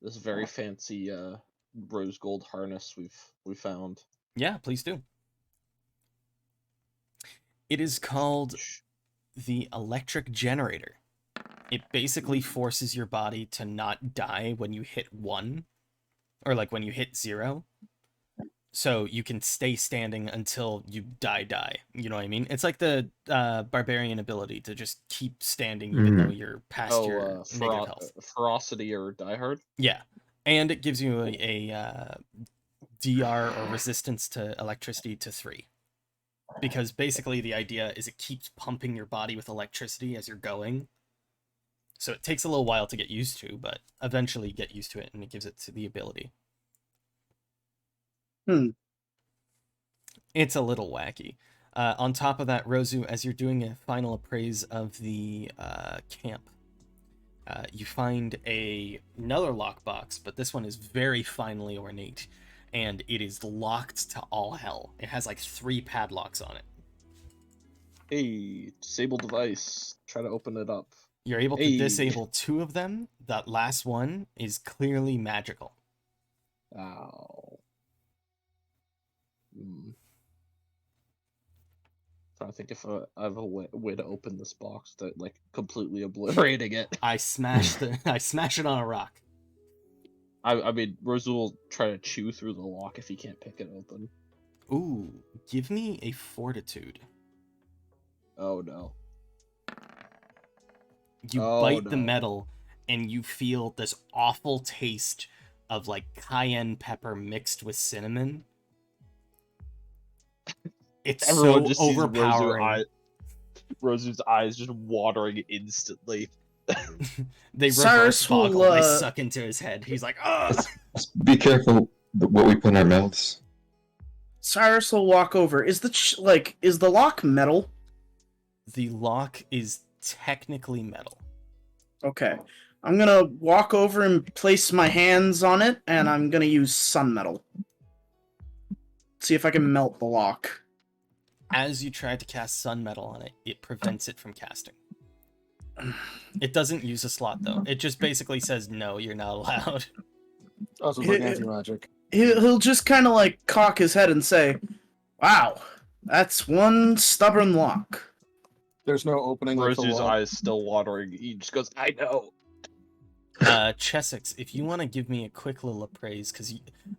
this very fancy rose gold harness we found. Yeah, please do. It is called the electric generator. It basically forces your body to not die when you hit 1, or like when you hit 0. So you can stay standing until you die. You know what I mean? It's like the barbarian ability to just keep standing even though you're past your negative health. Ferocity or Die Hard? Yeah. And it gives you a DR or resistance to electricity to 3. Because basically the idea is it keeps pumping your body with electricity as you're going. So it takes a little while to get used to, but eventually you get used to it and it gives it to the ability. It's a little wacky. On top of that, Rosu, as you're doing a final appraise of the camp, you find another lockbox, but this one is very finely ornate, and it is locked to all hell. It has like 3 padlocks on it. Hey, disable device. Try to open it up. You're able to disable 2 of them. That last one is clearly magical. Ow. trying to think if I have a way to open this box that like completely obliterating it. I smash it on a rock. I mean, Rosu will try to chew through the lock if he can't pick it open. Ooh, give me a fortitude. Oh no. You Oh, bite the no. metal and you feel this awful taste of like cayenne pepper mixed with cinnamon. It's Everyone so just sees overpowering. Rosu's eyes just watering instantly. They reverse Cyrus will, boggle. They suck into his head. He's like, "Ugh!" Just be careful what we put in our mouths. Cyrus will walk over. Is the lock metal? The lock is technically metal. Okay. I'm gonna walk over and place my hands on it, and I'm gonna use sun metal. See if I can melt the lock. As you try to cast sun metal on it, it prevents it from casting. It doesn't use a slot though. It just basically says no, you're not allowed. Oh, so it's like anti-magic. He'll just kind of like cock his head and say, "Wow, that's one stubborn lock." There's no opening like the Rosu's wall. eyes still watering. He just goes, I know. Chessex, if you want to give me a quick little appraise, because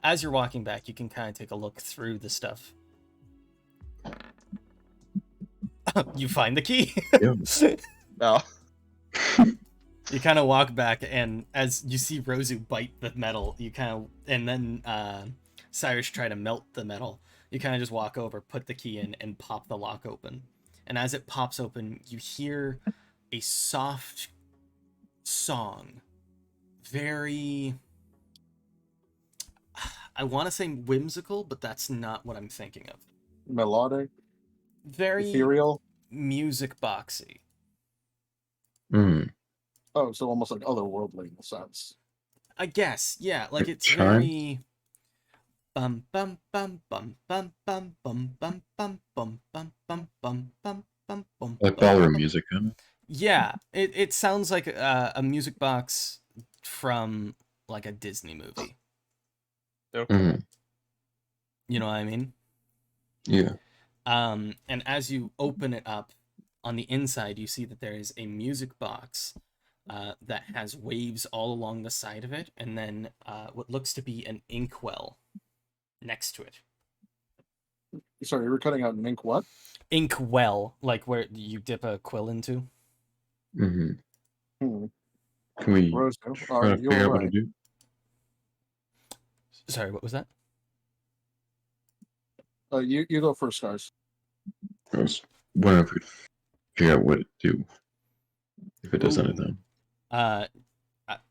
as you're walking back, you can kind of take a look through the stuff. You find the key. No. You kind of walk back, and as you see Rosu bite the metal, you kind of, and then Cyrus try to melt the metal. You kind of just walk over, put the key in, and pop the lock open. And as it pops open, you hear a soft song. Very, I want to say whimsical, but that's not what I'm thinking of. Melodic, Very ethereal. music boxy. Hmm. Oh, so almost like otherworldly in a sense. I guess, yeah. Like it's Chime? very bum bum bum bum bum bum bum bum bum bum bum bum bum bum bum bum. Like ballroom music, kind of. Yeah, it sounds like a music box from like a Disney movie. Hmm. You know what I mean? Yeah. And as you open it up, on the inside, you see that there is a music box that has waves all along the side of it, and then what looks to be an inkwell next to it. Sorry, you were cutting out an ink what? Inkwell, like where you dip a quill into. Hmm. Hmm. Can we Rosu, try to figure you're out what to right. do? Sorry, what was that? You go first, Stars. I was wondering if we could figure out what to do. If it does Ooh. anything.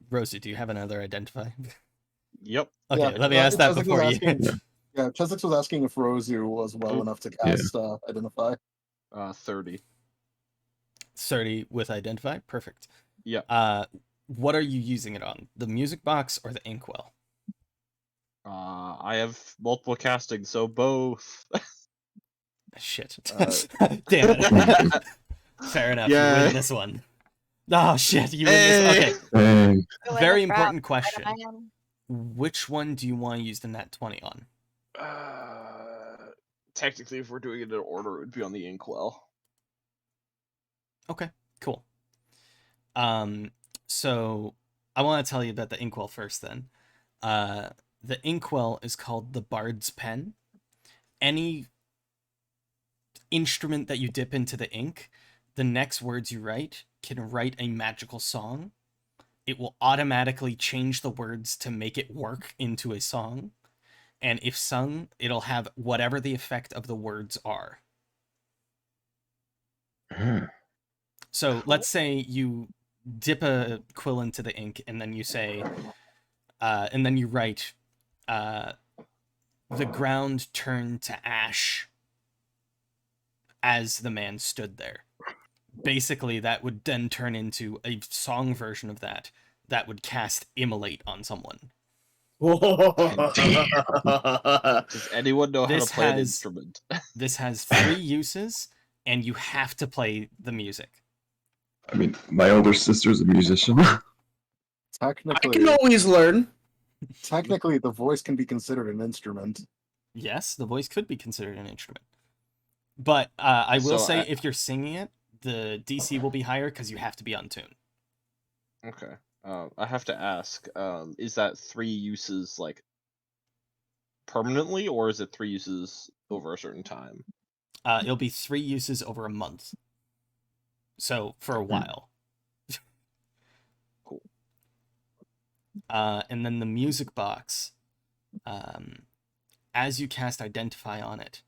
Rosie, do you have another identify? Yep. Okay, Yeah, let me ask that Chessex was before you. asking- Yeah. Yeah, Chessex was asking if Rosu was well enough to cast Identify. 30. 30 with identify, perfect. Yeah. What are you using it on? The music box or the inkwell? I have multiple castings, so both. Shit. Damn it. Fair enough. You Yeah. win this one. Oh shit, you win this. Okay. Hey, Very important question. Which one do you want to use the nat 20 on? Technically, if we're doing it in order, it would be on the inkwell. Okay, cool. So I want to tell you about the inkwell first then. The inkwell is called the Bard's Pen. Any instrument that you dip into the ink, the next words you write can write a magical song. It will automatically change the words to make it work into a song. And if sung, it'll have whatever the effect of the words are. So let's say you dip a quill into the ink and then you say, and then you write, the ground turned to ash as the man stood there. Basically, that would then turn into a song version of that would cast Immolate on someone. Does anyone know how This to play an has- instrument? This has 3 uses, and you have to play the music. I mean, my older sister's a musician. I Technically, can always learn. technically, the voice can be considered an instrument. Yes, the voice could be considered an instrument. But I will So say, I- if you're singing it, the DC will be higher because you have to be on tune. Okay. I have to ask, is that 3 uses like permanently, or is it 3 uses over a certain time? It'll be 3 uses over a month. So for a while. Cool. And then the music box, as you cast Identify on it,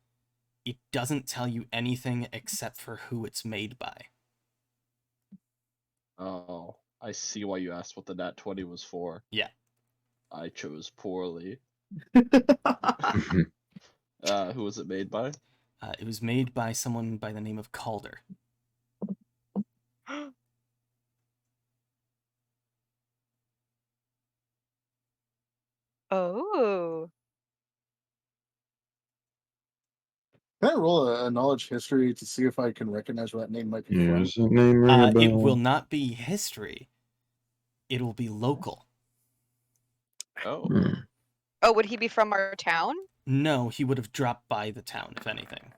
it doesn't tell you anything except for who it's made by. Oh, I see why you asked what the nat 20 was for. Yeah. I chose poorly. Who was it made by? It was made by someone by the name of Calder. Oh. Can I roll a knowledge history to see if I can recognize where that name might be Yeah, from? does that name ring a It bell? will not be history. It will be local. Oh. Hmm. Oh, would he be from our town? No, he would have dropped by the town, if anything.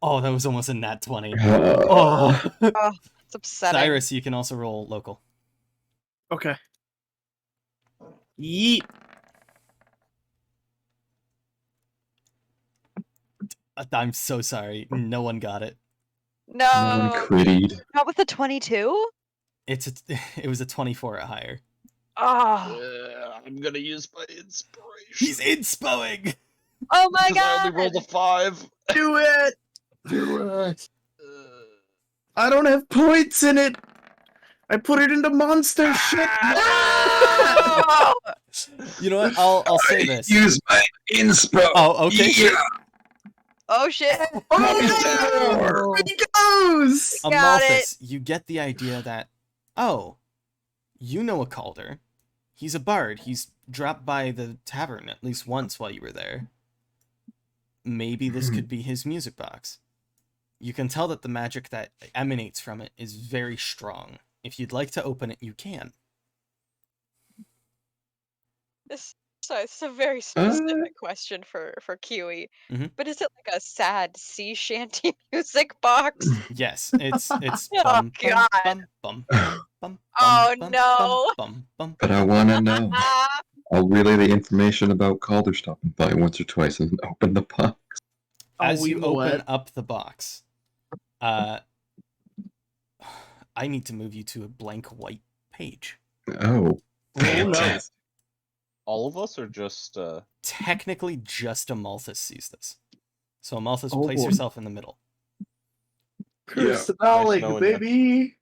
Oh, that was almost a nat 20. Oh. Oh! It's upsetting. Cyrus, you can also roll local. Okay. Yeet. I'm so sorry. No one got it. No one No. critted. Not with the 22? It was a 24 or higher. Oh. I'm gonna use my inspiration. He's inspoing! Oh my Because I only god! rolled a 5. Do it! Do it! I don't have points in it! I put it into monster shit! No! You know what? I'll say this. Use my inspo. Oh, okay. Yeah. Oh shit! Oh! It goes! Got Amalthus, you get the idea that, oh, you know a Calder. He's a bard. He's dropped by the tavern at least once while you were there. Maybe this could be his music box. You can tell that the magic that emanates from it is very strong. If you'd like to open it, you can. This is a very specific question for Kiwi. Mhm. But is it like a sad sea shanty music box? Yes, it's Oh, bum, God. bum, bum, bum, bum, Oh, bum, no. bum, bum, But I want to know. Ah, I'll relay the information about Calder stopping by once or twice and open the box. As you open what? up the box, I need to move you to a blank white page. Oh. no. All of us, or just Technically, just Amalthus sees this. So Amalthus, Oh, place boy. yourself in the middle. Personality, Nice knowing ya. baby!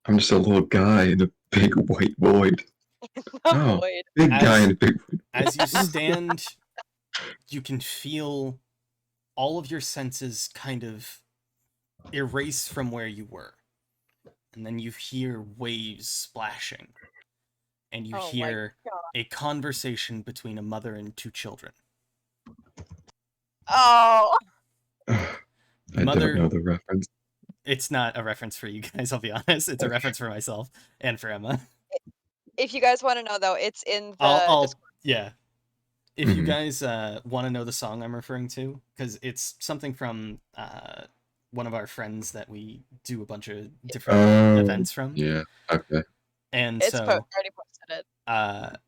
I'm just a little guy in a big white void. Oh. void. Big As- guy in a big void. As you stand, you can feel all of your senses kind of erase from where you were. And then you hear waves splashing. And you Oh my hear God. a conversation between a mother and 2 children. Oh. I Mother- don't know the reference. It's not a reference for you guys, I'll be honest. It's a reference for myself and for Emma. If you guys want to know, though, it's in the. I'll yeah. If you Mhm. guys want to know the song I'm referring to, because it's something from one of our friends that we do a bunch of different Oh, events from. Yeah, okay. And It's so already posted it.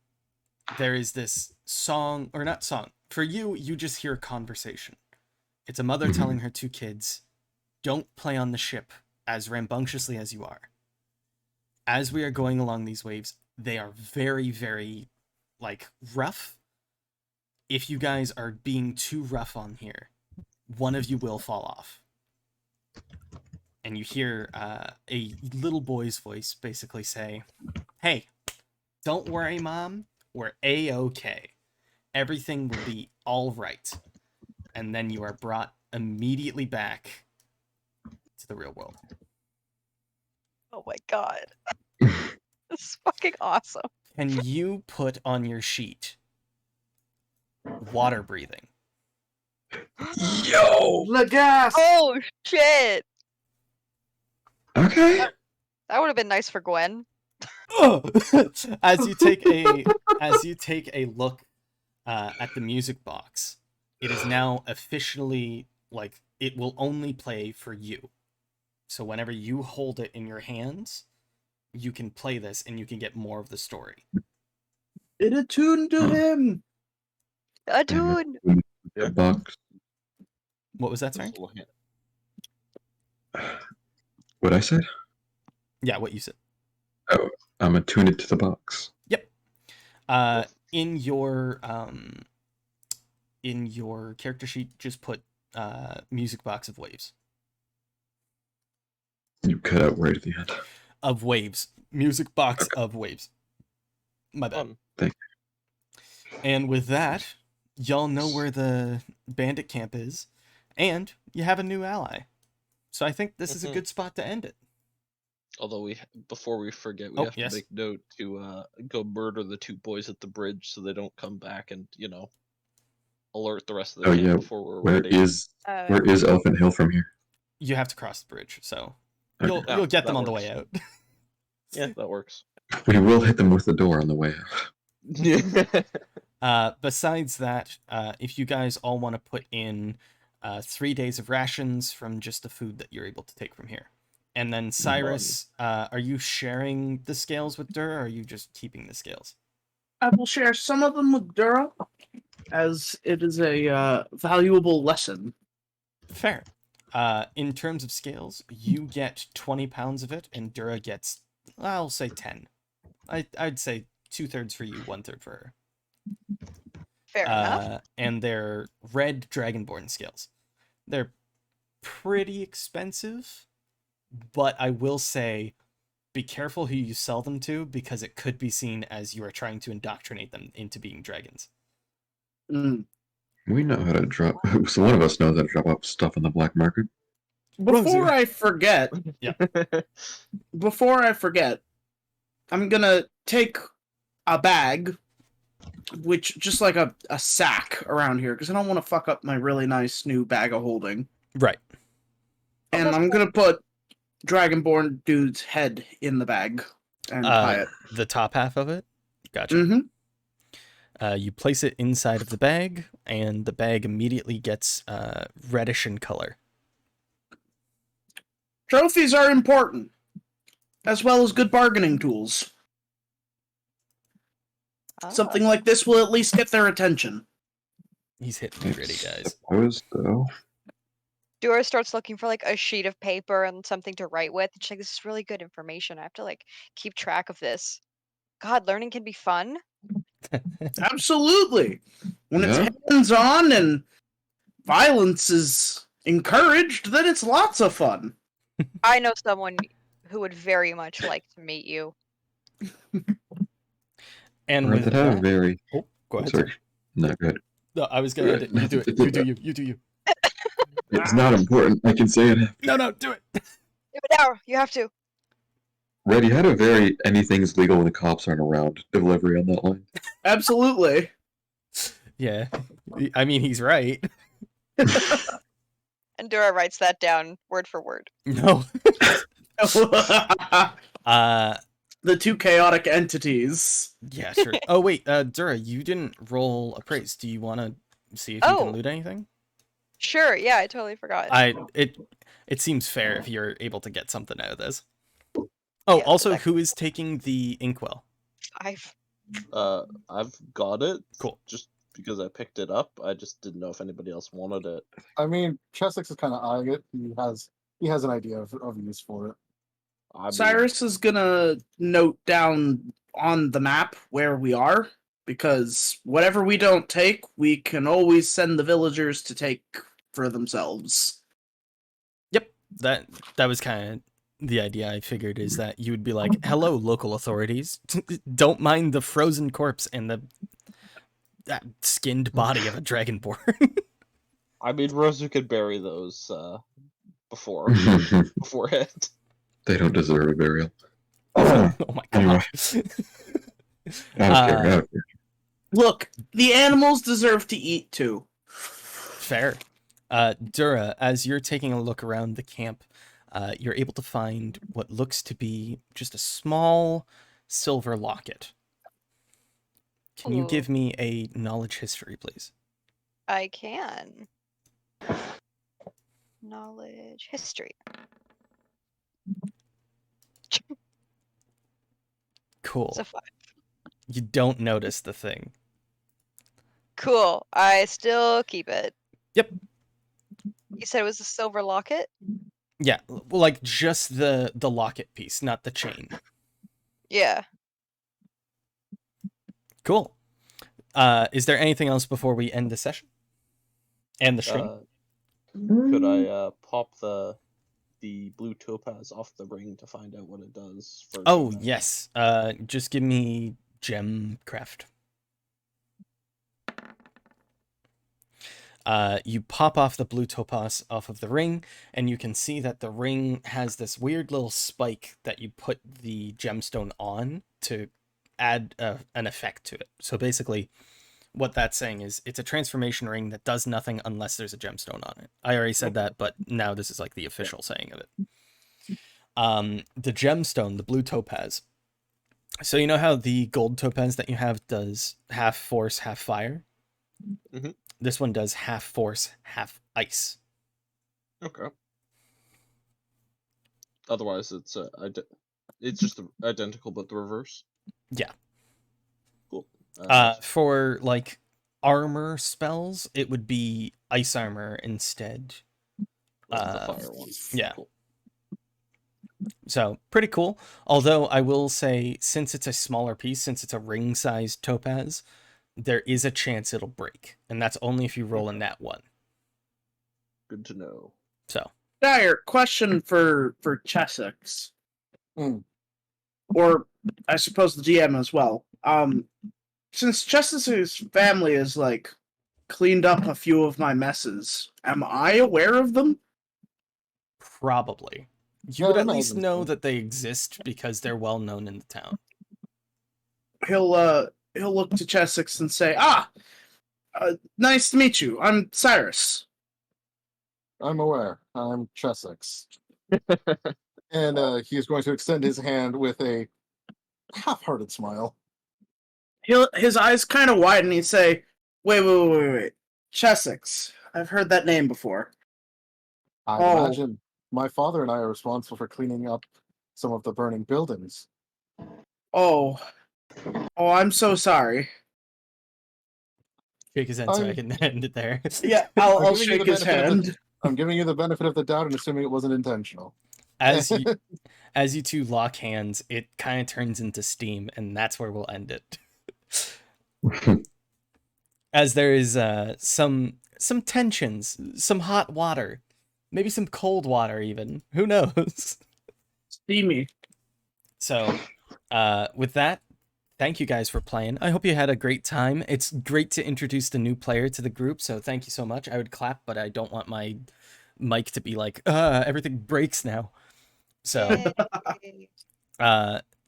there is this song, or not song. For you, you just hear a conversation. It's a mother Mhm. telling her 2 kids, don't play on the ship as rambunctiously as you are. As we are going along these waves, they are very, very, like, rough. If you guys are being too rough on here, one of you will fall off. And you hear a little boy's voice basically say, hey, don't worry, Mom. We're A-okay. Everything will be all right. And then you are brought immediately back to the real world. Oh my god. This is fucking awesome. Can you put on your sheet water breathing? Yo! The gas! Oh shit! Okay. That would have been nice for Gwen. as you take a look at the music box, it is now officially, like, it will only play for you. So whenever you hold it in your hands, you can play this and you can get more of the story. It attuned to him. A Damn dude. it. Yeah. Box. What was that, sorry? This little hand- What I said? Yeah, what you said. Oh, I'm attuned to the box. Yep. In your character sheet, just put music box of waves. You cut out right at the end. Of waves. Music box of waves. My bad. Fun. And with that, y'all know where the bandit camp is, and you have a new ally. So I think this is a Mhm. good spot to end it. Although before we forget, we Oh, have yes. to make note to go murder the 2 boys at the bridge so they don't come back and alert the rest of the Oh camp yeah. before we're Where ready. is Elephant Hill from here? You have to cross the bridge, so Okay. you'll get them that on the works. way out. Yeah, that works. We will hit them with the door on the way out. Besides that, if you guys all want to put in 3 days of rations from just the food that you're able to take from here. And then Cyrus, are you sharing the scales with Dur, or are you just keeping the scales? I will share some of them with Dura, as it is a valuable lesson. Fair. In terms of scales, you get 20 pounds of it, and Dura gets, I'll say 10. I'd say 2/3 for you, 1/3 for her. Fair enough. And they're red Dragonborn scales. They're pretty expensive, but I will say, be careful who you sell them to, because it could be seen as you are trying to indoctrinate them into being dragons. Mm. We know how to drop. So one of us knows how to drop off stuff on the black market. Before I forget, I'm gonna take a bag, which just like a sack around here, because I don't want to fuck up my really nice new bag of holding. Right. And I'm gonna put Dragonborn dude's head in the bag and tie it. The top half of it? Gotcha. Mm-hmm. You place it inside of the bag, and the bag immediately gets reddish in color. Trophies are important, as well as good bargaining tools. Something like this will at least get their attention. He's hitting me gritty, guys. Suppose so. Dura starts looking for like a sheet of paper and something to write with. She's like, this is really good information. I have to like keep track of this. God, learning can be fun. Absolutely. When Yeah. it's hands-on and violence is encouraged, then it's lots of fun. I know someone who would very much like to meet you. And Or with that have that, very. oh, go ahead. Sorry. Not good. No, I was gonna end it. You do it. You do you. You do you. It's not important. I can say it. No, do it. Do it now. You have to. Red, you had a very anything's legal when the cops aren't around delivery on that line. Absolutely. Yeah, I mean, he's right. And Dura writes that down word for word. No. The two chaotic entities. Yeah, sure. Oh wait, Dura, you didn't roll appraise. Do you want to see if you can loot anything? Sure. Yeah, I totally forgot. It seems fair if you're able to get something out of this. Oh, Yeah, also, but who is taking the inkwell? I've I've got it. Cool. Just because I picked it up, I just didn't know if anybody else wanted it. I mean, Chessex is kind of eyeing it. He has an idea of use for it. I mean, Cyrus is gonna note down on the map where we are, because whatever we don't take, we can always send the villagers to take for themselves. Yep, that was kind of the idea. I figured is that you would be like, "Hello, local authorities, don't mind the frozen corpse and that skinned body of a dragonborn." I mean, Rosa could bury those before They beforehand. don't deserve a burial. Oh my Anyway. gosh. Out of here. Look, the animals deserve to eat too. Fair. Dura, as you're taking a look around the camp, you're able to find what looks to be just a small silver locket. Can you Ooh. give me a knowledge history, please? I can. Knowledge, history. Cool. It's a 5. You don't notice the thing. Cool. I still keep it. Yep. You said it was a silver locket? Yeah, well, like just the locket piece, not the chain. Yeah. Cool. Is there anything else before we end the session? And the stream? Could I pop the blue topaz off the ring to find out what it does? For Oh, gem? yes. Just give me gem craft. You pop off the blue topaz off of the ring, and you can see that the ring has this weird little spike that you put the gemstone on to add an effect to it. So basically, what that's saying is it's a transformation ring that does nothing unless there's a gemstone on it. I already said that, but now this is like the official saying of it. The gemstone, the blue topaz. So you know how the gold topaz that you have does half force, half fire? Mm-hmm. This one does half force, half ice. Okay. Otherwise, it's just identical, but the reverse. Yeah. Cool. For like armor spells, it would be ice armor instead. The fire one. Yeah. Cool. So pretty cool. Although I will say, since it's a smaller piece, since it's a ring-sized topaz, there is a chance it'll break, and that's only if you roll a nat 1. Good to know. So, Dire, question for Chessex. Mm. Or I suppose the GM as well. Since Chessex's family has like cleaned up a few of my messes, am I aware of them? probably. You Yeah, would I at least imagine know so. that they exist because they're well known in the town. He'll look to Chessex and say, nice to meet you. I'm Cyrus. I'm aware. I'm Chessex. And he's going to extend his hand with a half-hearted smile. His eyes kind of widen and he'd say, wait. Chessex. I've heard that name before. I Oh. imagine my father and I are responsible for cleaning up some of the burning buildings. Oh, I'm so sorry. Shake his hand so I can end it there. Yeah, I'll giving you shake the his benefit of hand. I'm giving you the benefit of the doubt and assuming it wasn't intentional. As you two lock hands, it kind of turns into steam, and that's where we'll end it. As there is some tensions, some hot water, maybe some cold water even. Who knows? Steamy. So, with that, thank you guys for playing. I hope you had a great time. It's great to introduce the new player to the group, so thank you so much. I would clap, but I don't want my mic to be like, everything breaks now. So, Yay.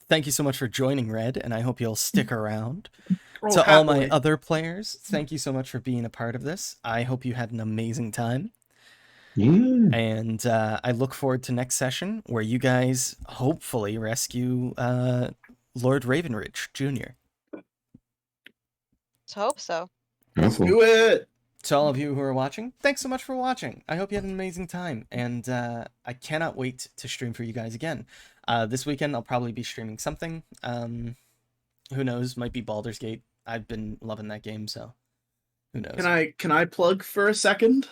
thank you so much for joining, Red, and I hope you'll stick around. Oh, To all my happily. other players, thank you so much for being a part of this. I hope you had an amazing time. Yeah. And I look forward to next session where you guys hopefully rescue Lord Ravenridge Jr. Let's hope so. Awesome. Do it. To all of you who are watching, thanks so much for watching. I hope you had an amazing time, and I cannot wait to stream for you guys again. This weekend I'll probably be streaming something. Who knows? Might be Baldur's Gate. I've been loving that game, so who knows? Can I plug for a second?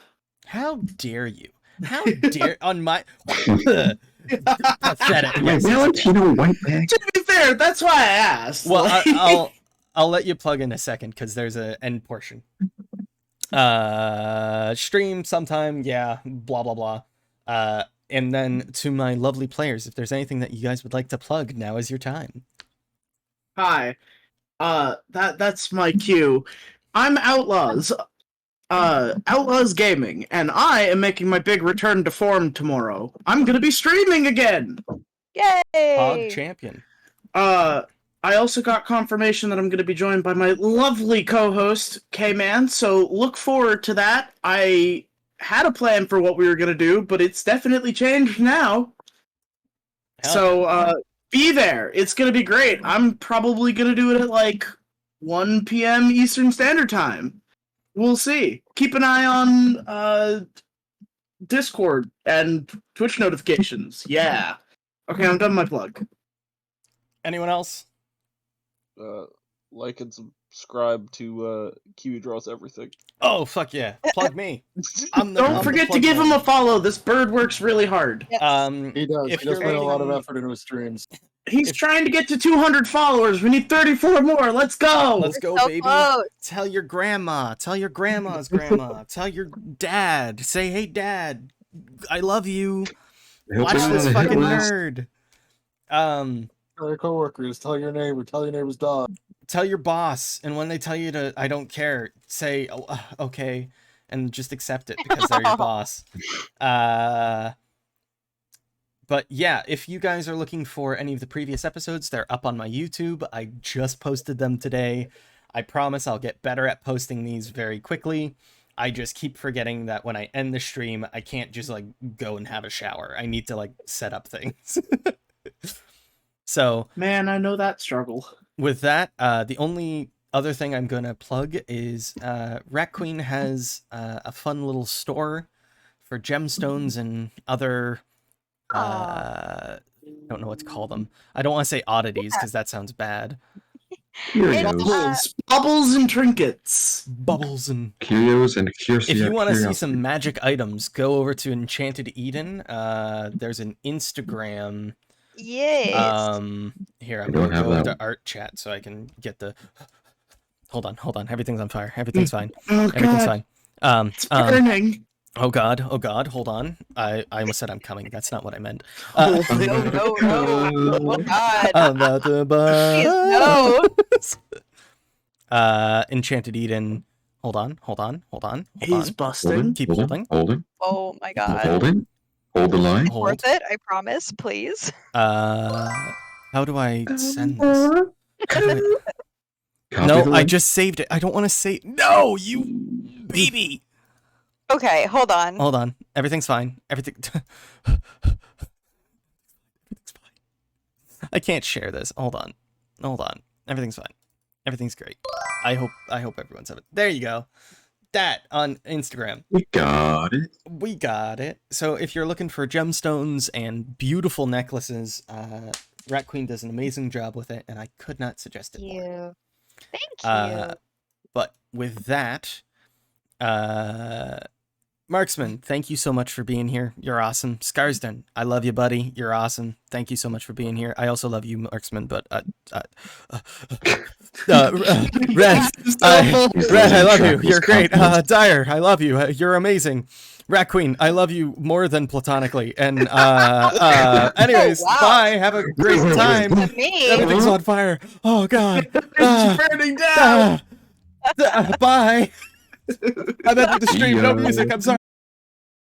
How dare you? How dare on my pathetic? My Valentino white bag. To be fair, that's why I asked. Well, like- I'll let you plug in a second because there's an end portion. Stream sometime, yeah, blah blah blah. And then to my lovely players, if there's anything that you guys would like to plug, now is your time. Hi. That's my cue. I'm Outlaws. Outlaws Gaming, and I am making my big return to form tomorrow. I'm gonna be streaming again. Hog Yay! champion. I also got confirmation that I'm gonna be joined by my lovely co-host, K-Man, so look forward to that. I had a plan for what we were gonna do, but it's definitely changed now. Hell, So, be there. It's gonna be great. I'm probably gonna do it at like 1 p.m. Eastern Standard Time. We'll see. keep an eye on Discord and Twitch notifications. Yeah. Okay, I'm done my plug. Anyone else? Like and subscribe to Kiwi Draws Everything. Oh, fuck yeah. Plug me. I'm Don't forget to give him a follow. This bird works really hard. Yes. He does. If He does you're put a lot of looking- effort into his streams. He's trying to get to 200 followers. We need 34 more. Let's go. Let's go, So baby. close. Tell your grandma. Tell your grandma's grandma. Tell your dad. Say, hey, dad, I love you. He'll Watch put it this on a hit fucking list. nerd. Tell your coworkers. Tell your neighbor. Tell your neighbor's dog. Tell your boss, and when they tell you to, I don't care, say, oh, okay, and just accept it because they're your boss. But yeah, if you guys are looking for any of the previous episodes, they're up on my YouTube. I just posted them today. I promise I'll get better at posting these very quickly. I just keep forgetting that when I end the stream, I can't just like go and have a shower. I need to like set up things. So Man, I know that struggle. with that, the only other thing I'm going to plug is Rat Queen has a fun little store for gemstones and other... I don't know what to call them. I don't want to say oddities because that sounds bad. Curios. Bubbles and trinkets. Bubbles and... Curios and curiosity. If you want to see some magic items, go over to Enchanted Eden. There's an Instagram... Yes. Here, I I'm don't gonna have go that to art chat so I can get the... Hold on. Everything's on fire. Everything's fine. Oh Everything's god, fine. it's burning. Oh god, hold on. I almost said I'm coming. That's not what I meant. No. Oh God. I'm about to Please, bust. no. Enchanted Eden. Hold on. He's busting. Keep holding. Oh my God. Holding. Hold the line. Hold. Worth it, I promise. Please. How do I send this? How do I- Copy No, the I link. just saved it. I don't want to save. No, you baby. Okay, hold on. Hold on. Everything's fine. Everything's fine. I can't share this. Hold on. Everything's fine. Everything's great. I hope everyone's having. There you go. That on Instagram. We got it. We got it. So if you're looking for gemstones and beautiful necklaces, Rat Queen does an amazing job with it, and I could not suggest it Thank more. you. Thank you. But with that, Marksman, thank you so much for being here. You're awesome. Scarsden, I love you, buddy. You're awesome. Thank you so much for being here. I also love you, Marksman, but Red, I love you. You're great. Dyer, I love you. You're amazing. Rat Queen, I love you more than platonically. And anyways, Wow. bye. Have a great time. Me. Everything's on fire. Oh god. It's burning down. Bye. I'm ending the stream. No See ya. music. I'm sorry.